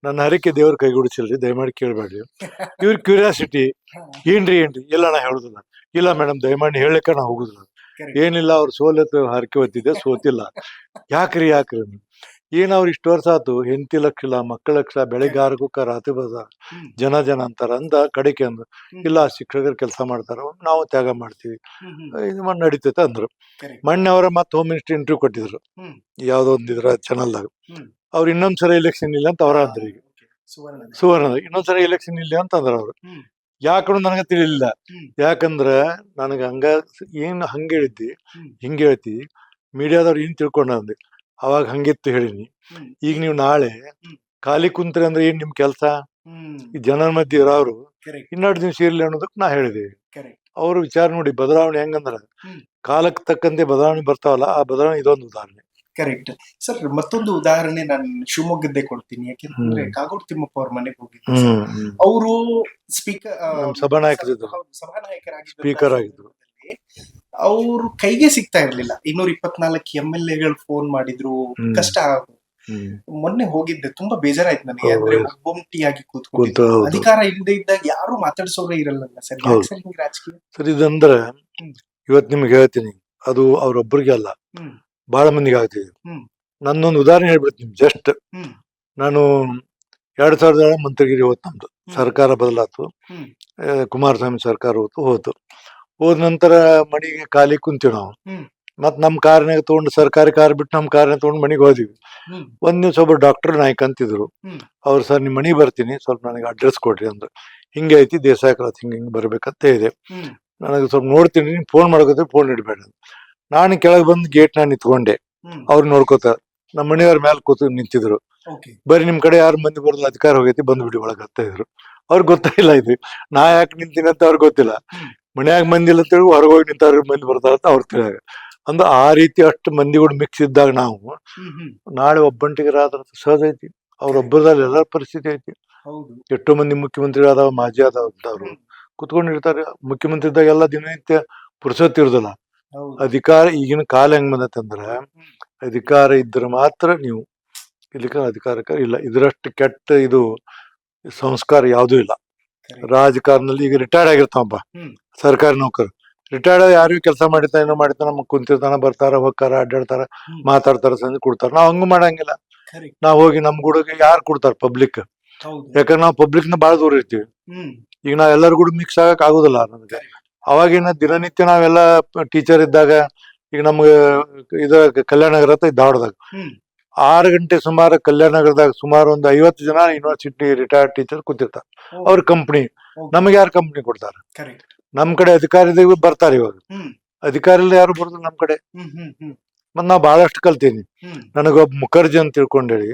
ನನ್ನ ಹರಕೆ ದೇವ್ರ ಕೈಗೂಡಿಸಿಲ್ರಿ, ದಯಮಾಡಿ ಕೇಳ್ಬೇಡ್ರಿ. ಇವ್ರ ಕ್ಯೂರಿಯಾಸಿಟಿ, ಏನ್ರಿ ಇಲ್ಲ ನಾ ಹೇಳುದಿಲ್ಲ. ಇಲ್ಲ ಮೇಡಮ್ ದಯಮಾಡಿ ಹೇಳಕ್ಕ ನಾ ಹೋಗುದಿಲ್ಲ. ಏನಿಲ್ಲ, ಅವ್ರು ಸೋಲತ್ತು ಹರಕೆ ಹೊತ್ತಿದ್ದೆ, ಸೋತಿಲ್ಲ. ಯಾಕ್ರಿ ಏನ್ ಅವ್ರು ಇಷ್ಟು ವರ್ಷ ಆತು, ಹೆಂಡತಿ ಲಕ್ಷ ಇಲ್ಲ, ಮಕ್ಕಳ ಲಕ್ಷ, ಬೆಳಿಗ್ಗೆ ರಾತ್ರಿ ಬದ ಜನ ಅಂತಾರ ಅಂದ ಕಡೆಗೆ ಅಂದ್ರು, ಇಲ್ಲ ಶಿಕ್ಷಕರು ಕೆಲಸ ಮಾಡ್ತಾರ, ನಾವು ತ್ಯಾಗ ಮಾಡ್ತೀವಿ, ಇದು ನಡೀತೈತೆ ಅಂದ್ರು. ಮೊನ್ನೆ ಅವರ ಮತ್ತೆ ಹೋಮ್ ಮಿನಿಸ್ಟರ್ ಇಂಟರ್ವ್ಯೂ ಕೊಟ್ಟಿದ್ರು ಯಾವ್ದೋ ಒಂದಿದ್ರ ಚಾನಲ್ದಾಗ. ಅವ್ರು ಇನ್ನೊಂದ್ಸರಿ ಎಲೆಕ್ಷನ್ ಇಲ್ಲ ಅಂತ ಅವ್ರ ಅಂದ್ರು. ಈಗ ಸುವರ್ಣ ಇನ್ನೊಂದ್ಸರಿ ಎಲೆಕ್ಷನ್ ಇಲ್ಲ ಅಂತ ಅಂದ್ರ ಅವ್ರು. ಯಾಕಂದ್ರೆ ನನಗೆ ತಿಳಿಲಿಲ್ಲ. ಯಾಕಂದ್ರ ನನಗ ಏನ್ ಹಂಗ ಹೇಳಿದ್ದಿ, ಹಿಂಗ ಹೇಳ್ತಿ, ಮೀಡಿಯಾದವ್ರು ಏನ್ ತಿಳ್ಕೊಂಡ ಅಂದೆ. ಅವಾಗ ಹಂಗಿತ್ತು ಹೇಳಿನಿ. ಈಗ ನೀವು ನಾಳೆ ಖಾಲಿ ಕುಂತ್ರಿ ಅಂದ್ರೆ ಏನ್ ನಿಮ್ ಕೆಲ್ಸ? ಈ ಜನರ ಮಧ್ಯೆ ಇರೋರು ಕರೆಕ್ಟ್ ಇನ್ನೆರಡು ದಿವಸ ಇರ್ಲಿ ಅನ್ನೋದಕ್ಕೆ ನಾ ಹೇಳಿದೆ. ಕರೆಕ್ಟ್ ಅವ್ರ ವಿಚಾರ ನೋಡಿ, ಬದಲಾವಣೆ ಹೆಂಗಂದ್ರ ಹ್ಮ್. ಕಾಲಕ್ಕೆ ತಕ್ಕಂತೆ ಬದಲಾವಣೆ ಬರ್ತಾವಲ್ಲ, ಆ ಬದಲಾವಣೆ ಇದೊಂದು ಉದಾಹರಣೆ. Correct sir. ಮತ್ತೊಂದು ಉದಾಹರಣೆ ನಾನು ಶಿವಮೊಗ್ಗದ್ದೇ ಕೊಡ್ತೀನಿ. ಯಾಕೆಂತಂದ್ರೆ ಕಾಗೋಡು ತಿಮ್ಮಪ್ಪ ಅವ್ರ ಮನೆಗೆ ಹೋಗಿದ್ದೆ ಸರ್. ಅವರು ಸ್ಪೀಕರ್ ನಮ್ಮ ಸಭಾನಾಯಕರಿದ್ರು, ಸಭಾನಾಯಕರಾಗಿದ್ದ ಸ್ಪೀಕರ್ ಆಗಿದ್ರು. ಅವರು ಕೈಗೆ ಸಿಗ್ತಾ ಇರ್ಲಿಲ್ಲ. 224 MLA ಫೋನ್ ಮಾಡಿದ್ರು, ಕಷ್ಟ ಆಗೋದು. ಮೊನ್ನೆ ಹೋಗಿದ್ದೆ, ತುಂಬಾ ಬೇಜಾರಾಯ್ತು ನನಗೆ. ಅಂದ್ರೆ ಒಬ್ಬೊಂಟಿಯಾಗಿ ಕೂತ್ಕೊಂಡು ಅಧಿಕಾರ ಇಲ್ಲದೆ ಇದ್ದಾಗ ಯಾರು ಮಾತಾಡ್ಸೋರೇ ಇರಲ್ಲ ಸರ್. ಯಾಕೆ ಸರ್ ಹಿಂಗ್ ರಾಜಕೀಯ? ಸರ್ ಇದಂದ್ರೆ ಇವತ್ತು ನಿಮ್ಗೆ ಹೇಳ್ತೀನಿ, ಅದು ಅವ್ರೊಬ್ಬರಿಗೆ ಅಲ್ಲ, ಬಹಳ ಮಂದಿಗೆ ಆಗ್ತಿದೆ. ನನ್ನೊಂದು ಉದಾಹರಣೆ ಹೇಳ್ಬಿಡ್ತೀನಿ ಜಸ್ಟ್. ನಾನು 2000 ಮಂತ್ರಿಗಿರಿ ಹೋದ್, ನಮ್ದು ಸರ್ಕಾರ ಬದಲಾತು, ಕುಮಾರಸ್ವಾಮಿ ಸರ್ಕಾರ ಹೋತು. ಹೋದ ನಂತರ ಮನೆಗೆ ಖಾಲಿ ಕುಂತೀವಿ ನಾವು. ಮತ್ ನಮ್ ಕಾರ್ನಾಗ ತಗೊಂಡು, ಸರ್ಕಾರಿ ಕಾರ್ ಬಿಟ್ಟು ನಮ್ ಕಾರ್ನ ತಗೊಂಡು ಮನೆಗೆ ಹೋದಿವಿ. ಒಂದ್ ದಿವ್ಸ ಒಬ್ಬ ಡಾಕ್ಟರ್ ನಾಯ್ಕ ಅಂತಿದ್ರು. ಅವ್ರು, ಸರ್ ನಿಮ್ ಮನೆಗೆ ಬರ್ತೀನಿ, ಸ್ವಲ್ಪ ನನಗೆ ಅಡ್ರೆಸ್ ಕೊಡ್ರಿ ಅಂದ್ರೆ. ಹಿಂಗೆ ಐತಿ ದೇಸಾಯಿ ಕ್ರಾಸ್, ಹಿಂಗೆ ಬರ್ಬೇಕಂತ ಇದೆ. ನನಗೆ ಸ್ವಲ್ಪ ನೋಡ್ತೀನಿ, ನೀನ್ ಫೋನ್ ಮಾಡ್ಕೋತೀವಿ, ಫೋನ್ ಇಡ್ಬೇಡ. ನಾನು ಕೆಳಗೆ ಬಂದು ಗೇಟ್ ನಾನು ನಿಂತ್ಕೊಂಡೆ. ಅವ್ರು ನೋಡ್ಕೋತಾರ. ನಮ್ಮ ಮನೆಯವ್ರ ಮೇಲೆ ಕೂತು ನಿಂತಿದ್ರು. ಬರೀ ನಿಮ್ ಕಡೆ ಯಾರು ಮಂದಿ ಬರೋದು, ಅಧಿಕಾರ ಹೋಗೈತಿ, ಬಂದ್ಬಿಡಿ ಒಳಗೆ ಅಂತ ಇದ್ರು. ಅವ್ರಿಗೆ ಗೊತ್ತಿಲ್ಲ ಇದು ನಾ ಯಾಕೆ ನಿಂತೀನಿ ಅಂತ ಅವ್ರಿಗೆ ಗೊತ್ತಿಲ್ಲ. ಮನ್ಯಾಗ ಮಂದಿ ಇಲ್ಲ ಅಂತೇಳಿ ಹೊರಗೆ ಹೋಗಿ ನಿಂತವ್ರಿಗೆ ಮಂದಿ ಬರ್ತಾರ ಅಂತ ಅವ್ರ ತಿಳಿಯಾಗ. ಅಂದ್ರೆ ಆ ರೀತಿ ಅಷ್ಟು ಮಂದಿಗಳು ಮಿಕ್ಸ್ ಇದ್ದಾಗ ನಾವು ನಾಳೆ ಒಬ್ಬಂಟಿಗರಾದ್ರ ಸಹಜ ಐತಿ. ಅವ್ರೊಬ್ಬರದಲ್ಲಿ ಎಲ್ಲರ ಪರಿಸ್ಥಿತಿ ಐತಿ. ಎಷ್ಟೋ ಮಂದಿ ಮುಖ್ಯಮಂತ್ರಿಗಳಾದವ, ಮಾಜಿ ಆದವ್ರು ಕುತ್ಕೊಂಡಿರ್ತಾರೆ. ಮುಖ್ಯಮಂತ್ರಿ ಇದ್ದಾಗ ಎಲ್ಲ ದಿನನಿತ್ಯ ಪುರ್ಸೊತ್ ಇರುದಿಲ್ಲ. ಅಧಿಕಾರ ಈಗಿನ ಕಾಲ ಹೆಂಗ್ ಬಂದತ್ತಂದ್ರ, ಅಧಿಕಾರ ಇದ್ರೆ ಮಾತ್ರ ನೀವು ಇಲ್ಲಿಕ ಅಧಿಕಾರಕ್ಕೆ ಇಲ್ಲ. ಇದರಷ್ಟು ಕೆಟ್ಟ ಇದು ಸಂಸ್ಕಾರ ಯಾವುದೂ ಇಲ್ಲ ರಾಜಕಾರಣದಲ್ಲಿ. ಈಗ ರಿಟೈರ್ಡ್ ಆಗಿರ್ತಾವಪ್ಪ ಸರ್ಕಾರಿ ನೌಕರು, ರಿಟೈರ್ಡ್ ಯಾರಿಗೂ ಕೆಲಸ ಮಾಡಿರ್ತಾನ, ಏನೋ ಮಾಡಿರ್ತಾನ, ನಮಗ್ ಕುಂತಿರ್ತಾನ, ಬರ್ತಾರ, ಹೋಗ್ತಾರ, ಅಡ್ಡಾಡ್ತಾರ, ಮಾತಾಡ್ತಾರ, ಸಂಜೆ ಕೊಡ್ತಾರ. ನಾವ್ ಹಂಗ ಮಾಡಂಗಿಲ್ಲ. ನಾವ್ ಹೋಗಿ ನಮ್ ಗುಡಗೆ ಯಾರು ಕೊಡ್ತಾರ? ಪಬ್ಲಿಕ್. ಯಾಕಂದ್ರೆ ನಾವು ಪಬ್ಲಿಕ್ ನ ಬಾಳ ದೂರ ಇರ್ತೀವಿ. ಈಗ ನಾವ್ ಎಲ್ಲರ ಕೂಡ ಮಿಕ್ಸ್ ಆಗಕ್ ಆಗುದಿಲ್ಲ ನಮ್ಗೆ. ಅವಾಗಿನ ದಿನನಿತ್ಯ ನಾವೆಲ್ಲ ಟೀಚರ್ ಇದ್ದಾಗ, ಈಗ ನಮ್ಗೆ ಇದ ಕಲ್ಯಾಣ ನಗರ ಅಂತ ಧಾರವಾಡದಾಗ 6 ಗಂಟೆ ಸುಮಾರು ಕಲ್ಯಾಣ ನಗರದಾಗ ಸುಮಾರು ಒಂದು 50 ಜನ ಯೂನಿವರ್ಸಿಟಿ ರಿಟೈರ್ಡ್ ಟೀಚರ್ ಕೂತಿರ್ತಾರೆ. ಅವ್ರ ಕಂಪ್ನಿ. ನಮ್ಗೆ ಯಾರು ಕಂಪ್ನಿ ಕೊಡ್ತಾರ? ನಮ್ ಕಡೆ ಅಧಿಕಾರಿ ಬರ್ತಾರೆ. ಇವಾಗ ಅಧಿಕಾರಿ ಯಾರು ಬರುದು ನಮ್ ಕಡೆ. ಮತ್ ನಾವ್ ಬಹಳಷ್ಟು ಕಲ್ತೀನಿ. ನನಗೊಬ್ಬ ಮುಖರ್ಜಿ ಅಂತ ತಿಳ್ಕೊಂಡೇಳಿ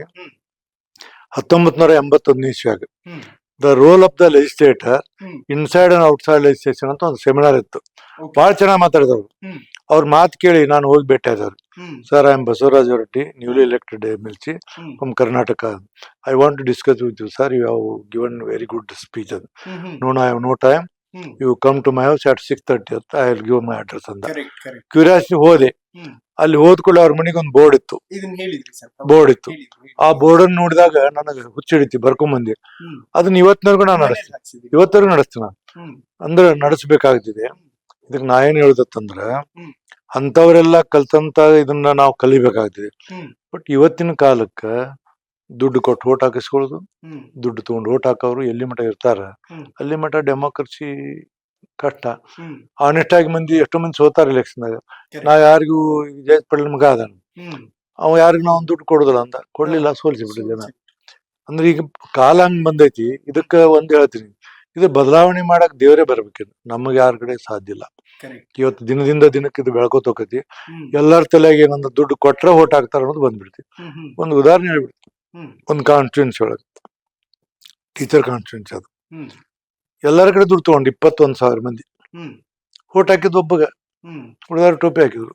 1981 ಇಸ್ವಿಯಾಗ the role of the legislator inside and outside legislation ಅಂತ ಒಂದು ಸೆಮಿನಾರ್ ಇತ್ತು. ಬಹಳ ಚೆನ್ನಾಗಿ ಮಾತಾಡಿದವ್ರು. ಅವ್ರ ಮಾತು ಕೇಳಿ ನಾನು ಹೋಗಿ ಭೇಟಿ ಆದವ್ರು. Sir, I am Basavaraj Horatti, newly elected MLC from Karnataka. I want to discuss with you sir, you have given very good speech. ಅದು no, I have no time, you come to my house at 6:30 ಅಂತ, I will give my address ಅಂತ. Curiosity ಹೋದೆ. ಅಲ್ಲಿ ಹೋದ್ಕೊಳ್ಳಿ ಅವ್ರ ಮನೆಗೆ ಒಂದು board ಇತ್ತು. ಆ ಬೋರ್ಡ್ ಅನ್ನು ನೋಡಿದಾಗ ನನಗೆ ಹುಚ್ಚಿಡಿತಿ, ಬರ್ಕೊಂಬಂದಿ. ಅದನ್ನ ಇವತ್ತಿನವರೆಗೂ ನಾನು ನಡೆಸ್ತೀನಿ. ಇವತ್ತವರೆಗೂ ನಡೆಸ್ತೀನಿ ನಾನು. ಅಂದ್ರೆ ನಡೆಸ್ಬೇಕಾಗ್ತಿದೆ. ಇದಕ್ಕೆ ನಾ ಏನ್ ಹೇಳುದತ್ತಂದ್ರ, ಅಂತವರೆಲ್ಲ ಕಲ್ತಂತ ಇದನ್ನ ನಾವು ಕಲಿಬೇಕಾಗ್ತಿದೆ. ಬಟ್ ಇವತ್ತಿನ ಕಾಲಕ್ಕ ದುಡ್ಡು ಕೊಟ್ಟು ಓಟ್ ಹಾಕಿಸ್ಕೊಳ್ಳೋದು, ದುಡ್ಡು ತಗೊಂಡು ಓಟ್ ಹಾಕೋರು ಎಲ್ಲಿ ಮಠ ಇರ್ತಾರ, ಅಲ್ಲಿ ಮಠ ಡೆಮೋಕ್ರಸಿ ಕಷ್ಟ. ಆನೆಸ್ಟ್ ಆಗಿ ಮಂದಿ, ಎಷ್ಟೋ ಮಂದಿ ಸೋತಾರ ಎಲೆಕ್ಷನ್ದಾಗ. ನಾವ್ ಯಾರಿಗೂ ವಿಜಯ್ ಪಟೇಲ್ ಮಗ ಅದಾನ, ಅವ ಯಾರಿಗೂ ನಾವ್ ದುಡ್ಡು ಕೊಡುದಿಲ್ಲ ಅಂತ, ಕೊಡ್ಲಿಲ್ಲ, ಸೋಲಿಸಿಬಿಟ್ಟು ಜನ. ಅಂದ್ರೆ ಈಗ ಕಾಲ ಹಂಗ್ ಬಂದೈತಿ. ಇದಕ್ಕ ಒಂದ್ ಹೇಳ್ತೀನಿ, ಇದು ಬದಲಾವಣೆ ಮಾಡಕ್ ದೇವರೇ ಬರ್ಬೇಕಿದ್, ನಮಗೆ ಯಾರ ಕಡೆ ಸಾಧ್ಯ ಇಲ್ಲ. ಇವತ್ತು ದಿನದಿಂದ ದಿನಕ್ಕೆ ಇದು ಬೆಳ್ಕೋತ ಹೋಗತಿ. ಎಲ್ಲರ ತಲೆಗೆ ಏನಂದ್ರೆ ದುಡ್ಡು ಕೊಟ್ರೆ ಓಟ್ ಹಾಕ್ತಾರ ಅನ್ನೋದು ಬಂದ್ಬಿಡ್ತಿ. ಒಂದು ಉದಾಹರಣೆ ಹೇಳ್ಬಿಡ್ತಿ. ಒಂದು ಕಾನ್ಸ್ಟಿಟ್ಯೂನ್ಸಿ ಒಳಗೆ, ಟೀಚರ್ ಕಾನ್ಸ್ಟಿಟ್ಯೂನ್ಸಿ, ಅದು ಎಲ್ಲರ ಕಡೆ ದುಡ್ಡು ತಗೊಂಡು 21,000 ಮಂದಿ ಓಟ್ ಹಾಕಿದ್ ಒಬ್ಬಗ. ಉಳಿದವ್ರು ಟೋಪಿ ಹಾಕಿದ್ರು.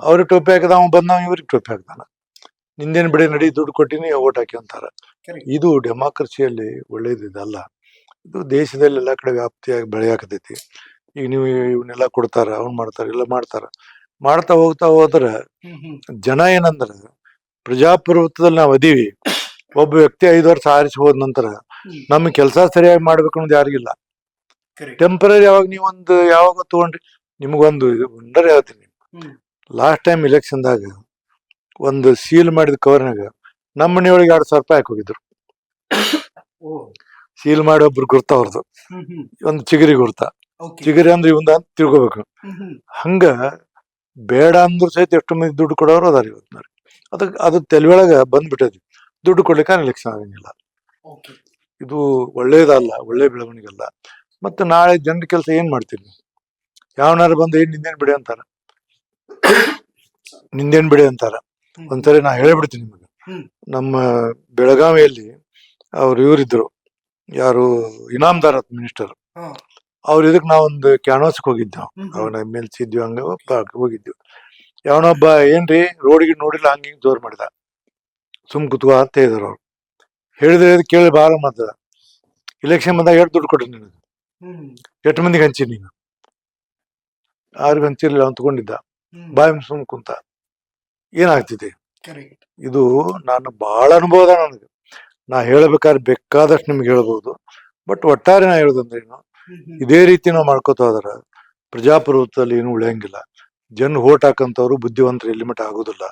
ಅವ್ರಿಗೆ ಟೋಪಿ ಹಾಕಿದ, ಅವ ಬಂದವ ಇವ್ರಿಗೆ ಟೋಪಿ ಹಾಕ್ತಾನ. ನಿಂದೇನ್ ಬಿಡಿ, ನಡಿ, ದುಡ್ಡು ಕೊಟ್ಟಿನಿ, ಓಟ್ ಹಾಕಿ ಅಂತಾರ. ಇದು ಡೆಮಾಕ್ರಸಿಯಲ್ಲಿ ಒಳ್ಳೇದಿದಲ್ಲ. ಇದು ದೇಶದಲ್ಲಿ ಎಲ್ಲಾ ಕಡೆ ವ್ಯಾಪ್ತಿಯಾಗಿ ಬೆಳೆಯಾಕತೈತಿ. ಈಗ ನೀವು ಇವನ್ನೆಲ್ಲ ಕೊಡ್ತಾರ, ಅವ್ನ್ ಮಾಡ್ತಾರ, ಎಲ್ಲ ಮಾಡ್ತಾರ. ಮಾಡ್ತಾ ಹೋಗ್ತಾ ಹೋದ್ರ ಜನ ಏನಂದ್ರ, ಪ್ರಜಾಪ್ರಭುತ್ವದಲ್ಲಿ ನಾವ್ ಅದೀವಿ. ಒಬ್ಬ ವ್ಯಕ್ತಿ 5 ವರ್ಷ ಆರಿಸಿ ಹೋದ ನಂತರ ನಮ್ ಕೆಲಸ ಸರಿಯಾಗಿ ಮಾಡ್ಬೇಕು ಅನ್ನೋದು ಯಾರಿಗಿಲ್ಲ. ಟೆಂಪರರಿ ಯಾವಾಗ ತಗೊಂಡ್ರಿ, ನಿಮ್ಗೊಂದು ಇದು ಬಂದರೆ ಹೇಳ್ತೀನಿ. ಲಾಸ್ಟ್ ಟೈಮ್ ಎಲೆಕ್ಷನ್ದಾಗ ಒಂದು ಸೀಲ್ ಮಾಡಿದ ಕವರ್ನಾಗ ನಮ್ಮ ಮನೆಯೊಳಗೆ 2,000 ರೂಪಾಯಿ ಹಾಕಿ ಹೋಗಿದ್ರು. ಸೀಲ್ ಮಾಡಿ ಒಬ್ರು ಗುರ್ತ, ಅವ್ರದ್ದು ಒಂದು ಚಿಗರಿ ಗುರ್ತ. ಚಿಗರಿ ಅಂದ್ರೆ ಇವಂದ ಅಂತ ತಿಳ್ಕೊಬೇಕು. ಹಂಗ ಬೇಡ ಅಂದ್ರು ಸಹಿತ ಎಷ್ಟು ಮಂದಿ ದುಡ್ಡು ಕೊಡೋರು ಅದಾರ ಇವತ್ತಿನ. ಅದು ತಲೆಯೊಳಗ ಬಂದ್ಬಿಟ್ಟೈತಿ, ದುಡ್ಡು ಕೊಡ್ಲಿಕ್ಕೆ ಎಲೆಕ್ಷನ್ ಆಗಂಗಿಲ್ಲ. ಇದು ಒಳ್ಳೇದಲ್ಲ, ಒಳ್ಳೆ ಬೆಳವಣಿಗೆ ಅಲ್ಲ. ಮತ್ತೆ ನಾಳೆ ಜನರ ಕೆಲಸ ಏನ್ ಮಾಡ್ತೀವಿ? ಯಾವನಾರು ಬಂದು ನಿಂದೇನ್ ಬಿಡಿ ಅಂತಾರ, ನಿಂದೇನ್ ಬಿಡಿ ಅಂತಾರ. ಒಂದ್ಸರಿ ನಾ ಹೇಳ್ಬಿಡ್ತೀನಿ ನಿಮಗೆ. ನಮ್ಮ ಬೆಳಗಾವಿಯಲ್ಲಿ ಅವ್ರು ಇವರಿದ್ರು, ಯಾರು ಇನಾಮ್ದಾರ್ ಮಿನಿಸ್ಟರ್, ಅವ್ರ ಇದಕ್ ನಾವೊಂದು ಕ್ಯಾನ್ವಾಸ್ಗೆ ಹೋಗಿದ್ದೆವು. ಅವನ MLC ಇದ್ವಿ, ಹಂಗ ಹೋಗಿದ್ವಿ. ಯಾವನೊಬ್ಬ ಏನ್ರಿ ರೋಡಿಗೆ ನೋಡಿಲ್ಲ ಹಂಗೆ ಜೋರ್ ಮಾಡಿದ, ಸುಮ್ ಕುತ್ಕೋ ಅಂತ ಇದಾರ ಅವ್ರು. ಹೇಳಿದ್ರೆ ಕೇಳಿ ಬಾಳ ಮಾತದ. ಇಲೆಕ್ಷನ್ ಬಂದಾಗ ಎಷ್ಟು ದುಡ್ಡು ಕೊಟ್ರಿ ನಿನಗೆ, ಎಷ್ಟು ಮಂದಿಗೆ ಹಂಚಿ ನೀನು? ಯಾರಿಗೂ ಹಂಚಿರ್ಲಿಲ್ಲ, ಅವ್ನು ತಗೊಂಡಿದ್ದ, ಬಾಯಿ ಸುಮ್ ಕುಂತ. ಏನಾಗ್ತಿದೆ ಇದು? ನಾನು ಬಹಳ ಅನುಭವ ಅದ ನನಗೆ. ನಾ ಹೇಳ್ಬೇಕಾದ್ರೆ ಬೇಕಾದಷ್ಟು ನಿಮ್ಗೆ ಹೇಳ್ಬೋದು. ಬಟ್ ಒಟ್ಟಾರೆ ನಾ ಹೇಳುದಂದ್ರೆ ಏನು, ಇದೇ ರೀತಿ ನಾವು ಮಾಡ್ಕೋತ ಹೋದ್ರ ಪ್ರಜಾಪ್ರಭುತ್ವದಲ್ಲಿ ಏನು ಉಳಿಯಂಗಿಲ್ಲ. ಜನ ಓಟ್ ಹಾಕಂತವ್ರು ಬುದ್ಧಿವಂತರು ಎಲ್ಲಿ ಮಟ್ಟ ಆಗೋದಿಲ್ಲ.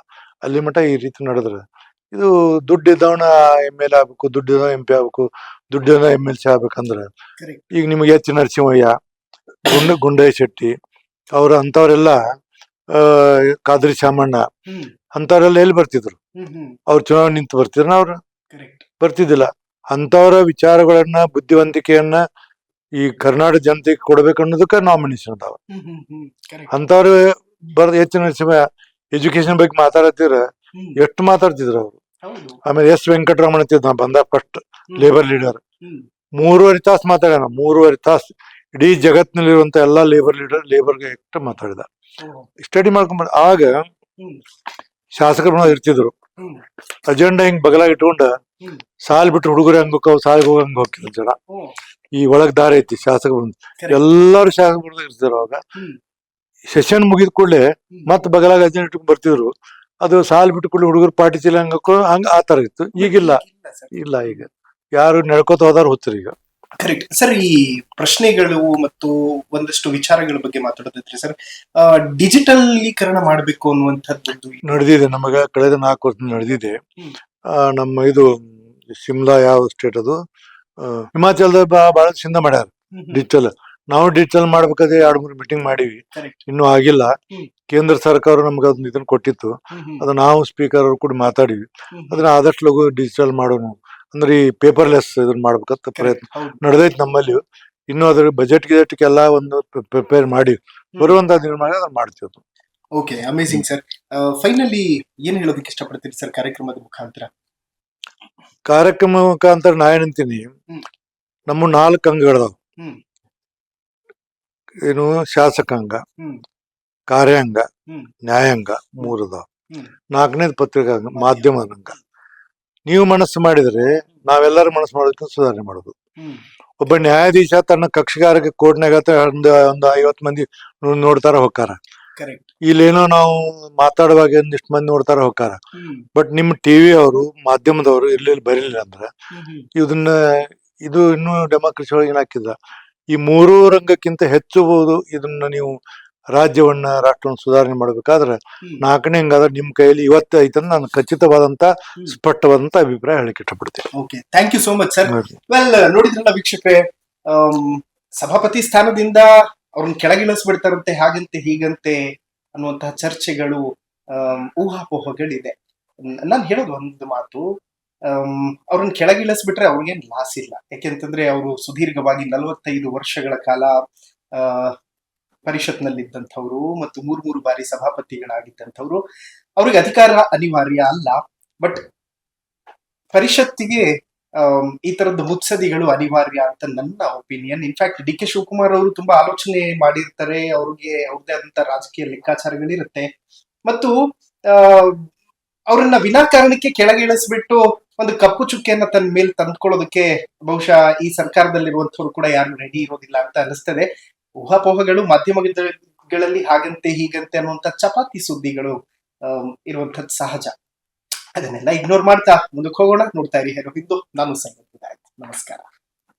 ಅಲ್ಲಿ ಮಟ್ಟ ಈ ರೀತಿ ನಡೆದ್ರೆ ಇದು ದುಡ್ಡು ಇದ್ದವನ MLA ಆಗ್ಬೇಕು, ದುಡ್ಡು ಇದ್ದವ MP ಆಗ್ಬೇಕು, ದುಡ್ಡು ಇದ್ದವ MLC ಆಗ್ಬೇಕಂದ್ರೆ ಈಗ ನಿಮಗೆ H. ನರಸಿಂಹಯ್ಯ, ಗುಂಡಯ್ಯ ಶೆಟ್ಟಿ ಅವ್ರ ಅಂತವ್ರೆಲ್ಲ, ಕಾದ್ರಿ ಶಾಮಣ್ಣ ಅಂತವ್ರೆಲ್ಲ ಎಲ್ಲಿ ಬರ್ತಿದ್ರು? ಅವ್ರು ಚುನಾವಣೆ ನಿಂತು ಬರ್ತಿದ್ರ? ಅವ್ರು ಬರ್ತಿದ್ದಿಲ್ಲ. ಅಂತವರ ವಿಚಾರಗಳನ್ನ, ಬುದ್ಧಿವಂತಿಕೆಯನ್ನ ಈ ಕರ್ನಾಟಕ ಜನತೆಗೆ ಕೊಡ್ಬೇಕನ್ನೋದಕ್ಕೆ ನಾಮಿನೇಷನ್ ಅದಾವ. ಅಂತವ್ರು H. ನರಸಿಂಹ ಎಜುಕೇಶನ್ ಬಗ್ಗೆ ಮಾತಾಡತ್ತಿದ್ರ ಎಷ್ಟು ಮಾತಾಡ್ತಿದ್ರು ಅವ್ರು. ಆಮೇಲೆ S. ವೆಂಕಟರಮಣ ನಾ ಬಂದ ಫಸ್ಟ್ ಲೇಬರ್ ಲೀಡರ್, 3.5 ತಾಸು ಮಾತಾಡ್ಯಾನ. 3.5 ತಾಸು ಇಡೀ ಜಗತ್ತಿನಲ್ಲಿರುವಂತ ಎಲ್ಲಾ ಲೇಬರ್ ಲೀಡರ್ ಲೇಬರ್ಗೆ ಎಷ್ಟು ಮಾತಾಡಿದ. ಸ್ಟಡಿ ಮಾಡ್ಕೊಂಡ್ ಆಗ ಶಾಸಕರು ಇರ್ತಿದ್ರು, ಅಜೆಂಡಾ ಹಿಂಗ್ ಬಗಲಾಗಿ ಇಟ್ಕೊಂಡ ಸಾಲ್ ಬಿಟ್ಟು ಹುಡುಗರು ಹಂಗ ಹೋಗ್ತಾವ, ಸಾಲಿಗೆ ಹೋಗಂಗ ಹೋಗ್ತಿದ್ರು ಜನ. ಈ ಒಳಗ್ ದಾರಿ ಐತಿ ಶಾಸಕ ಎಲ್ಲಾರು ಶಾಸಕ ಇರ್ತಿದ್ರು. ಅವಾಗ ಸೆಷನ್ ಮುಗಿದ ಕೂಡಲೇ ಮತ್ ಬಗಲಾಗ ಅಜೆಂಡಾ ಇಟ್ಕೊಂಡ್ ಬರ್ತಿದ್ರು. ಅದು ಸಾಲ್ ಬಿಟ್ಟು ಕೂಡಲೇ ಹುಡುಗರು ಪಾರ್ಟಿ ಚೀಲ ಹಂಗ ಆತರ ಇತ್ತು. ಈಗಿಲ್ಲ, ಇಲ್ಲ. ಈಗ ಯಾರು ನಡ್ಕೋತ ಹೋದಾರ ಹೋಗ್ತಾರೆ ಈಗ. Correct sir. ಈ ಪ್ರಶ್ನೆಗಳು ಮತ್ತು ಒಂದಷ್ಟು ವಿಚಾರಗಳ ಬಗ್ಗೆ ಮಾತಾಡೋದಿದ್ರೆ ಸರ್, ಡಿಜಿಟಲೀಕರಣ ಮಾಡಬೇಕು ಅನ್ನುವಂಥದ್ದು ನಡೆದಿದೆ. ನಮಗ ಕಳೆದ 4 ವರ್ಷ ನಡೆದಿದೆ. ನಮ್ಮ ಇದು ಶಿಮ್ಲಾ ಯಾವ ಸ್ಟೇಟ್ ಅದು, ಹಿಮಾಚಲದ ಬಹಳ ಚಿಂದ ಮಾಡ್ಯಾರ ಡಿಜಿಟಲ್. ನಾವು ಡಿಜಿಟಲ್ ಮಾಡ್ಬೇಕಾದ್ರೆ 2-3 ಮೀಟಿಂಗ್ ಮಾಡಿವಿ, ಇನ್ನೂ ಆಗಿಲ್ಲ. ಕೇಂದ್ರ ಸರ್ಕಾರ ನಮ್ಗೆ ಅದನ್ನ ಇದನ್ನ ಕೊಟ್ಟಿತ್ತು. ಅದು ನಾವು ಸ್ಪೀಕರ್ ಅವ್ರು ಕೂಡ ಮಾತಾಡಿವಿ. ಅದನ್ನ ಆದಷ್ಟು ಲಘು ಡಿಜಿಟಲ್ ಮಾಡೋಣ ಅಂದ್ರೆ ಈ ಪೇಪರ್ಲೆಸ್ ಇದನ್ನ ಮಾಡ್ಬೇಕಂತ ಪ್ರಯತ್ನ ನಡೆದೈತಿ ನಮ್ಮಲ್ಲಿ. ಇನ್ನು ಅದ್ರ ಬಜೆಟ್ ಎಲ್ಲ ಒಂದು ಪ್ರಿಪೇರ್ ಮಾಡಿ ಬರುವಂತ ನಿರ್ಮಾಣ ಅದನ್ನ ಮಾಡ್ತೀವಿ. Okay, amazing sir. ಫೈನಲಿ ಏನ್ ಹೇಳೋದಕ್ಕೆ ಇಷ್ಟಪಡ್ತೀರಿ ಸರ್ ಕಾರ್ಯಕ್ರಮದ ಮುಖಾಂತರ? ಕಾರ್ಯಕ್ರಮ ಮುಖಾಂತರ ನಾ ಏನಂತೀನಿ, ನಮ್ಮ 4 ಅಂಗಗಳದಾವ. ಏನು ಶಾಸಕಾಂಗ, ಕಾರ್ಯಾಂಗ, ನ್ಯಾಯಾಂಗ 3 ಅದಾವ. 4ನೇದು ಪತ್ರಿಕಾಂಗ, ಮಾಧ್ಯಮ ರಂಗ. ನೀವು ಮನಸ್ಸು ಮಾಡಿದ್ರೆ ನಾವೆಲ್ಲರೂ ಮನಸ್ಸು ಮಾಡೋದಕ್ಕೆ ಸುಧಾರಣೆ ಮಾಡೋದು. ಒಬ್ಬ ನ್ಯಾಯಾಧೀಶ ತನ್ನ ಕಕ್ಷಿಗಾರಕ್ಕೆ ಕೋರ್ಟ್ನಾಗ ಒಂದು 50 ಮಂದಿ ನೋಡ್ತಾರ ಹೋಗ್ತಾರ. ಇಲ್ಲೇನೋ ನಾವು ಮಾತಾಡುವಾಗ ಒಂದಿಷ್ಟು ಮಂದಿ ನೋಡ್ತಾರ ಹೋಗ್ತಾರ. ಬಟ್ ನಿಮ್ಮ TV ಅವರು, ಮಾಧ್ಯಮದವರು ಇರ್ಲಿಲ್ಲ ಬರೀಲಿಲ್ಲ ಅಂದ್ರ ಇದು ಇನ್ನೂ ಡೆಮಾಕ್ರಸಿ ಒಳಗೆ ಏನಾಕಿದ, ಈ 3 ರಂಗಕ್ಕಿಂತ ಹೆಚ್ಚಬಹುದು. ಇದನ್ನ ನೀವು ರಾಜ್ಯವನ್ನ, ರಾಷ್ಟ್ರವನ್ನು ಸುಧಾರಣೆ ಮಾಡ್ಬೇಕಾದ್ರೆ 4ನೇ ಹಂಗಾದ್ರೆ ನಿಮ್ ಕೈಯಲ್ಲಿ ಇವತ್ತು ಐತಂದ ನಾನು ಖಚಿತವಾದಂತ ಸ್ಪಷ್ಟವಾದಂತ ಅಭಿಪ್ರಾಯ ಹೇಳಕ್ ಇಷ್ಟಪಡ್ತೇನೆ. Okay, thank you so much sir. Well, ನೋಡಿದ್ರಲ್ಲ ವೀಕ್ಷಕರೇ, ಸಭಾಪತಿ ಸ್ಥಾನದಿಂದ ಅವ್ರನ್ನ ಕೆಳಗಿಳಿಸ್ಬಿಡ್ತಾರಂತೆ, ಹಾಗಂತೆ ಹೀಗಂತೆ ಅನ್ನುವಂತಹ ಚರ್ಚೆಗಳು, ಊಹಾಪೋಹಗಳಿದೆ. ನಾನು ಹೇಳೋದು ಒಂದು ಮಾತು, ಅವ್ರನ್ನ ಕೆಳಗಿಳಿಸ್ಬಿಟ್ರೆ ಅವ್ರಿಗೇನ್ ಲಾಸ್ ಇಲ್ಲ. ಯಾಕೆಂತಂದ್ರೆ ಅವರು ಸುದೀರ್ಘವಾಗಿ 45 ವರ್ಷಗಳ ಕಾಲ ಪರಿಷತ್ನಲ್ಲಿದ್ದಂಥವ್ರು ಮತ್ತು 3 ಬಾರಿ ಸಭಾಪತಿಗಳಾಗಿದ್ದಂಥವ್ರು. ಅವ್ರಿಗೆ ಅಧಿಕಾರ ಅನಿವಾರ್ಯ ಅಲ್ಲ, ಬಟ್ ಪರಿಷತ್ತಿಗೆ ಈ ತರದ ಮುತ್ಸದಿಗಳು ಅನಿವಾರ್ಯ ಅಂತ ನನ್ನ ಒಪಿನಿಯನ್. ಇನ್ಫ್ಯಾಕ್ಟ್ DK ಶಿವಕುಮಾರ್ ಅವರು ತುಂಬಾ ಆಲೋಚನೆ ಮಾಡಿರ್ತಾರೆ. ಅವ್ರಿಗೆ ಅವ್ರದೇ ಆದಂತ ರಾಜಕೀಯ ಲೆಕ್ಕಾಚಾರಗಳಿರುತ್ತೆ. ಮತ್ತು ಅವ್ರನ್ನ ವಿನಾಕಾರಣಕ್ಕೆ ಕೆಳಗಿಳಿಸ್ಬಿಟ್ಟು ಒಂದು ಕಪ್ಪು ಚುಕ್ಕೆಯನ್ನ ತನ್ನ ಮೇಲೆ ತಂದ್ಕೊಳ್ಳೋದಕ್ಕೆ ಬಹುಶಃ ಈ ಸರ್ಕಾರದಲ್ಲಿರುವಂತವ್ರು ಕೂಡ ಯಾರು ರೆಡಿ ಇರೋದಿಲ್ಲ ಅಂತ ಅನಿಸ್ತದೆ. ಊಹಾಪೋಹಗಳು ಮಾಧ್ಯಮಗಳಲ್ಲಿ ಹಾಗಂತೆ ಹೀಗಂತೆ ಅನ್ನುವಂತ ಚಪಾತಿ ಸುದ್ದಿಗಳು ಇರುವಂತದ್ದು ಸಹಜ. ಅದನ್ನೆಲ್ಲ ಇಗ್ನೋರ್ ಮಾಡ್ತಾ ಮುಂದಕ್ಕೆ ಹೋಗೋಣ. ನೋಡ್ತಾ ಇರಿ ಹಲೋ ಹಿಂದೂ. ನಾನು ಸೈಯದ್ ವಿನಾಯಕ್. ನಮಸ್ಕಾರ.